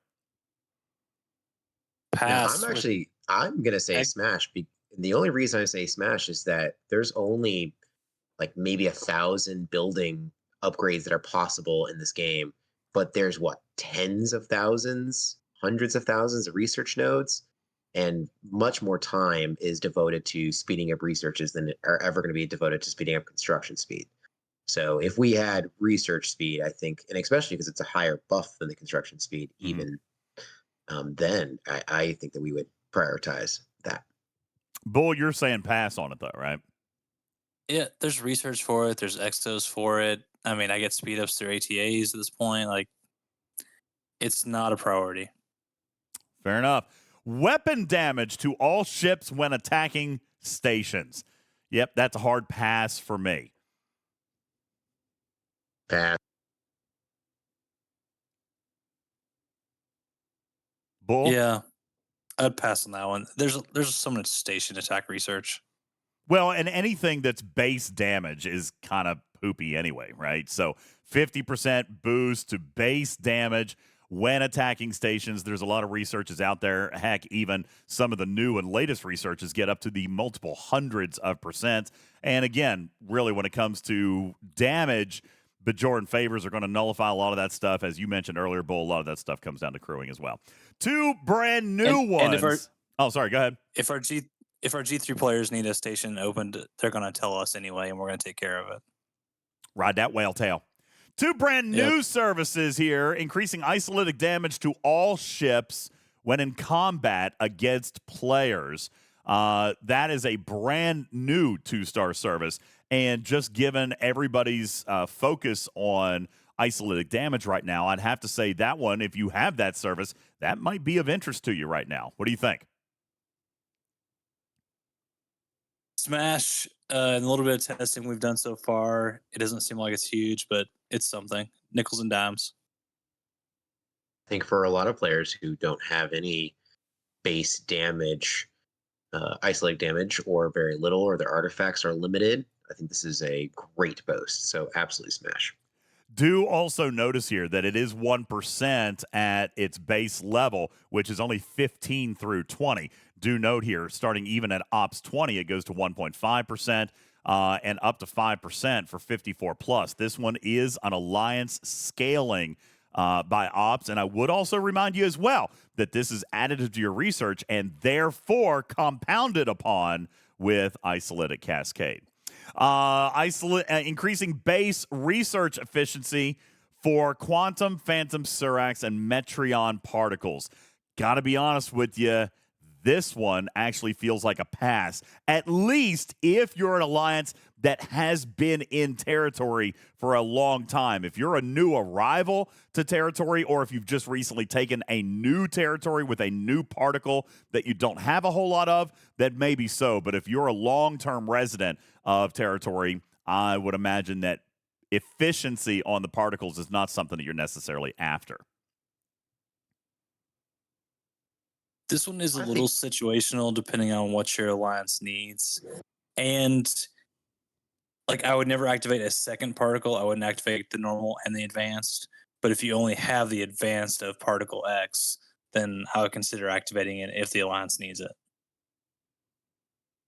Pass. No, I'm going to say smash. The only reason I say smash is that there's only like maybe 1,000 building upgrades that are possible in this game, but there's tens of thousands, hundreds of thousands of research nodes, and much more time is devoted to speeding up researches than are ever going to be devoted to speeding up construction speed. So if we had research speed, I think, and especially because it's a higher buff than the construction speed, even then I think that we would prioritize that. Bull, you're saying pass on it though, right? Yeah, there's research for it. There's exos for it. I mean, I get speed ups through ATAs at this point. Like, it's not a priority. Fair enough. Weapon damage to all ships when attacking stations. Yep, that's a hard pass for me. Pass. Bull? Yeah, I'd pass on that one. There's so much station attack research. Well, and anything that's base damage is kind of poopy anyway, right? So 50% boost to base damage when attacking stations. There's a lot of researches out there. Heck, even some of the new and latest researches get up to the multiple hundreds of percent. And again, really when it comes to damage, Bajoran favors are going to nullify a lot of that stuff. As you mentioned earlier, Bull, a lot of that stuff comes down to crewing as well. Two brand new ones. Oh, sorry, go ahead. If our G3 players need a station opened, they're going to tell us anyway, and we're going to take care of it. Ride that whale tail. Two brand new services here, increasing isolytic damage to all ships when in combat against players. That is a brand new 2-star service. And just given everybody's focus on isolytic damage right now, I'd have to say that one, if you have that service, that might be of interest to you right now. What do you think? Smash, and a little bit of testing we've done so far, it doesn't seem like it's huge, but it's something. Nickels and dimes. I think for a lot of players who don't have any base damage, isolate damage, or very little, or their artifacts are limited, I think this is a great boast. So absolutely smash. Do also notice here that it is 1% at its base level, which is only 15 through 20. Do note here, starting even at Ops 20, it goes to 1.5% and up to 5% for 54 plus. This one is an alliance scaling by Ops, and I would also remind you as well that this is additive to your research and therefore compounded upon with Isolytic Cascade. Increasing base research efficiency for quantum, phantom, Surax, and Metreon particles. Gotta be honest with you, This one actually feels like a pass, at least if you're an alliance that has been in territory for a long time. If you're a new arrival to territory, or if you've just recently taken a new territory with a new particle that you don't have a whole lot of, that may be so. But if you're a long-term resident of territory, I would imagine that efficiency on the particles is not something that you're necessarily after. This one is a little situational depending on what your alliance needs. And like, I would never activate a second particle. I wouldn't activate the normal and the advanced. But if you only have the advanced of particle X, then I would consider activating it if the alliance needs it.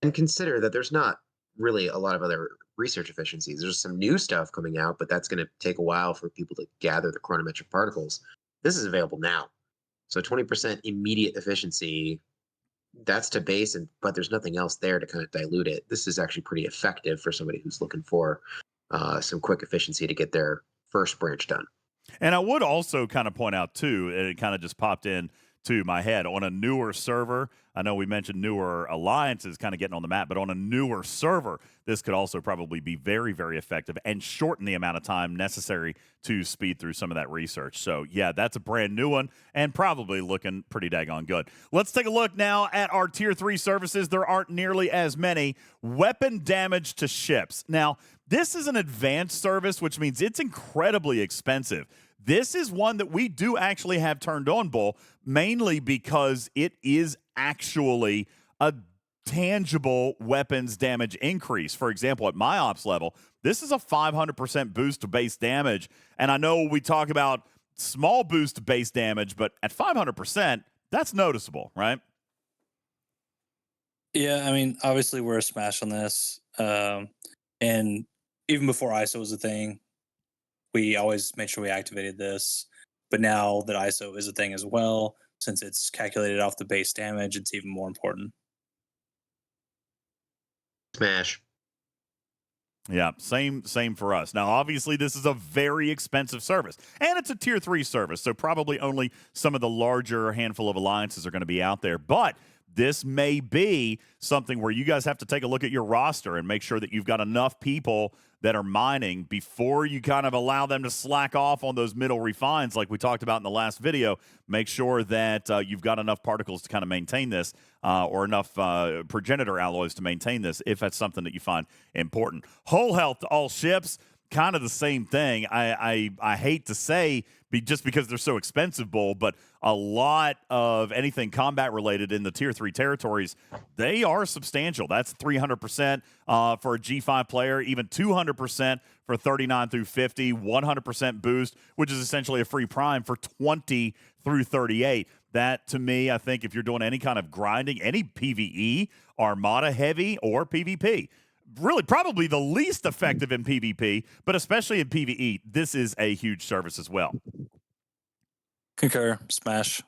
And consider that there's not really a lot of other research efficiencies. There's some new stuff coming out, but that's going to take a while for people to gather the chronometric particles. This is available now. So 20% immediate efficiency, that's to base, but there's nothing else there to kind of dilute it. This is actually pretty effective for somebody who's looking for some quick efficiency to get their first branch done. And I would also kind of point out, too, and it kind of just popped in to my head, on a newer server, I know we mentioned newer alliances kind of getting on the map, but on a newer server, this could also probably be very, very effective and shorten the amount of time necessary to speed through some of that research. So, yeah, that's a brand new one and probably looking pretty daggone good. Let's take a look now at our Tier 3 services. There aren't nearly as many. Weapon damage to ships. Now, this is an advanced service, which means it's incredibly expensive. This is one that we do actually have turned on, Bull, mainly because it is actually a tangible weapons damage increase. For example, at my ops level, this is a 500% boost to base damage. And I know we talk about small boost to base damage, but at 500%, that's noticeable, right? Yeah, I mean, obviously we're a smash on this. And even before ISO was a thing, we always made sure we activated this. But now that ISO is a thing as well, since it's calculated off the base damage, it's even more important. Smash. Yeah, same for us. Now, obviously, this is a very expensive service, and it's a Tier 3 service, so probably only some of the larger handful of alliances are going to be out there. But this may be something where you guys have to take a look at your roster and make sure that you've got enough people that are mining before you kind of allow them to slack off on those middle refines like we talked about in the last video. Make sure that you've got enough particles to kind of maintain this or enough progenitor alloys to maintain this if that's something that you find important. Whole health to all ships, kind of the same thing. I hate to say just because they're so expensive, Bull, but a lot of anything combat related in the Tier 3 territories, they are substantial. That's 300% for a G5 player, even 200% for 39 through 50, 100% boost, which is essentially a free prime for 20 through 38. That, to me, I think if you're doing any kind of grinding, any PvE, Armada heavy, or PvP, really probably the least effective in PvP, but especially in PvE, this is a huge service as well. Concur. Smash.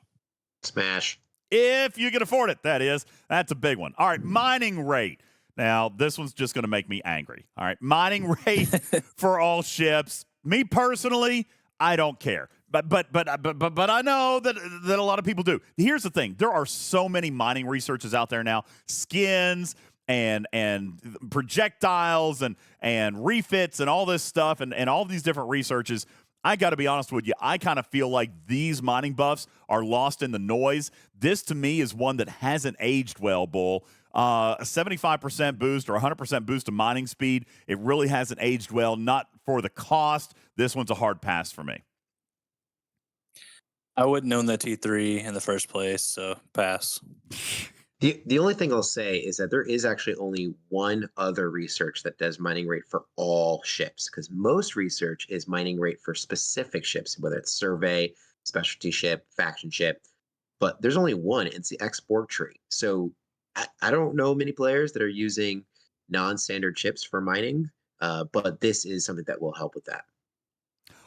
Smash. If you can afford it, that is. That's a big one. All right, mining rate. Now, this one's just going to make me angry. All right, mining rate for all ships. Me personally, I don't care. But I know that a lot of people do. Here's the thing. There are so many mining researches out there now. Skins and projectiles and refits and all this stuff and all these different researches. I got to be honest with you. I kind of feel like these mining buffs are lost in the noise. This, to me, is one that hasn't aged well, Bull. A 75% boost or 100% boost to mining speed, it really hasn't aged well. Not for the cost. This one's a hard pass for me. I wouldn't own that T3 in the first place, so pass. The only thing I'll say is that there is actually only one other research that does mining rate for all ships, because most research is mining rate for specific ships, whether it's survey, specialty ship, faction ship. But there's only one. It's the export tree. So I don't know many players that are using non-standard ships for mining, but this is something that will help with that.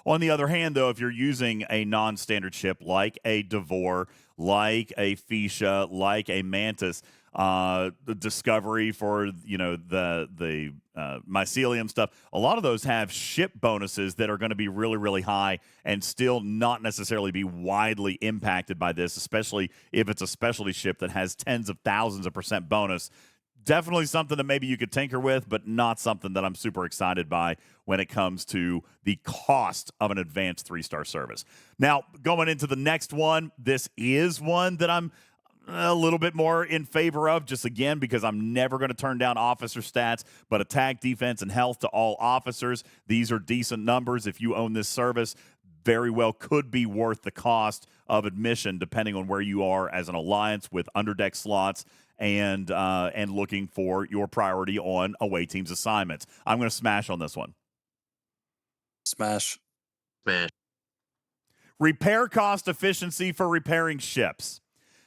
On the other hand, though, if you're using a non-standard ship like a Devore, like a Fuchsia, like a Mantis, the Discovery for the mycelium stuff, a lot of those have ship bonuses that are going to be really, really high and still not necessarily be widely impacted by this, especially if it's a specialty ship that has tens of thousands of % bonus. Definitely something that maybe you could tinker with, but not something that I'm super excited by when it comes to the cost of an advanced 3-star service. Now, going into the next one, this is one that I'm a little bit more in favor of, just again, because I'm never going to turn down officer stats, but attack, defense, and health to all officers. These are decent numbers. If you own this service, very well could be worth the cost of admission, depending on where you are as an alliance with underdeck slots and looking for your priority on away teams assignments. I'm going to smash on this one. Smash. Repair cost efficiency for repairing ships.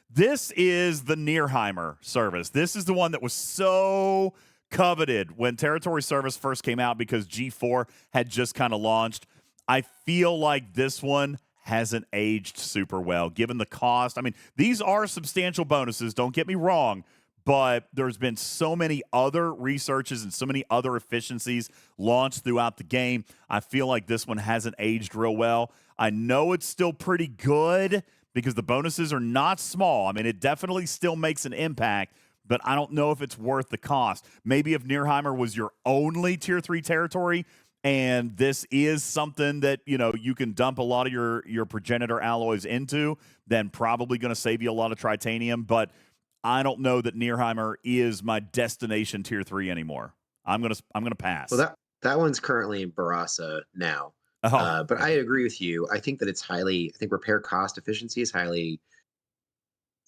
This is the Nearheimer service. This is the one that was so coveted when Territory Service first came out because G4 had just kind of launched. I feel like this one hasn't aged super well, given the cost. I mean, these are substantial bonuses, don't get me wrong, but there's been so many other researches and so many other efficiencies launched throughout the game. I feel like this one hasn't aged real well. I know it's still pretty good because the bonuses are not small. I mean, it definitely still makes an impact, but I don't know if it's worth the cost. Maybe if Nearheimer was your only Tier 3 territory, and this is something that, you know, you can dump a lot of your progenitor alloys into, then probably going to save you a lot of tritanium. But I don't know that Nearheimer is my destination Tier 3 anymore. I'm gonna pass. Well, that one's currently in Barasa now. But I agree with you. I think that I think repair cost efficiency is highly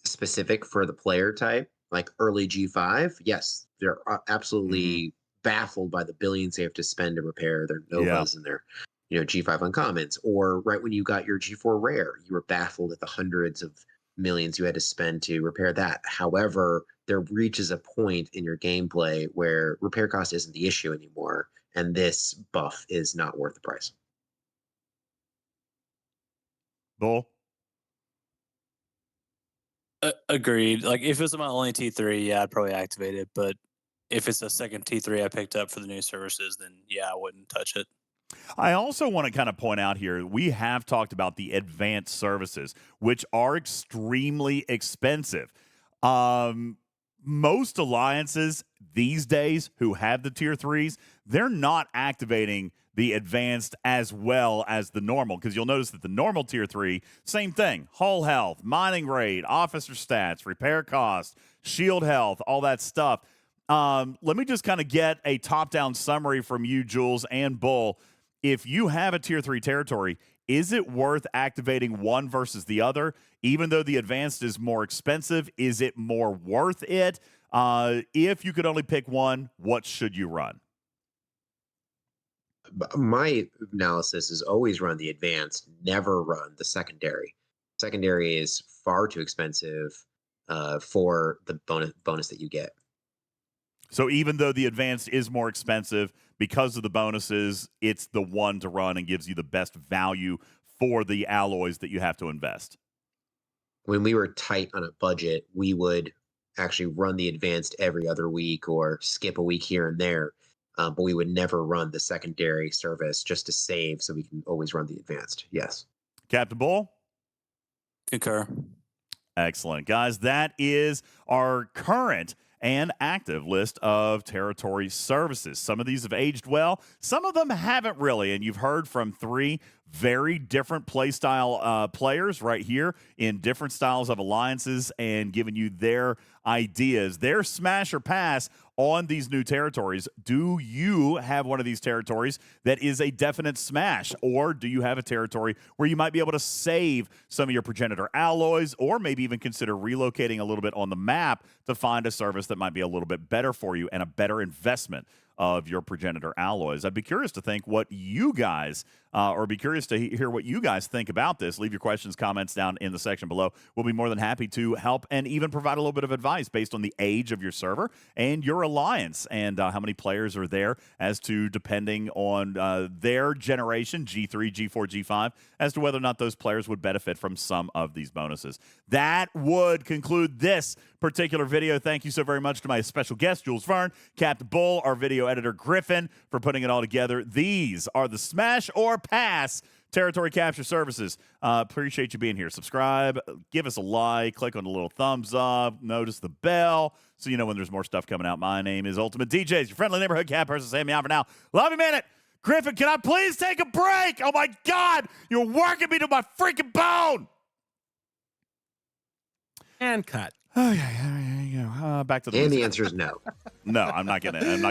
specific for the player type. Like early G5, yes, they're absolutely baffled by the billions they have to spend to repair their Novas and their G5 uncommons. Or right when you got your G4 rare, you were baffled at the hundreds of millions you had to spend to repair that. However, there reaches a point in your gameplay where repair cost isn't the issue anymore, and this buff is not worth the price. Bull? Agreed. Like, if it was my only T3, yeah, I'd probably activate it. But if it's a second T3 I picked up for the new services, then yeah, I wouldn't touch it. I also want to kind of point out here, we have talked about the advanced services, which are extremely expensive. Most alliances these days who have the Tier 3s, they're not activating the advanced as well as the normal, because you'll notice that the normal Tier 3, same thing, hull health, mining rate, officer stats, repair cost, shield health, all that stuff. Let me just kind of get a top-down summary from you, Jules and Bull. If you have a Tier 3 territory, is it worth activating one versus the other? Even though the advanced is more expensive, is it more worth it? If you could only pick one, what should you run? My analysis is always run the advanced, never run the secondary. Secondary is far too expensive for the bonus that you get. So even though the advanced is more expensive, because of the bonuses, it's the one to run and gives you the best value for the alloys that you have to invest. When we were tight on a budget, we would actually run the advanced every other week or skip a week here and there. But we would never run the secondary service just to save so we can always run the advanced. Yes. Captain Bull? Concur. Excellent. Guys, that is our current and active list of territory services. Some of these have aged well. Some of them haven't really. And you've heard from 3 very different playstyle players right here in different styles of alliances and giving you their ideas, their smash or pass on these new territories. Do you have one of these territories that is a definite smash? Or do you have a territory where you might be able to save some of your progenitor alloys, or maybe even consider relocating a little bit on the map to find a service that might be a little bit better for you and a better investment of your progenitor alloys? I'd be curious to think what you guys or be curious to hear what you guys think about this. Leave your questions, comments down in the section below. We'll be more than happy to help and even provide a little bit of advice based on the age of your server and your alliance and how many players are there as to depending on their generation, G3, G4, G5, as to whether or not those players would benefit from some of these bonuses. That would conclude this particular video. Thank you so very much to my special guest, Jules Verne, Captain Bull, our video editor, Griffin, for putting it all together. These are the Smash or Pass Territory Capture Services. Appreciate you being here. Subscribe, give us a like, click on the little thumbs up, notice the bell so you know when there's more stuff coming out. My name is UltimatDJz, your friendly neighborhood cat person. Say me out for now. Love you, minute. Griffin, can I please take a break? Oh, my God. You're working me to my freaking bone. And cut. Oh, yeah. Back to the And the answer is no. No, I'm not getting it.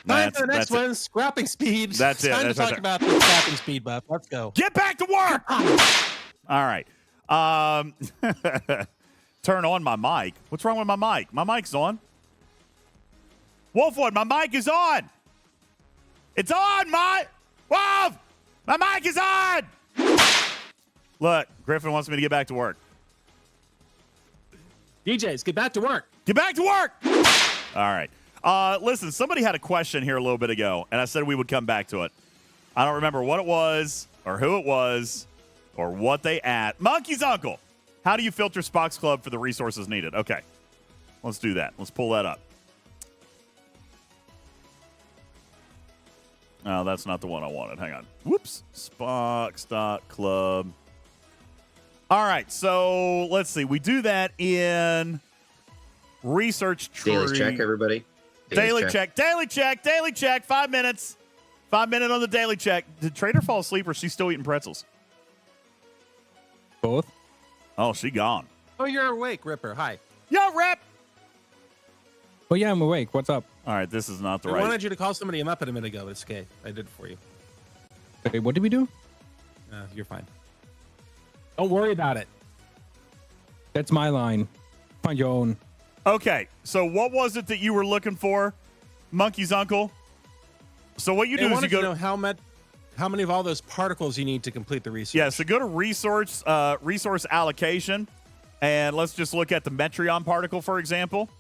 Time for the next one, scrapping speed. That's it. Time to talk about the scrapping speed buff. Let's go. Get back to work. All right. Turn on my mic. What's wrong with my mic? My mic's on. Wolfwood, my mic is on. It's on, Wolf! My mic is on! Look, Griffin wants me to get back to work. DJs, get back to work. Get back to work! All right. Listen, somebody had a question here a little bit ago, and I said we would come back to it. I don't remember what it was, or who it was, or what they at. Monkey's Uncle, how do you filter Spock's Club for the resources needed? Okay, let's do that. Let's pull that up. Oh, that's not the one I wanted. Hang on. Whoops. Spock.club. All right, so let's see. We do that in research tree. Daily check, everybody. Daily check. 5 minutes. 5 minutes on the daily check. Did Trader fall asleep or is she still eating pretzels? Both. Oh, she gone. Oh, you're awake, Ripper. Hi. Yo, Rip. Oh, yeah, I'm awake. What's up? All right, this is not the I right. wanted you to call somebody a Muppet a minute ago, but it's okay. I did it for you. Wait, what did we do? You're fine. Don't worry about it. That's my line. Find your own. Okay, so what was it that you were looking for, Monkey's Uncle? So what you do is you go to know how many of all those particles you need to complete the research. Yeah, so go to resource allocation, and let's just look at the Metreon particle, for example.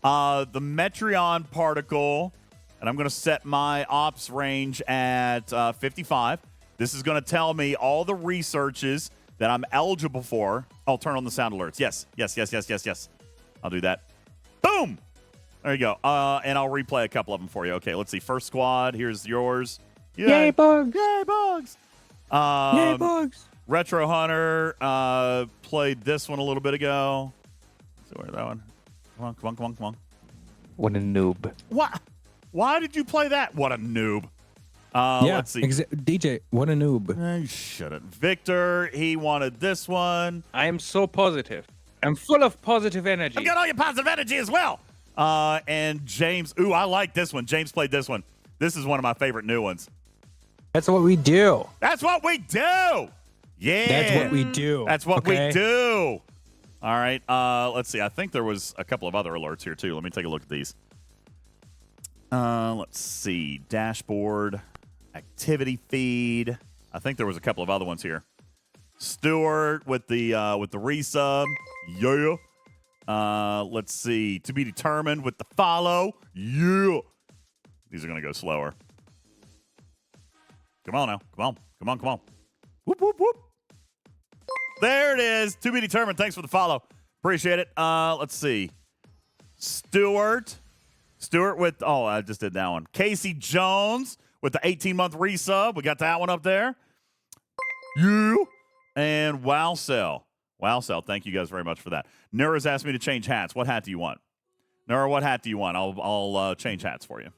The Metreon particle, and I'm going to set my ops range at 55. This is going to tell me all the researches that I'm eligible for. I'll turn on the sound alerts. Yes. I'll do that. Boom! There you go. And I'll replay a couple of them for you. Okay, let's see. First squad, here's yours. Yay, bugs! Yay, bugs! Yay, bugs! Retro Hunter played this one a little bit ago. So where's that one? Come on. What a noob. What? Why did you play that? What a noob. Let's see. DJ, what a noob. You shouldn't. Victor, he wanted this one. I am so positive. I'm full of positive energy. I've got all your positive energy as well. And James, I like this one. James played this one. This is one of my favorite new ones. That's what we do. That's what we do. Yeah. That's what we do. That's what we do. All right. Let's see. I think there was a couple of other alerts here, too. Let me take a look at these. Let's see. Dashboard, activity feed. I think there was a couple of other ones here. Stewart with the resub. Yeah. Let's see. To be determined with the follow. Yeah. These are going to go slower. Come on now. Come on. Whoop, whoop, whoop. There it is. To be determined. Thanks for the follow. Appreciate it. Let's see. Stewart with, I just did that one. Casey Jones with the 18-month resub. We got that one up there. You. And Wowcell. Thank you guys very much for that. Nura's asked me to change hats. What hat do you want? Nura, what hat do you want? I'll change hats for you.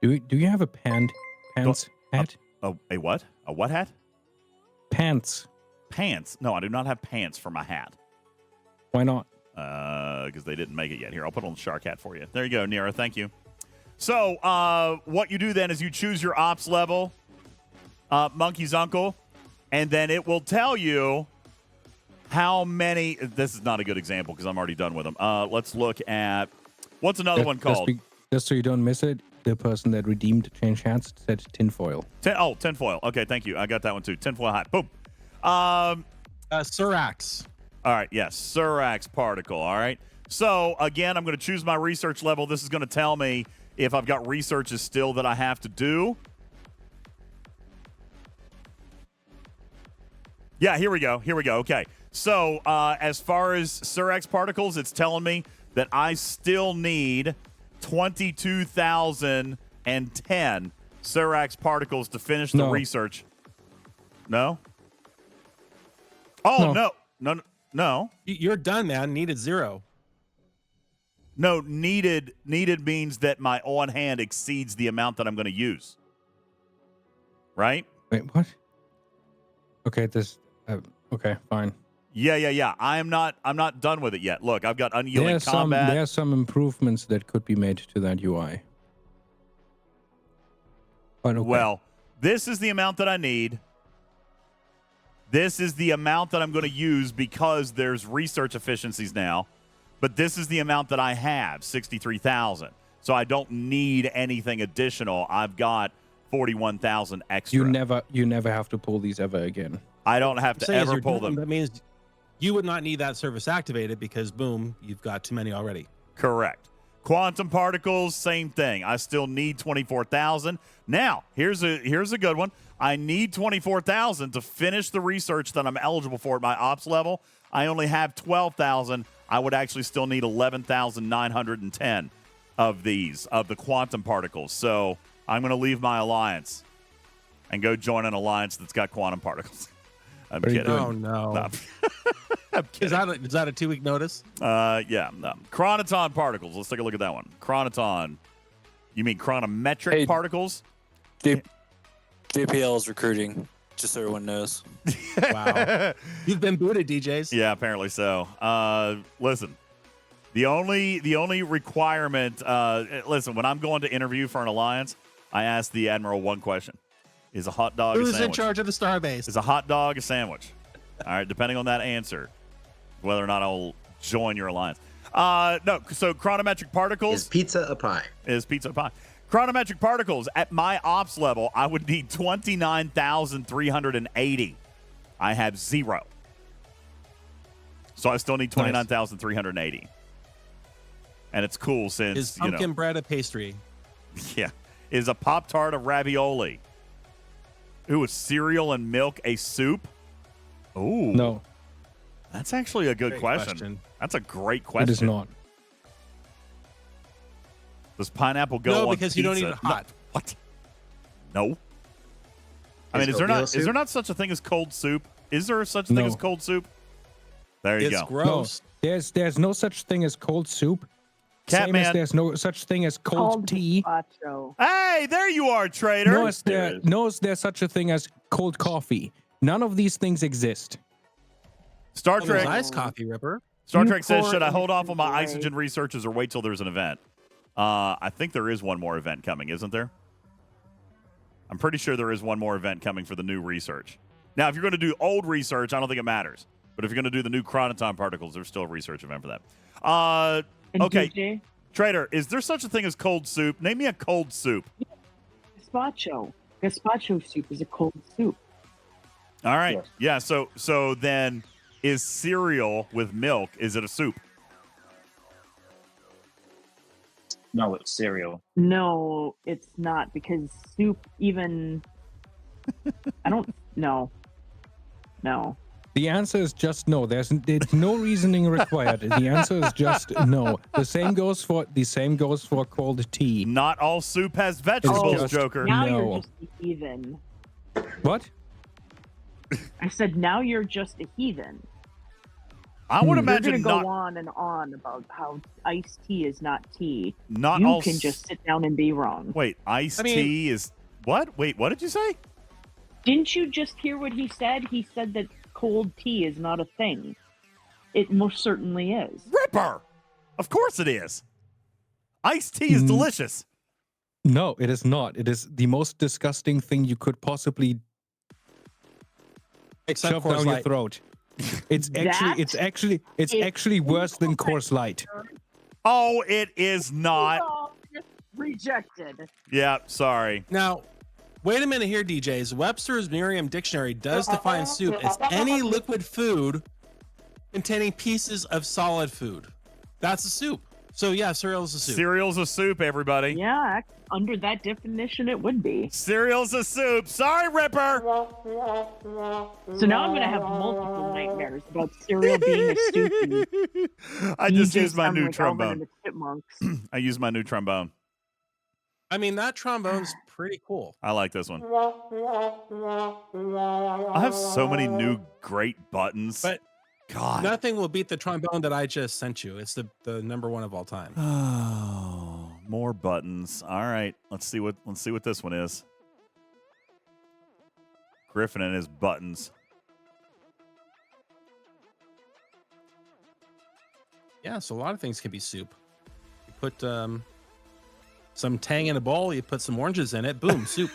Do you have a pants hat? A what? A what hat? Pants. Pants? No, I do not have pants for my hat. Why not? Because they didn't make it yet. Here, I'll put on the shark hat for you. There you go, Nira. Thank you. So what you do then is you choose your ops level, Monkey's Uncle, and then it will tell you how many. This is not a good example because I'm already done with them. Let's look at what's another one called? Just so you don't miss it. the person that redeemed change hands said tinfoil. Tinfoil. Okay, thank you. I got that one too. Tinfoil hat. Boom. Surax. All right, yes, Surax particle. All right. So again, I'm going to choose my research level. This is going to tell me if I've got researches still that I have to do. Yeah, here we go. Okay. So as far as Surax particles, it's telling me that I still need 22,010 Surax particles to finish the research. No? Oh, no. You're done, man. Needed 0. No, needed means that my on hand exceeds the amount that I'm going to use. Right? Wait, what? Okay, okay, fine. Yeah. I'm not done with it yet. Look, I've got unyielding combat. There are some improvements that could be made to that UI. But okay. Well, this is the amount that I need. This is the amount that I'm going to use because there's research efficiencies now. But this is the amount that I have, 63,000. So I don't need anything additional. I've got 41,000 extra. You never have to pull these ever again. I don't have to ever pull them. That means you would not need that service activated because, boom, you've got too many already. Correct. Quantum particles, same thing. I still need 24,000. Now, here's a good one. I need 24,000 to finish the research that I'm eligible for at my ops level. I only have 12,000. I would actually still need 11,910 of these, of the quantum particles. So I'm going to leave my alliance and go join an alliance that's got quantum particles. I'm kidding. Oh, no. I'm kidding. Is that a 2-week notice? Yeah. No. Chronoton particles. Let's take a look at that one. Chronoton. You mean chronometric particles? JPL is recruiting, just so everyone knows. Wow. You've been booted, DJs. Yeah, apparently so. Listen, the only requirement, listen, when I'm going to interview for an alliance, I ask the Admiral one question. Is a hot dog a Who's sandwich? in charge of the starbase? Is a hot dog a sandwich? All right, depending on that answer, whether or not I'll join your alliance. No, so chronometric particles. Is pizza a pie? Is pizza a pie? Chronometric particles, at my ops level, I would need 29,380. I have 0. So I still need 29,380. And it's cool since, Is pumpkin bread a pastry? Yeah. Is a Pop-Tart a ravioli? Ooh, is cereal and milk a soup? Ooh. No. That's actually a good question. That's a great question. It is not. Does pineapple go on No, because pizza? you don't eat it hot. No. What? No. I mean, is there not such a thing as cold soup? Is there such a thing as cold soup? There you go. It's gross. No, there's no such thing as cold soup. Same Catman. as there's no such thing as cold tea. Hey, there you are, trader. No, is there such a thing as cold coffee? None of these things exist. Star Trek. Iced coffee, Ripper. Star Trek says, should I hold off on my Isogen researches or wait till there's an event? I think there is one more event coming, isn't there? I'm pretty sure there is one more event coming for the new research. Now, if you're going to do old research, I don't think it matters. But if you're going to do the new chronoton particles, there's still a research event for that. Okay. DJ? Trader, is there such a thing as cold soup? Name me a cold soup. Gazpacho. Gazpacho soup is a cold soup. All right. Yeah, so then is cereal with milk, is it a soup? No, it's cereal. No, it's not, because soup even... I don't... No. The answer is just no. There's no reasoning required. The answer is just no. The same goes for cold tea. Not all soup has vegetables, Joker. Now you're just a heathen. What? I said now you're just a heathen. I would imagine you're gonna go on and on about how iced tea is not tea. Not you all can just sit down and be wrong. Wait, iced tea is what? Wait, what did you say? Didn't you just hear what he said? He said that cold tea is not a thing. It most certainly is. Ripper! Of course it is. Iced tea is delicious. No, it is not. It is the most disgusting thing you could possibly shove down your throat. It's actually worse than Coors Light. Oh, it is not. Rejected. Yeah, sorry. Now, wait a minute here, DJs. Webster's Merriam Dictionary does define soup as any liquid food containing pieces of solid food. That's a soup. So yeah, cereal's a soup. Cereal's a soup, everybody. Yeah, under that definition, it would be. Cereal's a soup. Sorry, Ripper. So now I'm going to have multiple nightmares about cereal being a soup. I just used my new trombone. Chipmunks. I used my new trombone. I mean, that trombone's pretty cool. I like this one. I have so many new great buttons. But God, nothing will beat the trombone that I just sent you. It's the number one of all time. Oh, more buttons. All right, let's see what this one is. Griffin and his buttons. Yeah, so a lot of things can be soup. You put some tang in a bowl. You put some oranges in it. Boom, soup.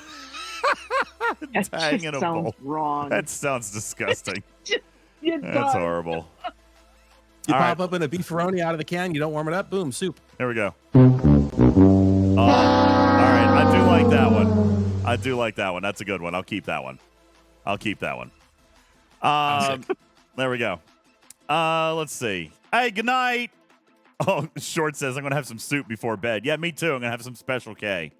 Tang in a bowl. Wrong. That sounds disgusting. That's horrible. You All pop up in a beefaroni out of the can. You don't warm it up. Boom, soup. There we go. All right, I do like that one. That's a good one. I'll keep that one. There we go. Let's see. Hey, good night. Oh, Short says I'm going to have some soup before bed. Yeah, me too. I'm going to have some Special K.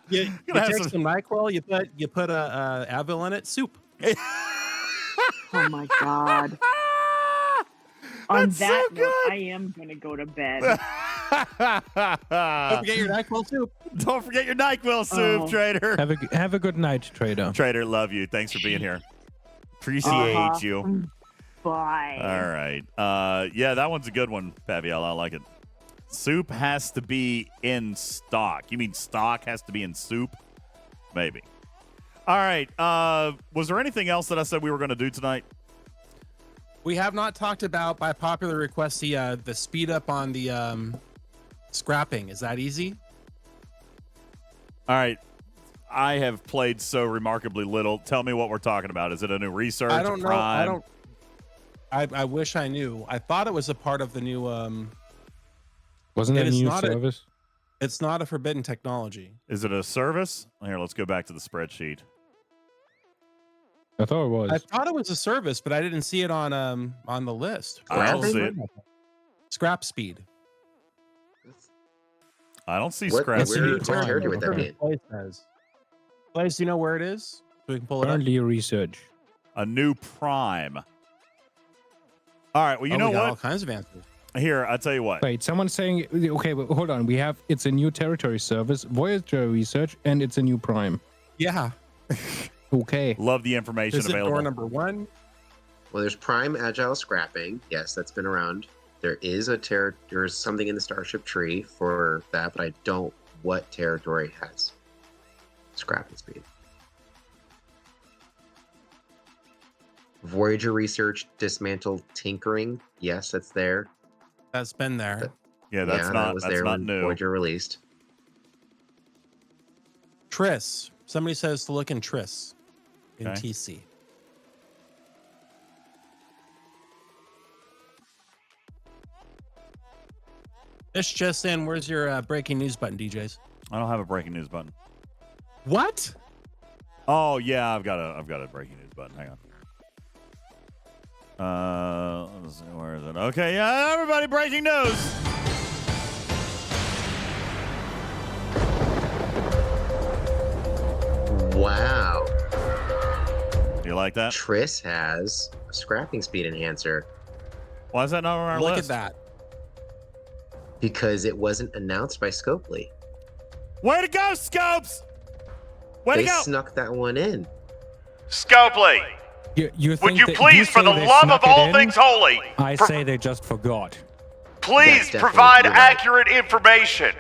You take some NyQuil. You put a Advil in it. Soup. Oh my God. On That's that so note, I am going to go to bed. Don't forget your NyQuil soup. Don't forget your NyQuil soup, Trader. Have a good night, Trader. Trader, love you. Thanks for being here. Appreciate you. Bye. All right. Yeah, that one's a good one, Paviel. I like it. Soup has to be in stock. You mean stock has to be in soup? Maybe. All right. Was there anything else that I said we were going to do tonight? We have not talked about, by popular request, the speed up on the scrapping. Is that easy? All right. I have played so remarkably little. Tell me what we're talking about. Is it a new research? I don't know. Prime? I wish I knew. I thought it was a part of the new. Wasn't it a new service? It's not a forbidden technology. Is it a service? Here, let's go back to the spreadsheet. I thought it was. I thought it was a service, but I didn't see it on the list. I don't see it. Scrap speed. I don't see What scrap speed. territory would that be in? Blaze, do you know where it is? So we can pull it up. Currently research. A new prime. All right. Well, you know we got what? all kinds of answers. Here, I'll tell you what. Wait, someone's saying, okay, but hold on. It's a new territory service, Voyager research, and it's a new prime. Yeah. Okay. Love the information Is it available. door number 1? Well, there's Prime Agile Scrapping. Yes, that's been around. There is there's something in the Starship tree for that, but I don't what territory has scrapping speed. Voyager research, dismantle tinkering. Yes, that's there. That's been there. Yeah, that's that was there not when new. Voyager released. Triss. Somebody says to look in Triss in Okay. TC. This just in. Where's your breaking news button, DJs? I don't have a breaking news button. What? Oh yeah, I've got a breaking news button. Hang on. Let's see, where is it? Okay, yeah, everybody, breaking news. Wow. Do you like that? Triss has a scrapping speed enhancer. Why is that not on our Look list? at that. Because it wasn't announced by Scopely. Way to go, Scopes! Way They to go! snuck that one in. Scopely, You would you that- please, for say the they love of snuck it all in? things holy, I say they just forgot. please definitely provide you're right. accurate information.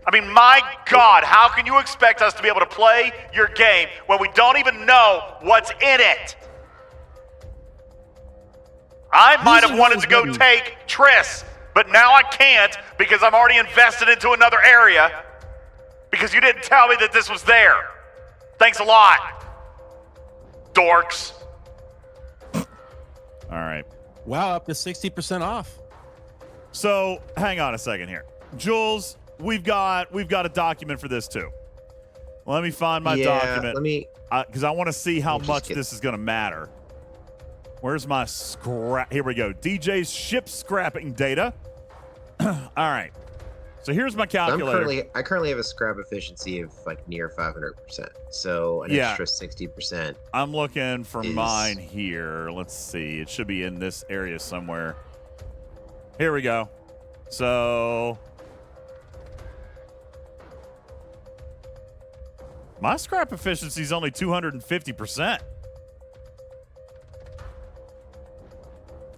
I mean, my God, how can you expect us to be able to play your game when we don't even know what's in it? I might have wanted to go take Triss, but now I can't because I'm already invested into another area because you didn't tell me that this was there. Thanks a lot, dorks. All right. Wow, up to 60% off. So hang on a second here. Jules, we've got a document for this too. Let me find my document. Let me, because I want to see how much this is going to matter. Where's my scrap? Here we go. DJ's ship scrapping data. All right. So here's my calculator. I currently have a scrap efficiency of like near 500%. So an extra 60%. I'm looking for mine here. Let's see. It should be in this area somewhere. Here we go. So my scrap efficiency is only 250%.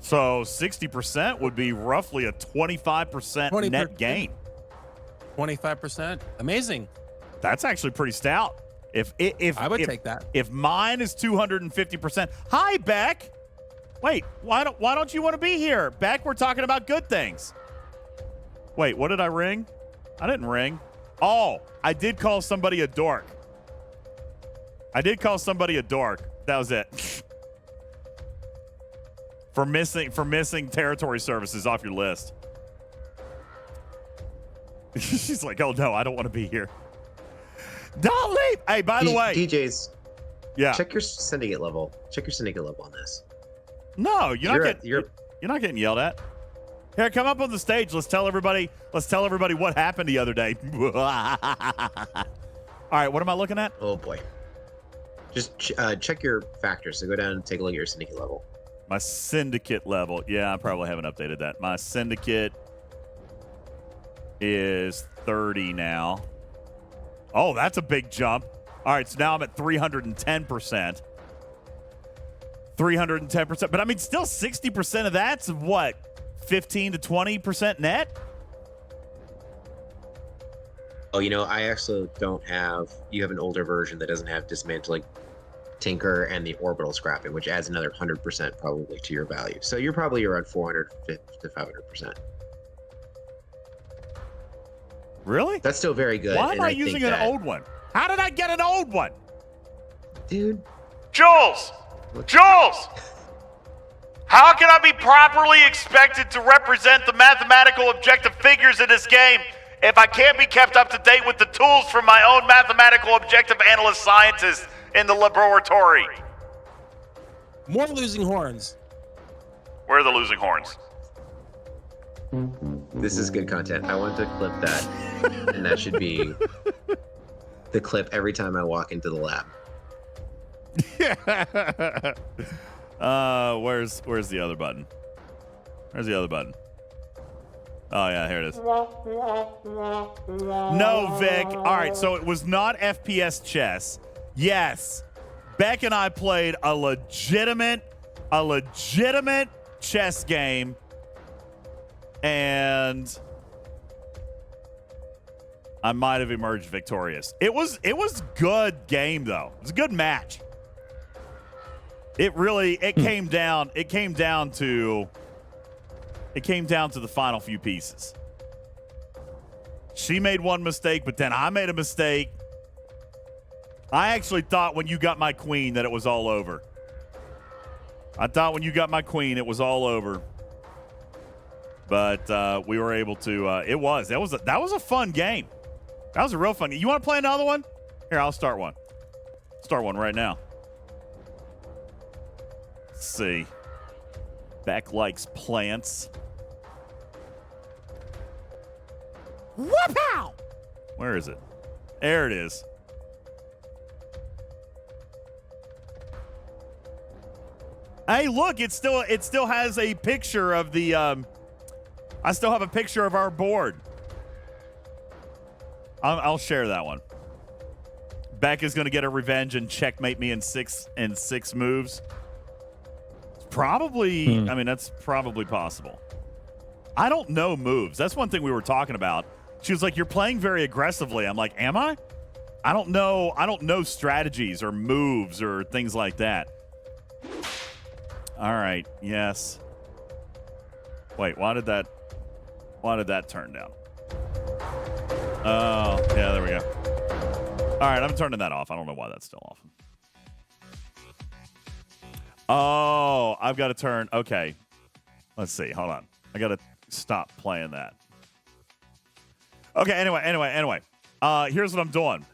So 60% would be roughly a 25% net gain. 25%. Amazing. That's actually pretty stout. If I would take that. If mine is 250%. Hi, Beck. Wait, why don't you want to be here? Beck, we're talking about good things. Wait, what did I ring? I didn't ring. Oh, I did call somebody a dork. That was it. For missing territory services off your list. She's like, oh no, I don't want to be here. Don't leave. Hey, by the way, DJs. Yeah. Check your syndicate level. Check your syndicate level on this. No, you're not getting yelled at. Here, come up on the stage. Let's tell everybody what happened the other day. All right, what am I looking at? Oh boy. Just check your factors. So go down and take a look at your syndicate level. My syndicate level. Yeah, I probably haven't updated that. My syndicate is 30 now. Oh, that's a big jump. All right, so now I'm at 310%. 310%. But I mean, still 60% of that's what? 15 to 20% net? Oh, I actually don't have... You have an older version that doesn't have dismantling, tinker, and the orbital scrapping, which adds another 100% probably to your value. So you're probably around 400 to 500%. Really? That's still very good. Why am I using an old one? How did I get an old one? Dude. Jules! How can I be properly expected to represent the mathematical objective figures in this game if I can't be kept up to date with the tools from my own mathematical objective analyst scientists in the laboratory? More losing horns. Where are the losing horns? This is good content. I want to clip that, and that should be the clip every time I walk into the lab. Where's the other button? Where's the other button? Oh yeah, here it is. No, Vic. All right, so it was not FPS chess. Yes, Beck and I played a legitimate chess game, and I might have emerged victorious. It was good game though. It was a good match. It came down to the final few pieces. She made one mistake, but then I made a mistake. I actually thought when you got my queen that it was all over. But we were able to that was a fun game. That was a real fun game. You want to play another one? Here, I'll start one. Start one right now. Let's see. Beck likes plants. Whoop-ow! Where is it? There it is. Hey, look, it still has a picture of the I still have a picture of our board. I'll share that one. Beck is going to get her revenge and checkmate me in six moves. It's probably, I mean, that's probably possible. I don't know moves. That's one thing we were talking about. She was like, "You're playing very aggressively." I'm like, "Am I?" I don't know strategies or moves or things like that. All right. Yes. Wait, why did that turn down? Oh, yeah, there we go. All right, I'm turning that off. I don't know why that's still off. Oh, I've got to turn. Okay. Let's see. Hold on. I got to stop playing that. Okay, anyway. Here's what I'm doing.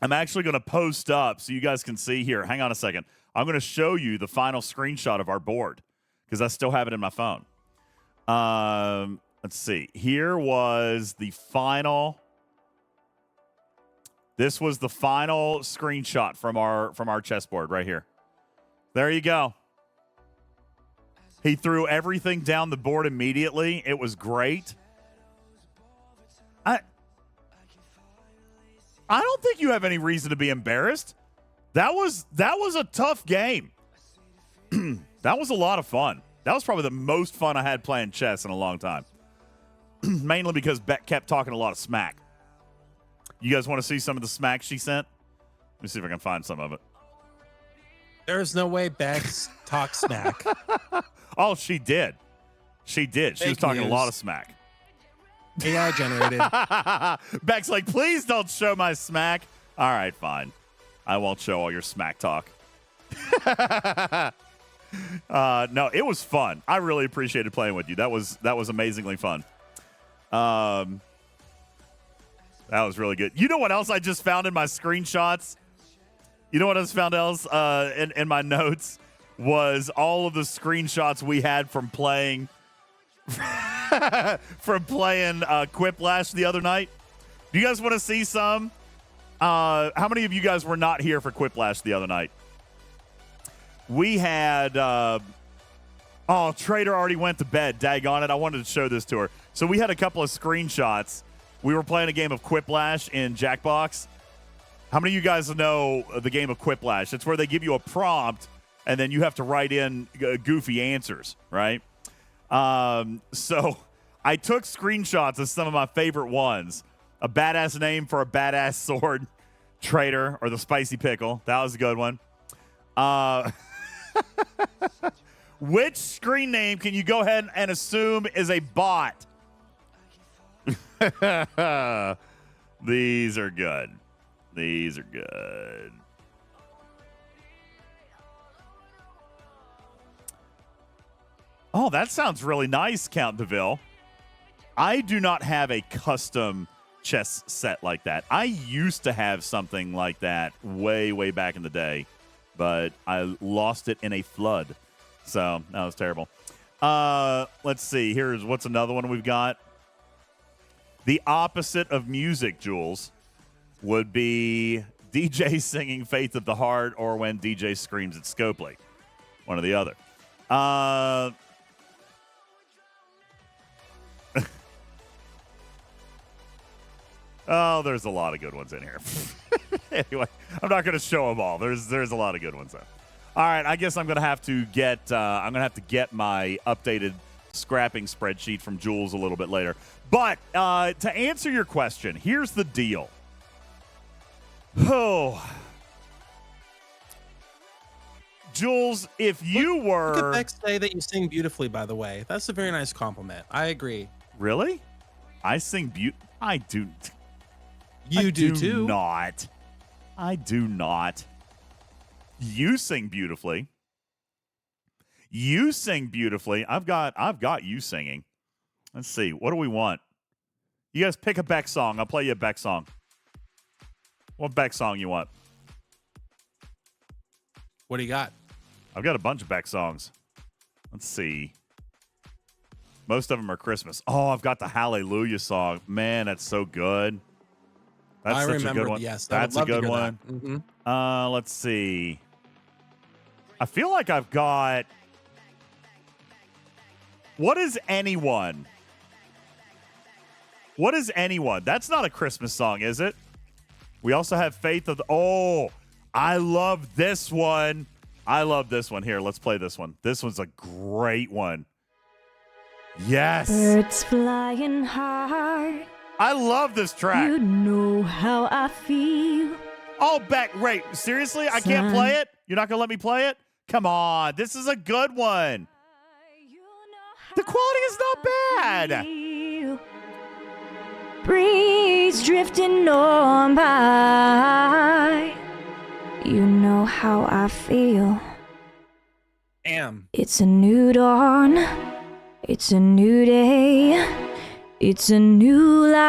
I'm actually going to post up so you guys can see here. Hang on a second. I'm going to show you the final screenshot of our board because I still have it in my phone. Let's see. Here was the final. This was the final screenshot from our chessboard right here. There you go. He threw everything down the board immediately. It was great. I don't think you have any reason to be embarrassed. That was a tough game. That was a lot of fun. That was probably the most fun I had playing chess in a long time. Mainly because Beck kept talking a lot of smack. You guys want to see some of the smack she sent? Let me see if I can find some of it. There's no way Bex talks smack. Oh, she did. She did. She was talking a lot of smack. AI generated. Beck's like, please don't show my smack. All right, fine. I won't show all your smack talk. No, it was fun. I really appreciated playing with you. That was amazingly fun. That was really good. You know what else I just found in my screenshots? You know what I just found else in my notes was all of the screenshots we had from playing Quiplash the other night. Do you guys want to see some? How many of you guys were not here for Quiplash the other night? We had Trader already went to bed. Daggone it. I wanted to show this to her. So we had a couple of screenshots. We were playing a game of Quiplash in Jackbox. How many of you guys know the game of Quiplash? It's where they give you a prompt and then you have to write in goofy answers, right? So I took screenshots of some of my favorite ones. A badass name for a badass sword, Trader, or the Spicy Pickle. That was a good one. Which screen name can you go ahead and assume is a bot? These are good. These are good. Oh, that sounds really nice, Count DeVille. I do not have a custom chess set like that. I used to have something like that way, way back in the day, but I lost it in a flood. So that was terrible. Let's see. Here's what's another one we've got. The opposite of music, Jules, would be DJ singing Faith of the Heart or when DJ screams at Scopely. One or the other. Oh, there's a lot of good ones in here. Anyway, I'm not going to show them all. There's a lot of good ones though. All right, I guess I'm going to have to get my updated scrapping spreadsheet from Jules a little bit later. But to answer your question, here's the deal. Oh, Jules, if you were... Look at Bex say that you sing beautifully, by the way. That's a very nice compliment. I agree. Really? I sing I do... You do too. Not. I do not. You sing beautifully. You sing beautifully. I've got you singing. Let's see. What do we want? You guys pick a Beck song. I'll play you a Beck song. What Beck song you want? What do you got? I've got a bunch of Beck songs. Let's see. Most of them are Christmas. Oh, I've got the Hallelujah song. Man, that's so good. That's I such remember, a good one. Yes, that's a good one. Mm-hmm. Let's see. I feel like I've got... What is Anyone? What is Anyone? That's not a Christmas song, is it? We also have Faith of the... Oh, I love this one. I love this one. Here, let's play this one. This one's a great one. Yes. Birds flying hard. I love this track. You know how I feel. Oh, Beck, wait, seriously? I can't play it? You're not going to let me play it? Come on. This is a good one. The quality is not bad. Breeze drifting on by. You know how I feel. Damn. It's a new dawn. It's a new day. It's a new life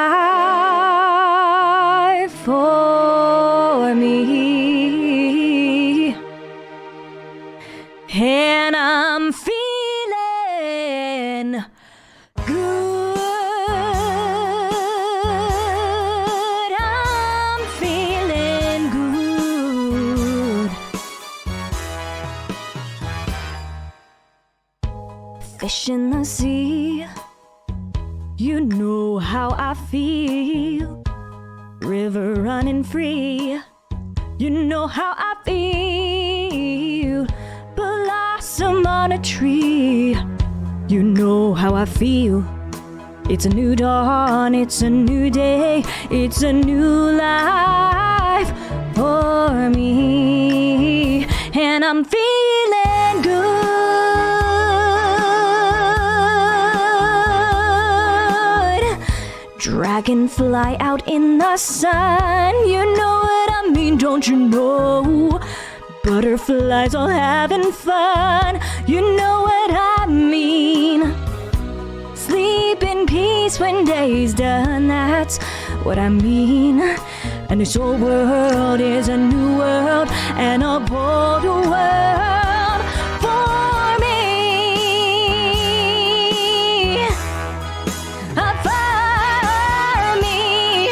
for me. And I'm feeling good. I'm feeling good. Fish in the sea, you know how I feel. River running free, you know how I feel. Blossom on a tree, you know how I feel. It's a new dawn, it's a new day, it's a new life for me. And I'm feeling good. Dragonfly out in the sun, you know what I mean, don't you know? Butterflies all having fun, you know what I mean. Sleep in peace when day's done, that's what I mean. And this whole world is a new world and a bold world for me. For me.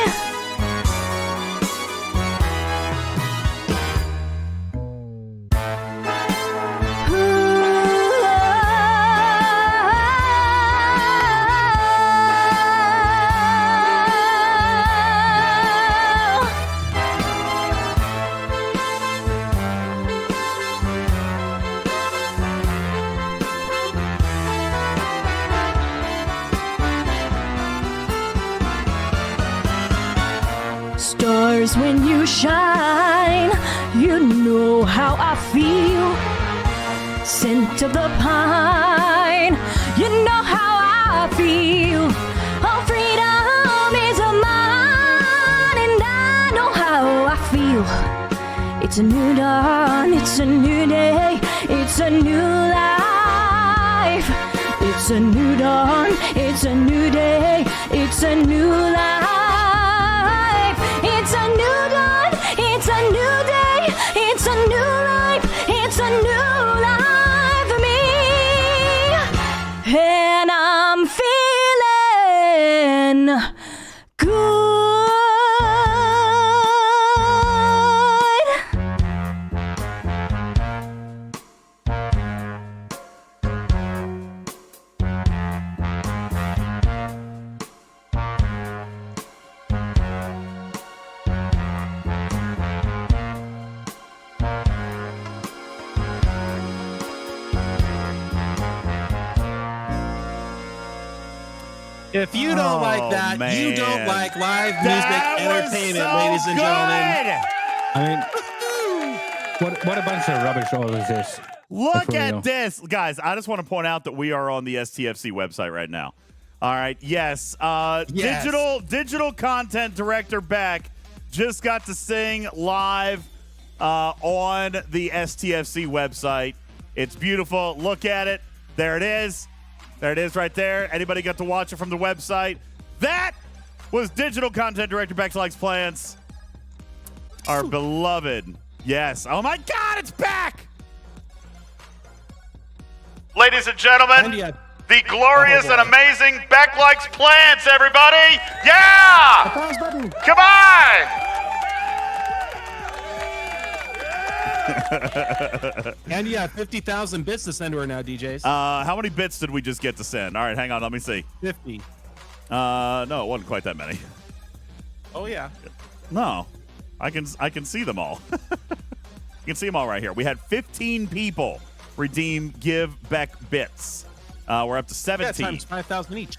Stars when you shine, you know how I feel. Scent of the pine, you know how I feel. Oh, freedom is mine, and I know how I feel. It's a new dawn, it's a new day, it's a new life. It's a new dawn, it's a new day, it's a new life. It's a new dawn, it's a new day, it's a new life, it's a new life for me. And I'm feeling good. If you don't like that, you don't like live music entertainment, ladies and gentlemen. I mean, what a bunch of rubbish all is this. Look at this. Guys, I just want to point out that we are on the STFC website right now. All right. Yes. Yes. Digital content director Beck just got to sing live on the STFC website. It's beautiful. Look at it. There it is. There it is right there. Anybody got to watch it from the website? That was digital content director Beck Likes Plants. Our beloved. Yes. Oh my God, it's back. Ladies and gentlemen, the glorious and amazing Beck Likes Plants, everybody. Yeah! Come on! And you have 50,000 bits to send to her now, DJs. How many bits did we just get to send? All right, hang on. Let me see. 50. No, it wasn't quite that many. Oh, yeah. No, I can see them all. You can see them all right here. We had 15 people redeem Give Beck bits. We're up to 17. Yeah, times 5,000 each.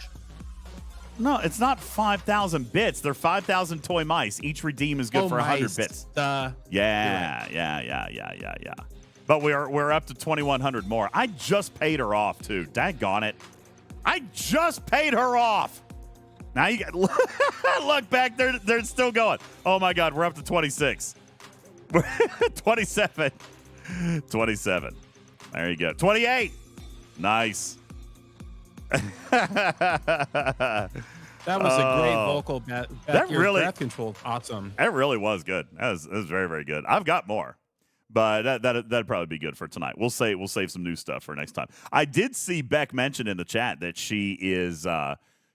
No, it's not 5,000 bits. They're 5,000 toy mice. Each redeem is good for 100 mice. bits. Right. Yeah. But we're up to 2,100 more. I just paid her off too. Daggone it! I just paid her off. Now you got look back. They're still going. Oh my God, we're up to 26. 27. 27. There you go. 28. Nice. That was a great vocal bet. That Your really breath control, awesome. That really was good. That was very, very good. I've got more, but that'd probably be good for tonight. We'll save some new stuff for next time. I did see Beck mention in the chat that she is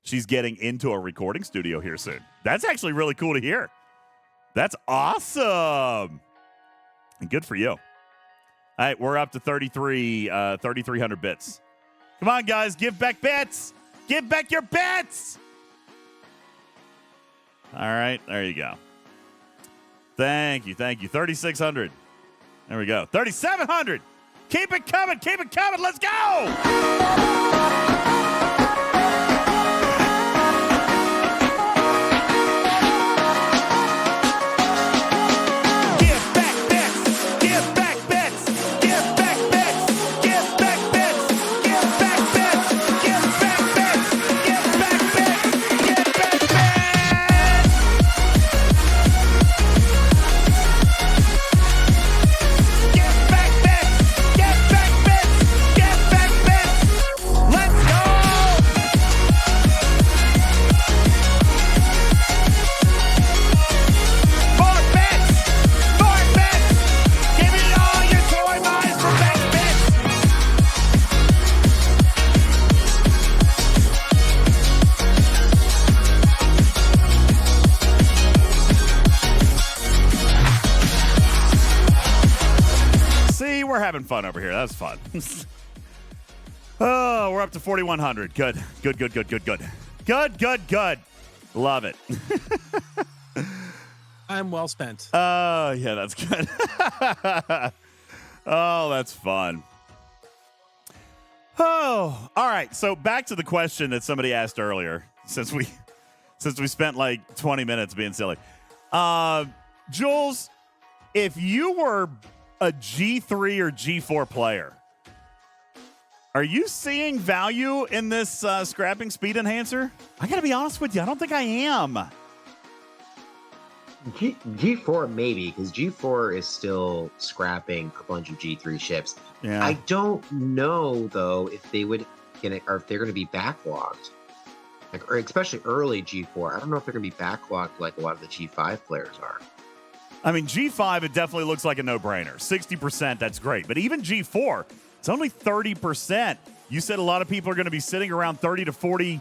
she's getting into a recording studio here soon. That's actually really cool to hear. That's awesome. And good for you. All right, we're up to 3,300 bits. Come on, guys, give Beck bits. Give Beck your bits. All right, there you go. Thank you. 3,600. There we go. 3,700. Keep it coming. Let's go. We're having fun over here. That's fun. Oh, we're up to 4,100. Good. Love it. I'm well spent. Oh, yeah, that's good. Oh, that's fun. Oh, all right. So back to the question that somebody asked earlier, since we spent like 20 minutes being silly. Jules, if you were a G3 or G4 player, are you seeing value in this scrapping speed enhancer? I gotta be honest with you, I don't think I am. G4 maybe, because G4 is still scrapping a bunch of G3 ships. Yeah. I don't know though if they would or if they're going to be backlogged, like, or especially early G4. I don't know if they're going to be backlogged like a lot of the G5 players are. I mean, G5, it definitely looks like a no-brainer. 60%, that's great. But even G4, it's only 30%. You said a lot of people are going to be sitting around 30 to 40,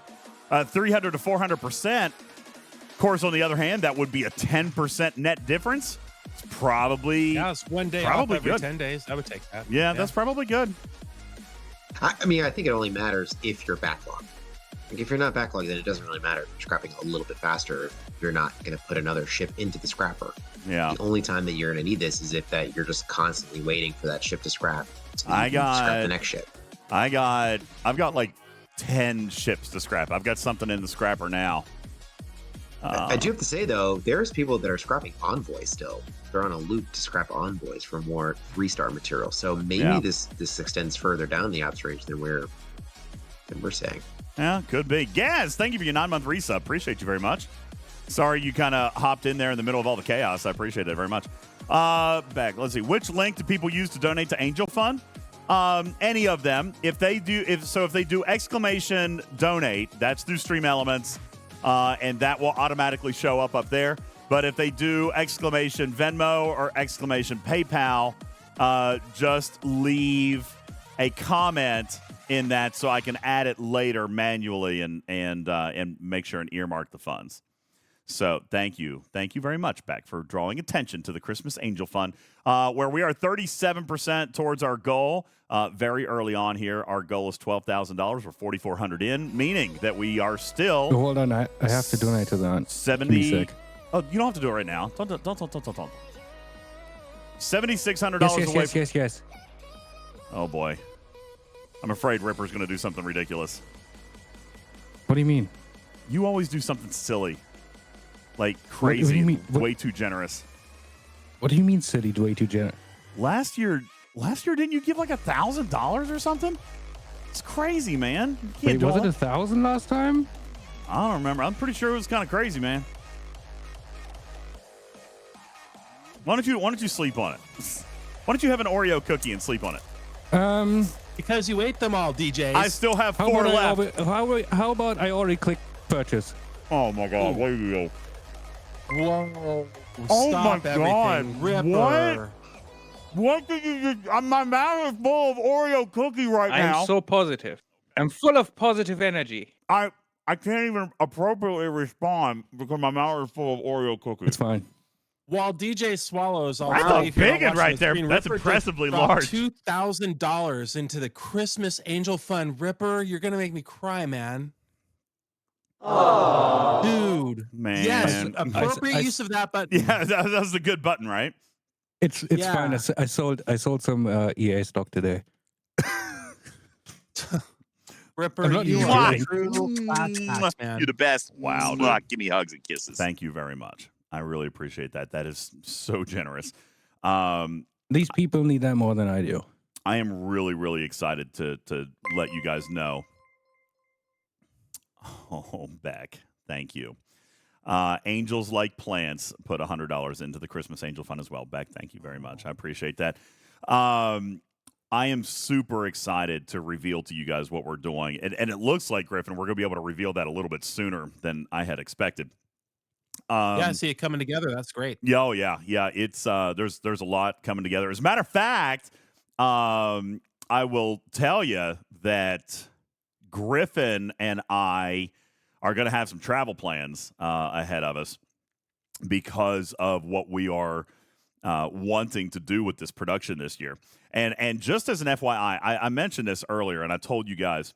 300 to 400%. Of course, on the other hand, that would be a 10% net difference. It's probably... Yeah, it's one day probably off every good. 10 days. I would take that. Yeah, that's probably good. I mean, I think it only matters if you're backlogged. Like if you're not backlogged, then it doesn't really matter if you're scrapping a little bit faster. If you're not going to put another ship into the scrapper. Yeah. The only time that you're going to need this is if that you're just constantly waiting for that ship to scrap. So I got scrap the next ship. I've got like 10 ships to scrap. I've got something in the scrapper now. I do have to say though, there's people that are scrapping envoys still. They're on a loop to scrap envoys for more 3-star material. So maybe this extends further down the ops range than we're saying. Yeah, could be. Gaz, thank you for your 9-month resub. Appreciate you very much. Sorry you kind of hopped in there in the middle of all the chaos. I appreciate it very much. Back. Let's see. Which link do people use to donate to Angel Fund? Any of them. If they do exclamation donate, that's through Stream Elements, and that will automatically show up there. But if they do exclamation Venmo or exclamation PayPal, just leave a comment in that so I can add it later manually and make sure and earmark the funds. So thank you very much, Beck, for drawing attention to the Christmas Angel Fund, where we are 37% towards our goal. Very early on here, our goal is $12,000. We're 4,400 in, meaning that we are still. Oh, hold on, I have to donate to that. 70. Oh, you don't have to do it right now. Don't. $7,600 away. Yes. Oh boy, I'm afraid Ripper's going to do something ridiculous. What do you mean? You always do something silly. Like crazy, what do you mean? Way too generous. What do you mean, silly? Way too generous? Last year, didn't you give like $1,000 or something? It's crazy, man. Wait, was it 1,000 last time? I don't remember. I'm pretty sure it was kind of crazy, man. Why don't you sleep on it? Why don't you have an Oreo cookie and sleep on it? Because you ate them all, DJs. I still have 4 left. How about I already click purchase? Oh my God! Ooh. What do you go? Whoa! Oh Stop my everything, God! Ripper. What did you just? My mouth is full of Oreo cookie right I'm now. so positive. I'm full of positive energy. I can't even appropriately respond because my mouth is full of Oreo cookies. It's fine. While DJ swallows, I'll That's tell a you if you're not big one watching right the there. screen, That's Ripper just impressively dropped large. $2,000 into the Christmas Angel Fund. Ripper, you're gonna make me cry, man. Oh, dude, Man. yes, appropriate use of that button. Yeah, that was a good button, right? It's fine. Yeah. I sold some EA stock today. Ripper, I'm not you even are a kidding. true class act, man. You're the best. Wow, Mwah. dude. Give me hugs and kisses. Thank you very much. I really appreciate that. That is so generous. These people need that more than I do. I am really, really excited to let you guys know. Oh, Beck, thank you. Angels Like Plants put $100 into the Christmas Angel Fund as well. Beck, thank you very much. I appreciate that. I am super excited to reveal to you guys what we're doing. And it looks like, Griffin, we're going to be able to reveal that a little bit sooner than I had expected. Yeah, I see it coming together. That's great. Yeah, oh yeah. It's there's a lot coming together. As a matter of fact, I will tell you that Griffin and I are going to have some travel plans ahead of us because of what we are wanting to do with this production this year. And just as an FYI, I mentioned this earlier, and I told you guys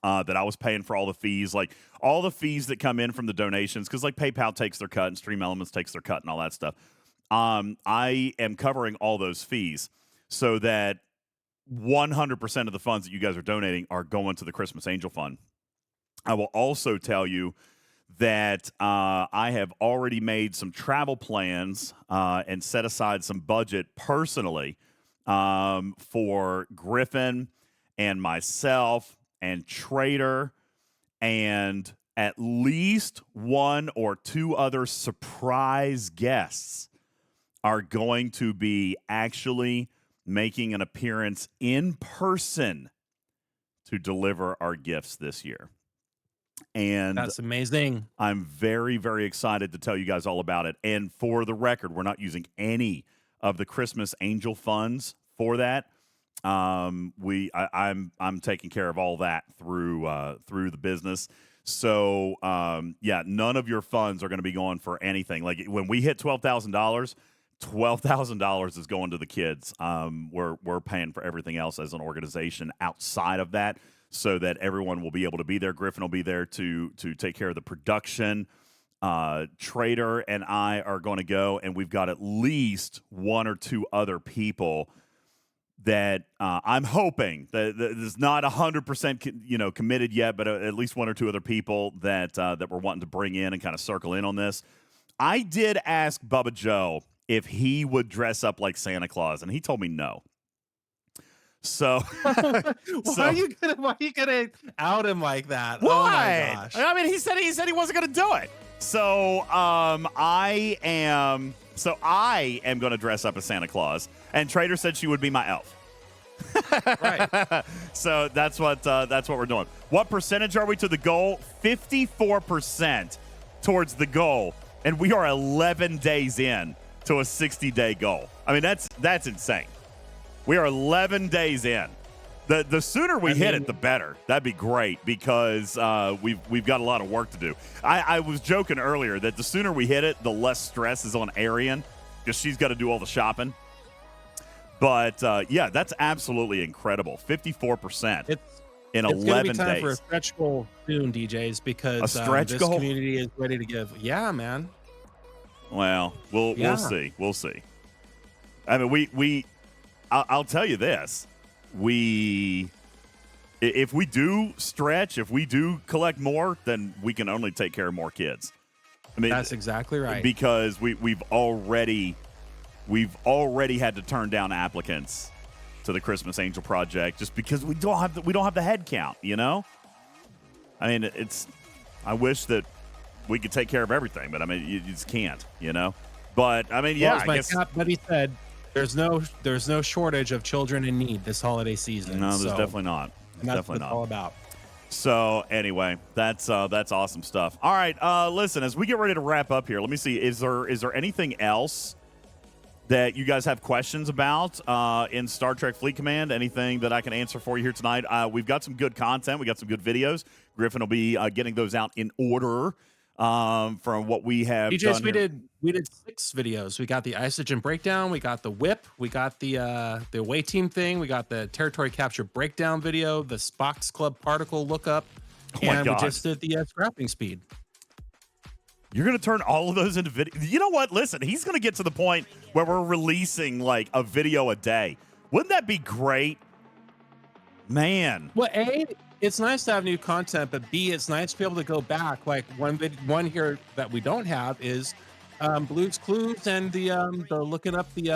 that I was paying for all the fees, like all the fees that come in from the donations, because like PayPal takes their cut and Stream Elements takes their cut and all that stuff. I am covering all those fees so that 100% of the funds that you guys are donating are going to the Christmas Angel Fund. I will also tell you that I have already made some travel plans and set aside some budget personally for Griffin and myself and Trader and at least one or two other surprise guests are going to be actually making an appearance in person to deliver our gifts this year. And that's amazing. I'm very, very excited to tell you guys all about it. And for the record, we're not using any of the Christmas Angel funds for that. I'm taking care of all that through the business. So yeah, none of your funds are going to be going for anything. Like when we hit $12,000 is going to the kids. We're paying for everything else as an organization outside of that, so that everyone will be able to be there. Griffin will be there to take care of the production. Trader and I are going to go, and we've got at least one or two other people that I'm hoping that is not 100% committed yet, but at least one or two other people that we're wanting to bring in and kind of circle in on this. I did ask Bubba Joe if he would dress up like Santa Claus, and he told me no. So why are you gonna out him like that? What? Oh my gosh! I mean, he said he wasn't gonna do it. So I am going to dress up as Santa Claus, and Trader said she would be my elf. Right. So that's what we're doing. What percentage are we to the goal? 54% towards the goal, and we are 11 days in to a 60-day goal. I mean, that's insane. We are 11 days in. The sooner we hit it, the better. That'd be great because we've got a lot of work to do. I was joking earlier that the sooner we hit it, the less stress is on Arian because she's got to do all the shopping. But yeah, that's absolutely incredible. 54% in 11 days. It's going to be time for a stretch goal soon, DJs, because this goal? community is ready to give. Yeah, man. Well, we'll see. We'll see. I mean, I'll tell you this. If we do stretch, if we do collect more, then we can only take care of more kids. I mean, that's exactly right. Because we've already had to turn down applicants to the Christmas Angel Project just because we don't have the head count, you know? I mean, I wish that we could take care of everything, but I mean, you just can't, you know? But I mean, yeah, as my cat buddy said, there's no shortage of children in need this holiday season. No, there's definitely not. And that's what it's all about. So anyway, that's awesome stuff. All right, listen, as we get ready to wrap up here, let me see. Is there anything else that you guys have questions about in Star Trek Fleet Command? Anything that I can answer for you here tonight? We've got some good content. We got some good videos. Griffin will be getting those out in order from what we have DJs, done. we did 6 videos. We got the Isogen breakdown, we got the whip, we got the away team thing, we got the territory capture breakdown video, the Spock's Club particle lookup, and we just did the scrapping speed. You're going to turn all of those into video. You know what? Listen, he's going to get to the point where we're releasing like a video a day. Wouldn't that be great? Man. Well, A, it's nice to have new content, but B, it's nice to be able to go back. Like one here that we don't have is Blue's Clues and the looking up the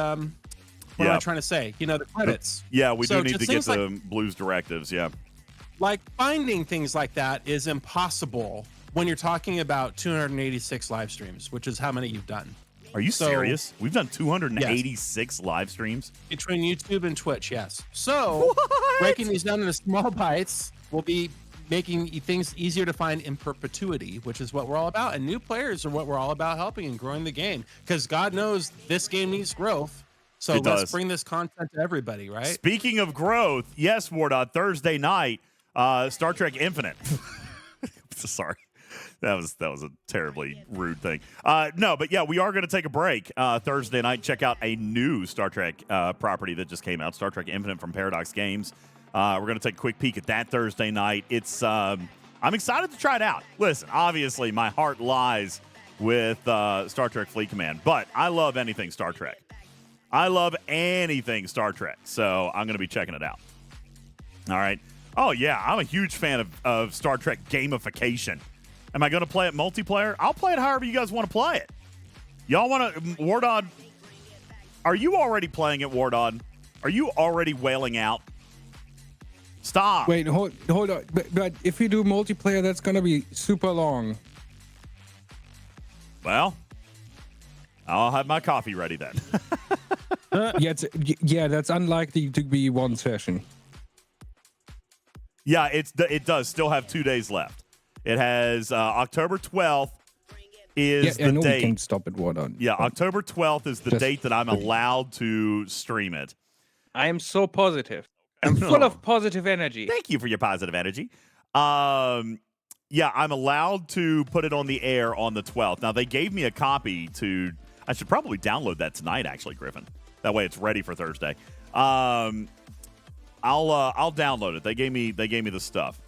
what am I trying to say? You know, the credits. Yeah, we So do need to just get things the Blues directives. Yeah. Like finding things like that is impossible when you're talking about 286 live streams, which is how many you've done. Are you serious? We've done 286 live streams between YouTube and Twitch. Yes. So breaking these down into small bites will be making things easier to find in perpetuity, which is what we're all about. And new players are what we're all about, helping and growing the game, because God knows this game needs growth. So let's bring this content to everybody, right? Speaking of growth, yes, Ward, on Thursday night, Star Trek Infinite. Sorry. That was a terribly rude thing. No, but yeah, we are going to take a break Thursday night. Check out a new Star Trek property that just came out, Star Trek Infinite from Paradox Games. We're going to take a quick peek at that Thursday night. It's I'm excited to try it out. Listen, obviously, my heart lies with Star Trek Fleet Command, but I love anything Star Trek. I love anything Star Trek, so I'm going to be checking it out. All right. Oh, yeah, I'm a huge fan of Star Trek gamification. Am I going to play it multiplayer? I'll play it however you guys want to play it. Y'all want to... Wardon, are you already playing it, Wardon? Are you already wailing out? Stop. Wait, hold on. But if you do multiplayer, that's going to be super long. Well, I'll have my coffee ready then. Yeah, that's unlikely to be one session. Yeah, it does still have 2 days left. It has October 12th is the date. We can stop it, Wardon. Yeah, October 12th is the date that I'm allowed to stream it. I am so positive. I'm full of positive energy. Thank you for your positive energy. Yeah, I'm allowed to put it on the air on the 12th. Now, they gave me a copy to... I should probably download that tonight, actually, Griffin. That way it's ready for Thursday. I'll download it. They gave me the stuff.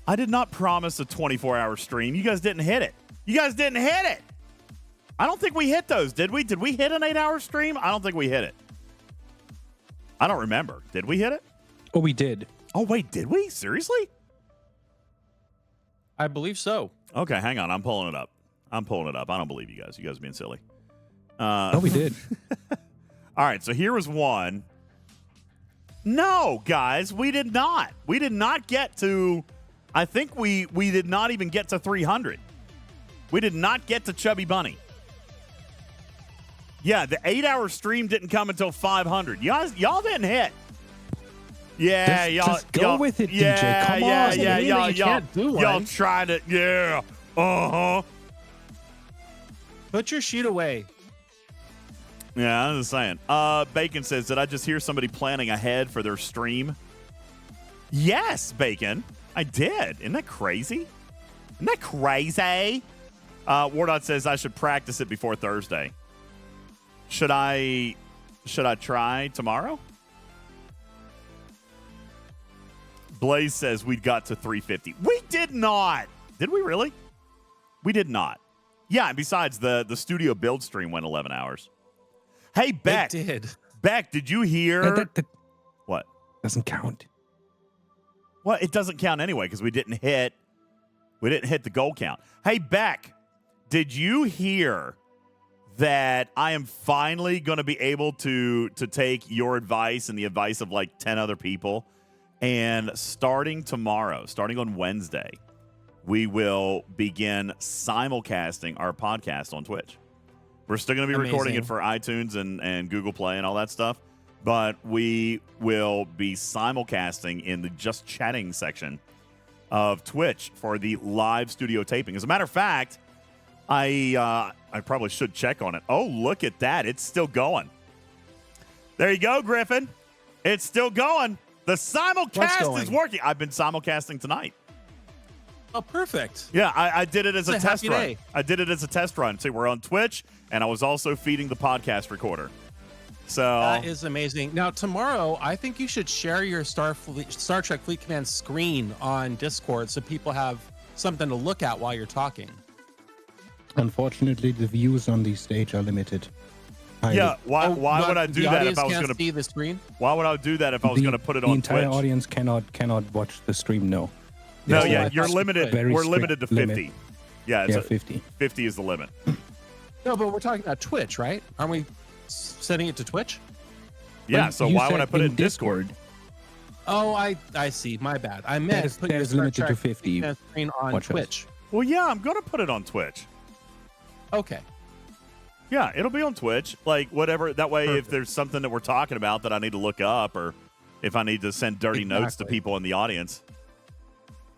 I did not promise a 24-hour stream. You guys didn't hit it. I don't think we hit those, did we? Did we hit an 8-hour stream? I don't think we hit it. I don't remember. Did we hit it? Oh, we did. Oh, wait, did we? Seriously? I believe so. Okay, hang on. I'm pulling it up. I don't believe you guys. You guys are being silly. Oh, we did. All right, so here was one. No, guys, we did not. We did not get to... I think we did not even get to 300. We did not get to Chubby Bunny. Yeah, the 8-hour stream didn't come until 500. Y'all didn't hit. Yeah, just go with it, DJ. Come on. Y'all tried it. Yeah. Uh-huh. Put your sheet away. Yeah, I'm just saying. Bacon says, did I just hear somebody planning ahead for their stream? Yes, Bacon. I did. Isn't that crazy? Wardot says I should practice it before Thursday. Should I try tomorrow? Blaze says we got to 350. We did not. Did we really? We did not. Yeah, and besides, the studio build stream went 11 hours. Hey, Beck. It did. Beck, did you hear? What? Doesn't count. Well, it doesn't count anyway because we didn't hit the goal count. Hey, Beck, did you hear that I am finally going to be able to take your advice and the advice of like 10 other people, and starting tomorrow, starting on Wednesday, we will begin simulcasting our podcast on Twitch. We're still going to be recording it for iTunes and Google Play and all that stuff. But we will be simulcasting in the just chatting section of Twitch for the live studio taping. As a matter of fact, I probably should check on it. Oh, look at that. It's still going. There you go, Griffin. It's still going. The simulcast is working. I've been simulcasting tonight. Oh, perfect. Yeah, I did it as a test run. Day. I did it as a test run. See, we're on Twitch, and I was also feeding the podcast recorder. So that is amazing. Now, tomorrow, I think you should share your Star Trek Fleet Command screen on Discord so people have something to look at while you're talking. Unfortunately, the views on the stage are limited. Yeah, why would I do that if I was going to see the screen? Why would I do that if I was going to put it on Twitch? The entire audience cannot watch the stream. No. No, yeah, you're limited. We're limited to 50. Yeah, it's 50. 50 is the limit. No, but we're talking about Twitch, right? Aren't we setting it to Twitch? Yeah, so why would I put it in Discord? Oh, I see. My bad. I meant put your limited to 50 screen on Twitch. Well, yeah, I'm going to put it on Twitch. Okay. Yeah, it'll be on Twitch. Like, whatever. That way, if there's something that we're talking about that I need to look up, or if I need to send dirty notes to people in the audience.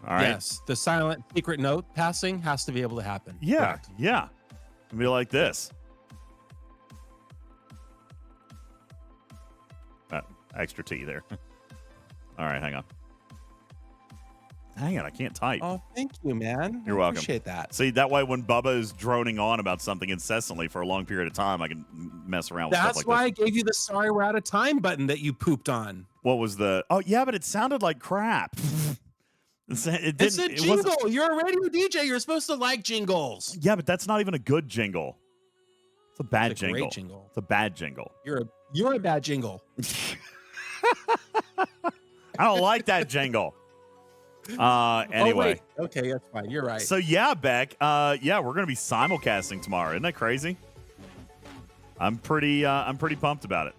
All right. Yes, the silent secret note passing has to be able to happen. Yeah, Correct. yeah. It'll be like this. Extra T there. All right, hang on. Hang on, I can't type. Oh, thank you, man. You're welcome. Appreciate that. See, that way when Bubba is droning on about something incessantly for a long period of time, I can mess around with stuff like That's why this. I gave you the sorry we're out of time button that you pooped on. What was the... Oh, yeah, but it sounded like crap. It's a jingle. You're a radio DJ. You're supposed to like jingles. Yeah, but that's not even a good jingle. It's a bad jingle. Great jingle. It's a bad jingle. You're a bad jingle. I don't like that jingle. Anyway. Oh, okay, that's fine. You're right. So yeah, Beck. Yeah, we're gonna be simulcasting tomorrow. Isn't that crazy? I'm pretty pumped about it.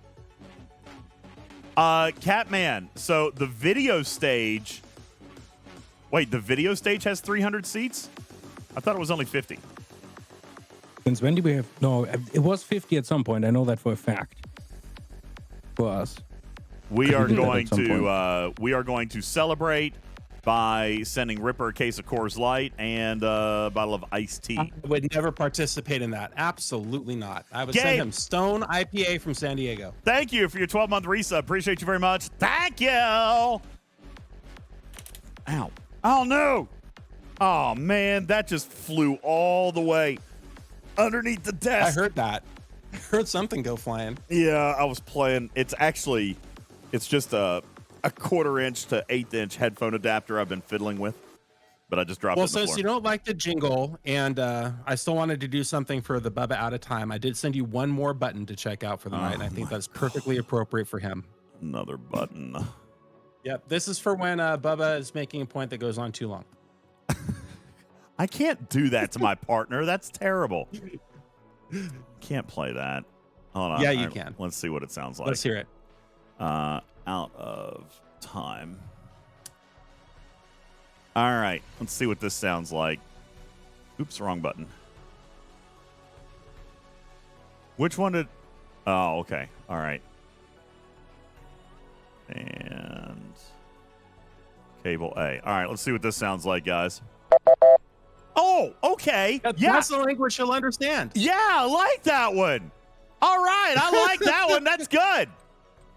Catman. So the video stage. Wait, the video stage has 300 seats? I thought it was only 50. Since when did we have? No, it was 50 at some point. I know that for a fact. For us, we are going to celebrate by sending Ripper a case of Coors Light and a bottle of iced tea. I would never participate in that. Absolutely not. I would send him Stone IPA from San Diego. Thank you for your 12-month resub. Appreciate you very much. Thank you. Ow. Oh, no. Oh, man. That just flew all the way underneath the desk. I heard that. I heard something go flying. Yeah, I was playing. It's just a 1/4 inch to 1/8 inch headphone adapter I've been fiddling with, but I just dropped it on the floor. Since you don't like the jingle, and I still wanted to do something for the Bubba out of time, I did send you one more button to check out for the night, and I think that's perfectly appropriate for him. Another button. Yep, this is for when Bubba is making a point that goes on too long. I can't do that to my partner. That's terrible. Can't play that. Hold on. Yeah, you can. Let's see what it sounds like. Let's hear it. Out of time. All right. Let's see what this sounds like. Oops, wrong button. Which one did... Oh, okay. All right. And... Cable A. All right, let's see what this sounds like, guys. Oh, okay. That's the language he'll understand. Yeah, I like that one. All right, I like that one. That's good.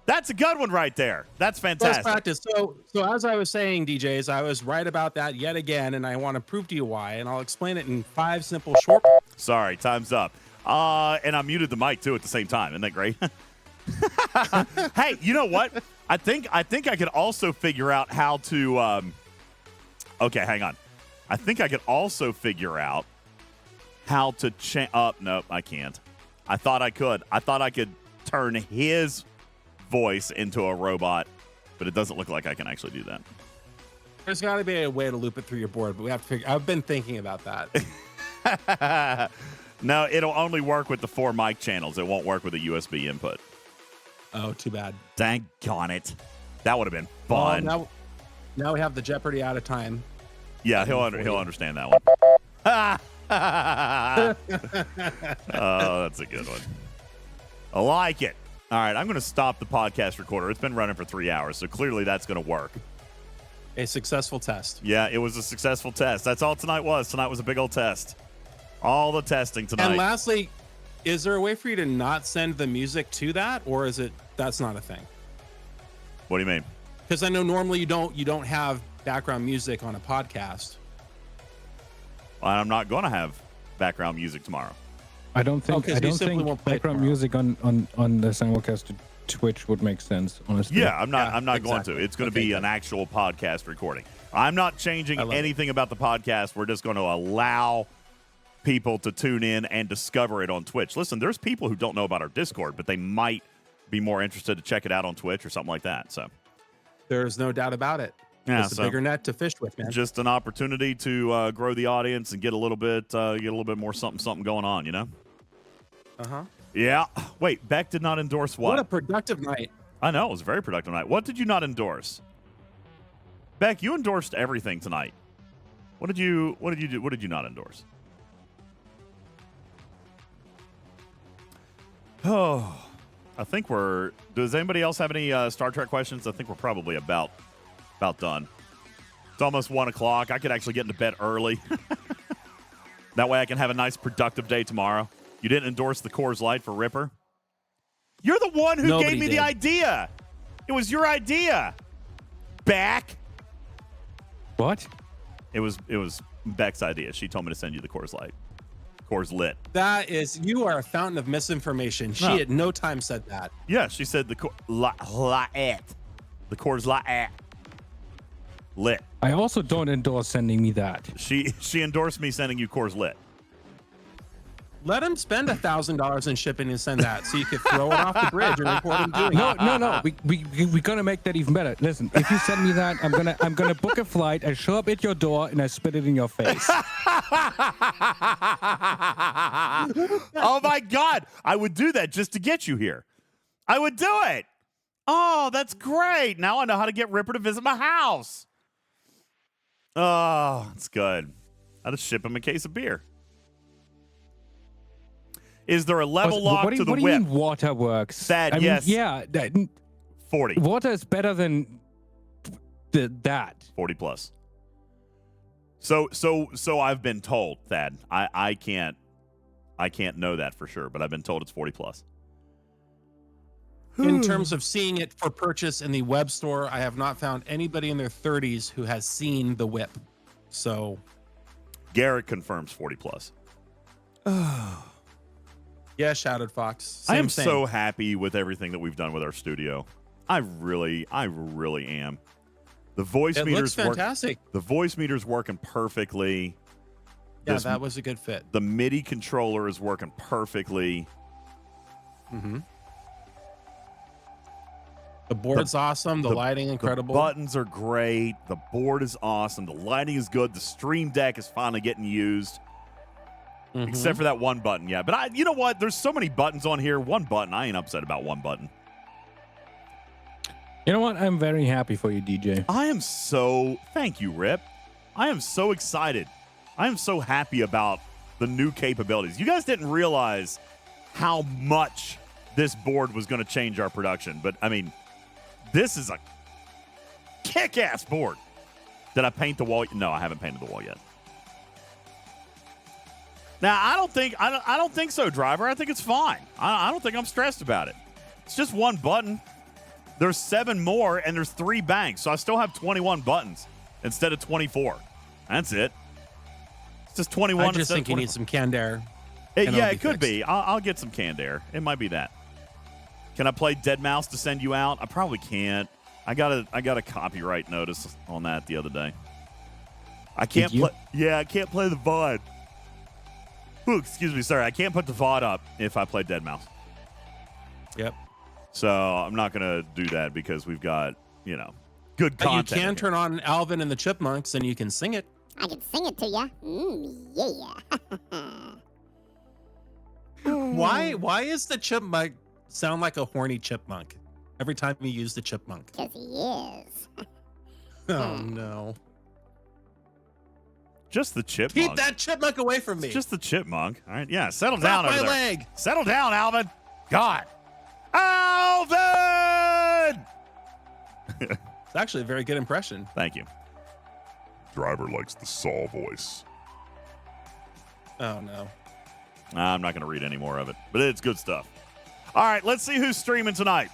That's a good one right there. That's fantastic. Best practice. So as I was saying, DJs, I was right about that yet again, and I want to prove to you why, and I'll explain it in 5 simple short. Sorry, time's up. And I muted the mic too at the same time. Isn't that great? Hey, you know what? I think I could also figure out how to. Okay, hang on. I think I could also figure out how to change. Nope, I can't. I thought I could. I thought I could turn his voice into a robot, but it doesn't look like I can actually do that. There's got to be a way to loop it through your board, but we have to figure. I've been thinking about that. No, it'll only work with the 4 mic channels. It won't work with a USB input. Oh, too bad. Dang on it. That would have been fun. Well, now we have the Jeopardy out of time. Yeah, he'll understand that one. Oh, that's a good one. I like it. All right, I'm going to stop the podcast recorder. It's been running for 3 hours, so clearly that's going to work. A successful test. Yeah, it was a successful test. That's all tonight was. Tonight was a big old test. All the testing tonight. And lastly, is there a way for you to not send the music to that, or is it that's not a thing? What do you mean? Because I know normally you don't have background music on a podcast. I'm not going to have background music tomorrow. I don't think won't play background music on the simulcast Twitch would make sense, honestly. Yeah, I'm not going to. It's going to be an actual podcast recording. I'm not changing anything about the podcast. We're just going to allow people to tune in and discover it on Twitch. Listen, there's people who don't know about our Discord, but they might be more interested to check it out on Twitch or something like that. So there's no doubt about it. Yeah, it's a bigger net to fish with, man. Just an opportunity to grow the audience and get a little bit more something going on, you know? Uh-huh. Yeah. Wait, Beck did not endorse what? What a productive night. I know, it was a very productive night. What did you not endorse? Beck, you endorsed everything tonight. What did you do? What did you not endorse? Oh, I think does anybody else have any Star Trek questions? I think we're probably about done. It's almost 1 o'clock. I could actually get into bed early. That way I can have a nice productive day tomorrow. You didn't endorse the Coors Light for Ripper? You're the one who gave me the idea. It was your idea. Back. What? It was Beck's idea. She told me to send you the Coors Light. Coors Lit. You are a fountain of misinformation. She at no time said that. Yeah, she said the Coors Light. Lit. I also don't endorse sending me that. She endorsed me sending you Coors Lit. Let him spend $1,000 in shipping and send that, so you could throw it off the bridge and record him doing it. No. We're gonna make that even better. Listen, if you send me that, I'm gonna book a flight. I show up at your door and I spit it in your face. Oh my God! I would do that just to get you here. I would do it. Oh, that's great. Now I know how to get Ripper to visit my house. Oh, it's good. I'll just ship him a case of beer. Is there a level lock to the whip? What do you mean water works? That, yes. Yeah. 40. Water is better than that. 40 plus. So I've been told, Thad. I can't know that for sure, but I've been told it's 40 plus. In terms of seeing it for purchase in the web store, I have not found anybody in their 30s who has seen the whip. So Garrett confirms 40 plus. Yeah, Shouted Fox. I am so happy with everything that we've done with our studio. I really am. The voice meters looks fantastic. The voice meter's working perfectly. Yeah, that was a good fit. The MIDI controller is working perfectly. Mm-hmm. The board's awesome. The lighting incredible. The buttons are great. The board is awesome. The lighting is good. The stream deck is finally getting used. Mm-hmm. Except for that one button, yeah. But you know what? There's so many buttons on here. One button. I ain't upset about one button. You know what? I'm very happy for you, DJ. Thank you, Rip. I am so excited. I am so happy about the new capabilities. You guys didn't realize how much this board was going to change our production. But, I mean, this is a kick-ass board. Did I paint the wall? No, I haven't painted the wall yet. Now, I don't think so, Driver. I think it's fine. I don't think I'm stressed about it. It's just one button. There's 7 more, and there's 3 banks. So I still have 21 buttons instead of 24. That's it. It's just 21. I just think you need some canned air. It could be. I'll get some canned air. It might be that. Can I play Dead Mouse to send you out? I probably can't. I got a copyright notice on that the other day. I can't play. Yeah, I can't play the VOD. Ooh, excuse me, sorry. I can't put the VOD up if I play Dead Mouse. Yep. So I'm not going to do that because we've got, good content. You can turn on Alvin and the Chipmunks and you can sing it. I can sing it to you. Yeah. Why is the chipmunk sound like a horny chipmunk every time you use the chipmunk? Because he is. Oh, no. Just the chipmunk. Keep that chipmunk away from me. It's just the chipmunk. All right. Yeah. Settle down over my there. leg. Settle down, Alvin. God. Alvin! It's actually a very good impression. Thank you. Driver likes the Saw voice. Oh, no. I'm not going to read any more of it, but it's good stuff. All right, let's see who's streaming tonight.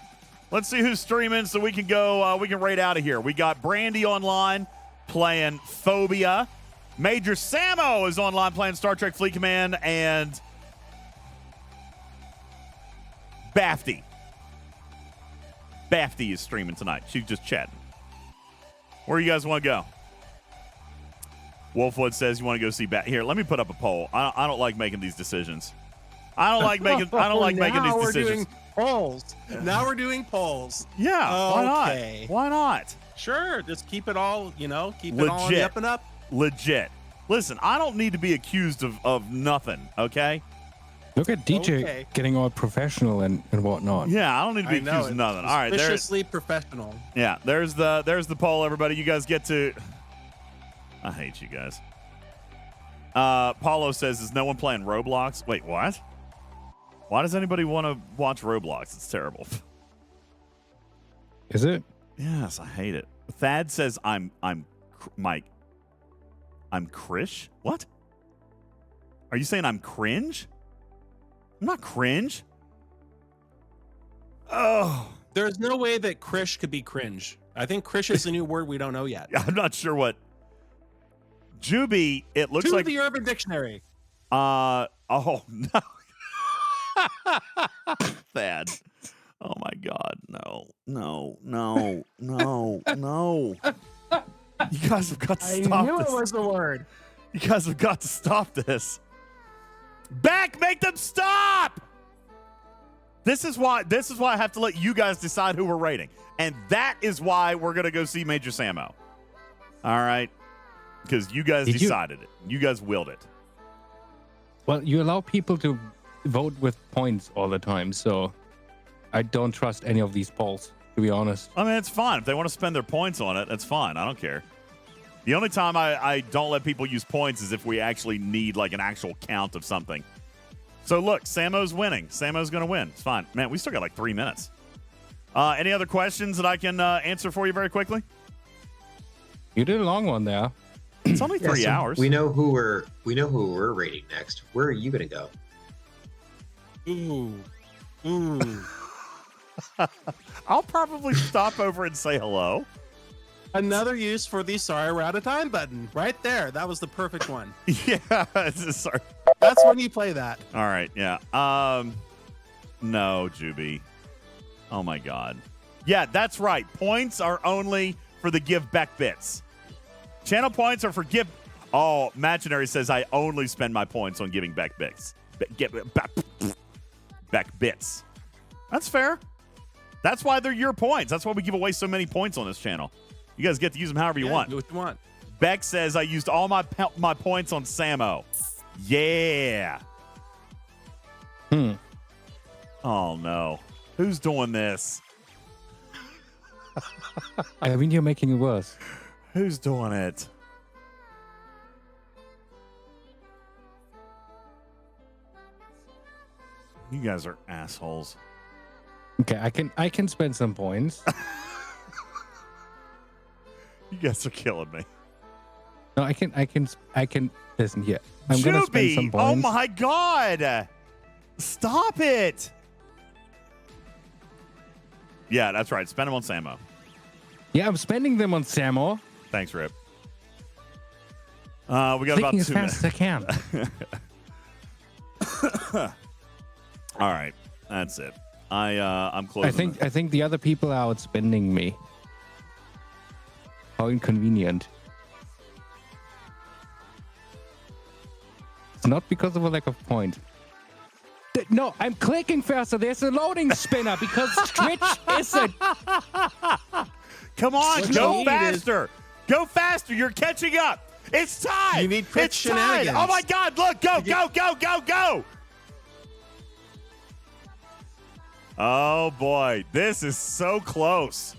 Let's see who's streaming so we can go, we can raid out of here. We got Brandy online playing Phobia. Major Samo is online playing Star Trek Fleet Command, and Bafty. Bafty is streaming tonight. She's just chatting. Where you guys want to go? Wolfwood says you want to go see Bat. Here, let me put up a poll. I don't like making these decisions. I don't like making these decisions. Doing polls. Now we're doing polls. Yeah, okay. Why not? Sure, just keep it all, keep it all on the up and up. Legit. Listen, I don't need to be accused of nothing, okay? Look at DJ getting all professional and whatnot. Yeah, I don't need to be accused of nothing. All right, suspiciously professional. Yeah, there's the poll, everybody. You guys get to... I hate you guys. Paulo says, is no one playing Roblox? Wait, what? Why does anybody want to watch Roblox? It's terrible. Is it? Yes, I hate it. Thad says I'm Krish? What? Are you saying I'm cringe? I'm not cringe. Oh. There's no way that Krish could be cringe. I think Krish is a new word we don't know yet. I'm not sure what. Juby, it looks like the Urban Dictionary. Oh no. Thad. Oh my God. No. You guys have got to stop this. I knew it was the word. You guys have got to stop this. Make them stop. This is why I have to let you guys decide who we're rating. And that is why we're going to go see Major Samo. All right? Because you guys decided it. You guys willed it. Well, you allow people to vote with points all the time, so I don't trust any of these polls, to be honest. I mean, it's fine. If they want to spend their points on it, that's fine. I don't care. The only time I don't let people use points is if we actually need like an actual count of something. So look, Samo's winning. Samo's going to win. It's fine. Man, we still got like 3 minutes. Any other questions that I can answer for you very quickly? You did a long one there. It's only 3 hours. We know who we're rating next. Where are you going to go? Ooh. I'll probably stop over and say hello. Another use for the sorry we're out of time button. Right there. That was the perfect one. Yeah. Sorry. That's when you play that. All right. Yeah. No, Juby. Oh my God. Yeah, that's right. Points are only for the give back bits. Channel points are for give. Oh, Imaginary says I only spend my points on giving back bits. Back bits. That's fair. That's why they're your points. That's why we give away so many points on this channel. You guys get to use them however you want. Do what you want. Beck says I used all my points on Samo. Yeah. Oh no. Who's doing this? I mean, you're making it worse. Who's doing it? You guys are assholes. Okay, I can spend some points. You guys are killing me. No, I can listen here. I'm gonna spend some points. Oh my God. Stop it. Yeah, that's right. Spend them on Samo. Yeah, I'm spending them on Samo. Thanks, Rip. We got about 2 minutes. As fast as I can. All right, that's it. I'm closing. I think the other people are outspending me. How inconvenient. It's not because of a lack of point. No, I'm clicking faster. There's a loading spinner because Twitch isn't. Come on, go faster. Go faster. You're catching up. It's time. You need quick shenanigans. Oh my God, look, go. Oh boy, this is so close.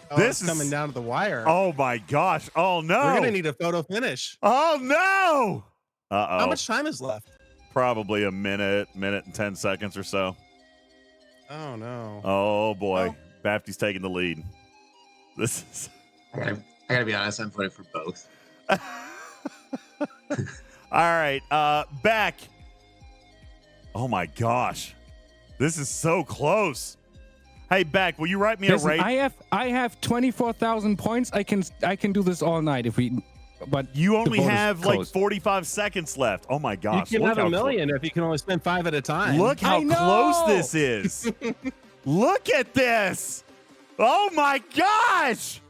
Oh, this is coming down to the wire. Oh my gosh. Oh no. We're gonna need a photo finish. Oh no. Uh-oh. How much time is left? Probably a minute and 10 seconds or so. Oh no. Oh boy. Bafty's taking the lead. This is I gotta be honest, I'm voting for both. All right, back. Oh my gosh, this is so close. Hey, Beck, will you write me Listen, a rate? I have 24,000 points. I can do this all night if we. But you only have like 45 seconds left. Oh my gosh! You can have a million if you can only spend 5 at a time. Look how close this is. Look at this. Oh my gosh!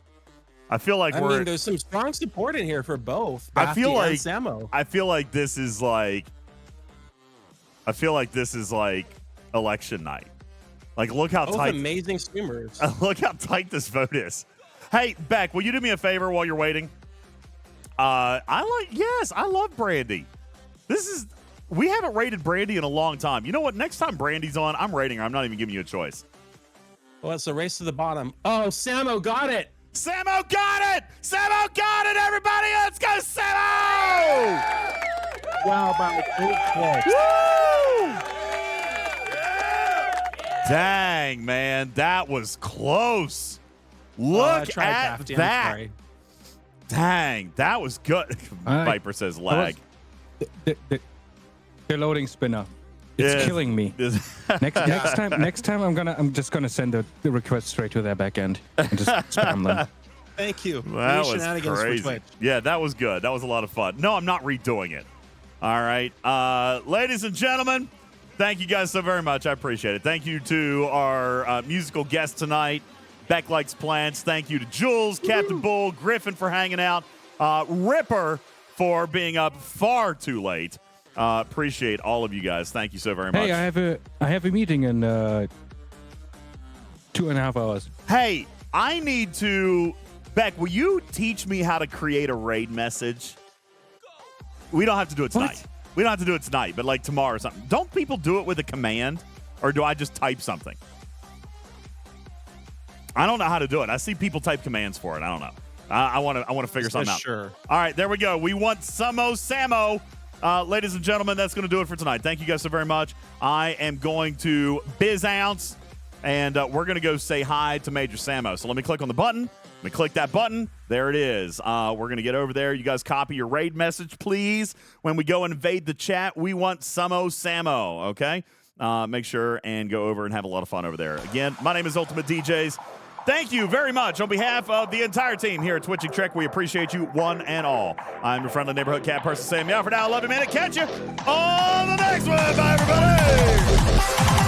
I feel like there's some strong support in here for both. I feel like Samo. I feel like this is like election night. Like, look how Both tight. amazing streamers. Look how tight this vote is. Hey, Beck, will you do me a favor while you're waiting? I love Brandy. We haven't rated Brandy in a long time. You know what? Next time Brandy's on, I'm rating her. I'm not even giving you a choice. Well, it's a race to the bottom. Oh, Samo got it. Samo got it. Samo got it, everybody. Let's go, Samo. Wow, about 8 clicks. Woo! Dang, man. That was close. Look at that. Dang, that was good. Viper says lag. The loading spinner. It's killing me. Next time I'm just gonna send the request straight to their back end and just spam them. Thank you. That was crazy. Yeah, that was good. That was a lot of fun. No, I'm not redoing it. All right. Ladies and gentlemen, thank you guys so very much. I appreciate it. Thank you to our musical guest tonight, Beck Likes Plants. Thank you to Jules, Captain Bull, Griffin for hanging out, Ripper for being up far too late. Appreciate all of you guys. Thank you so very much. Hey, I have a meeting in 2.5 hours. Hey, I need to... Beck, will you teach me how to create a raid message? We don't have to do it tonight. We don't have to do it tonight, but like tomorrow or something. Don't people do it with a command? Or do I just type something? I don't know how to do it. I see people type commands for it. I don't know. I want to figure something out. Sure. All right, there we go. We want Samo. Ladies and gentlemen, that's going to do it for tonight. Thank you guys so very much. I am going to Biz Ounce, and we're going to go say hi to Major Samo. So let me click on the button. Let me click that button. There it is. We're going to get over there. You guys copy your raid message, please. When we go and invade the chat, we want Samo, okay? Make sure and go over and have a lot of fun over there. Again, my name is UltimatDJz. Thank you very much. On behalf of the entire team here at Twitching Trek, we appreciate you one and all. I'm your friendly neighborhood cat person saying meow for now. Love you, man. Catch you on the next one. Bye, everybody.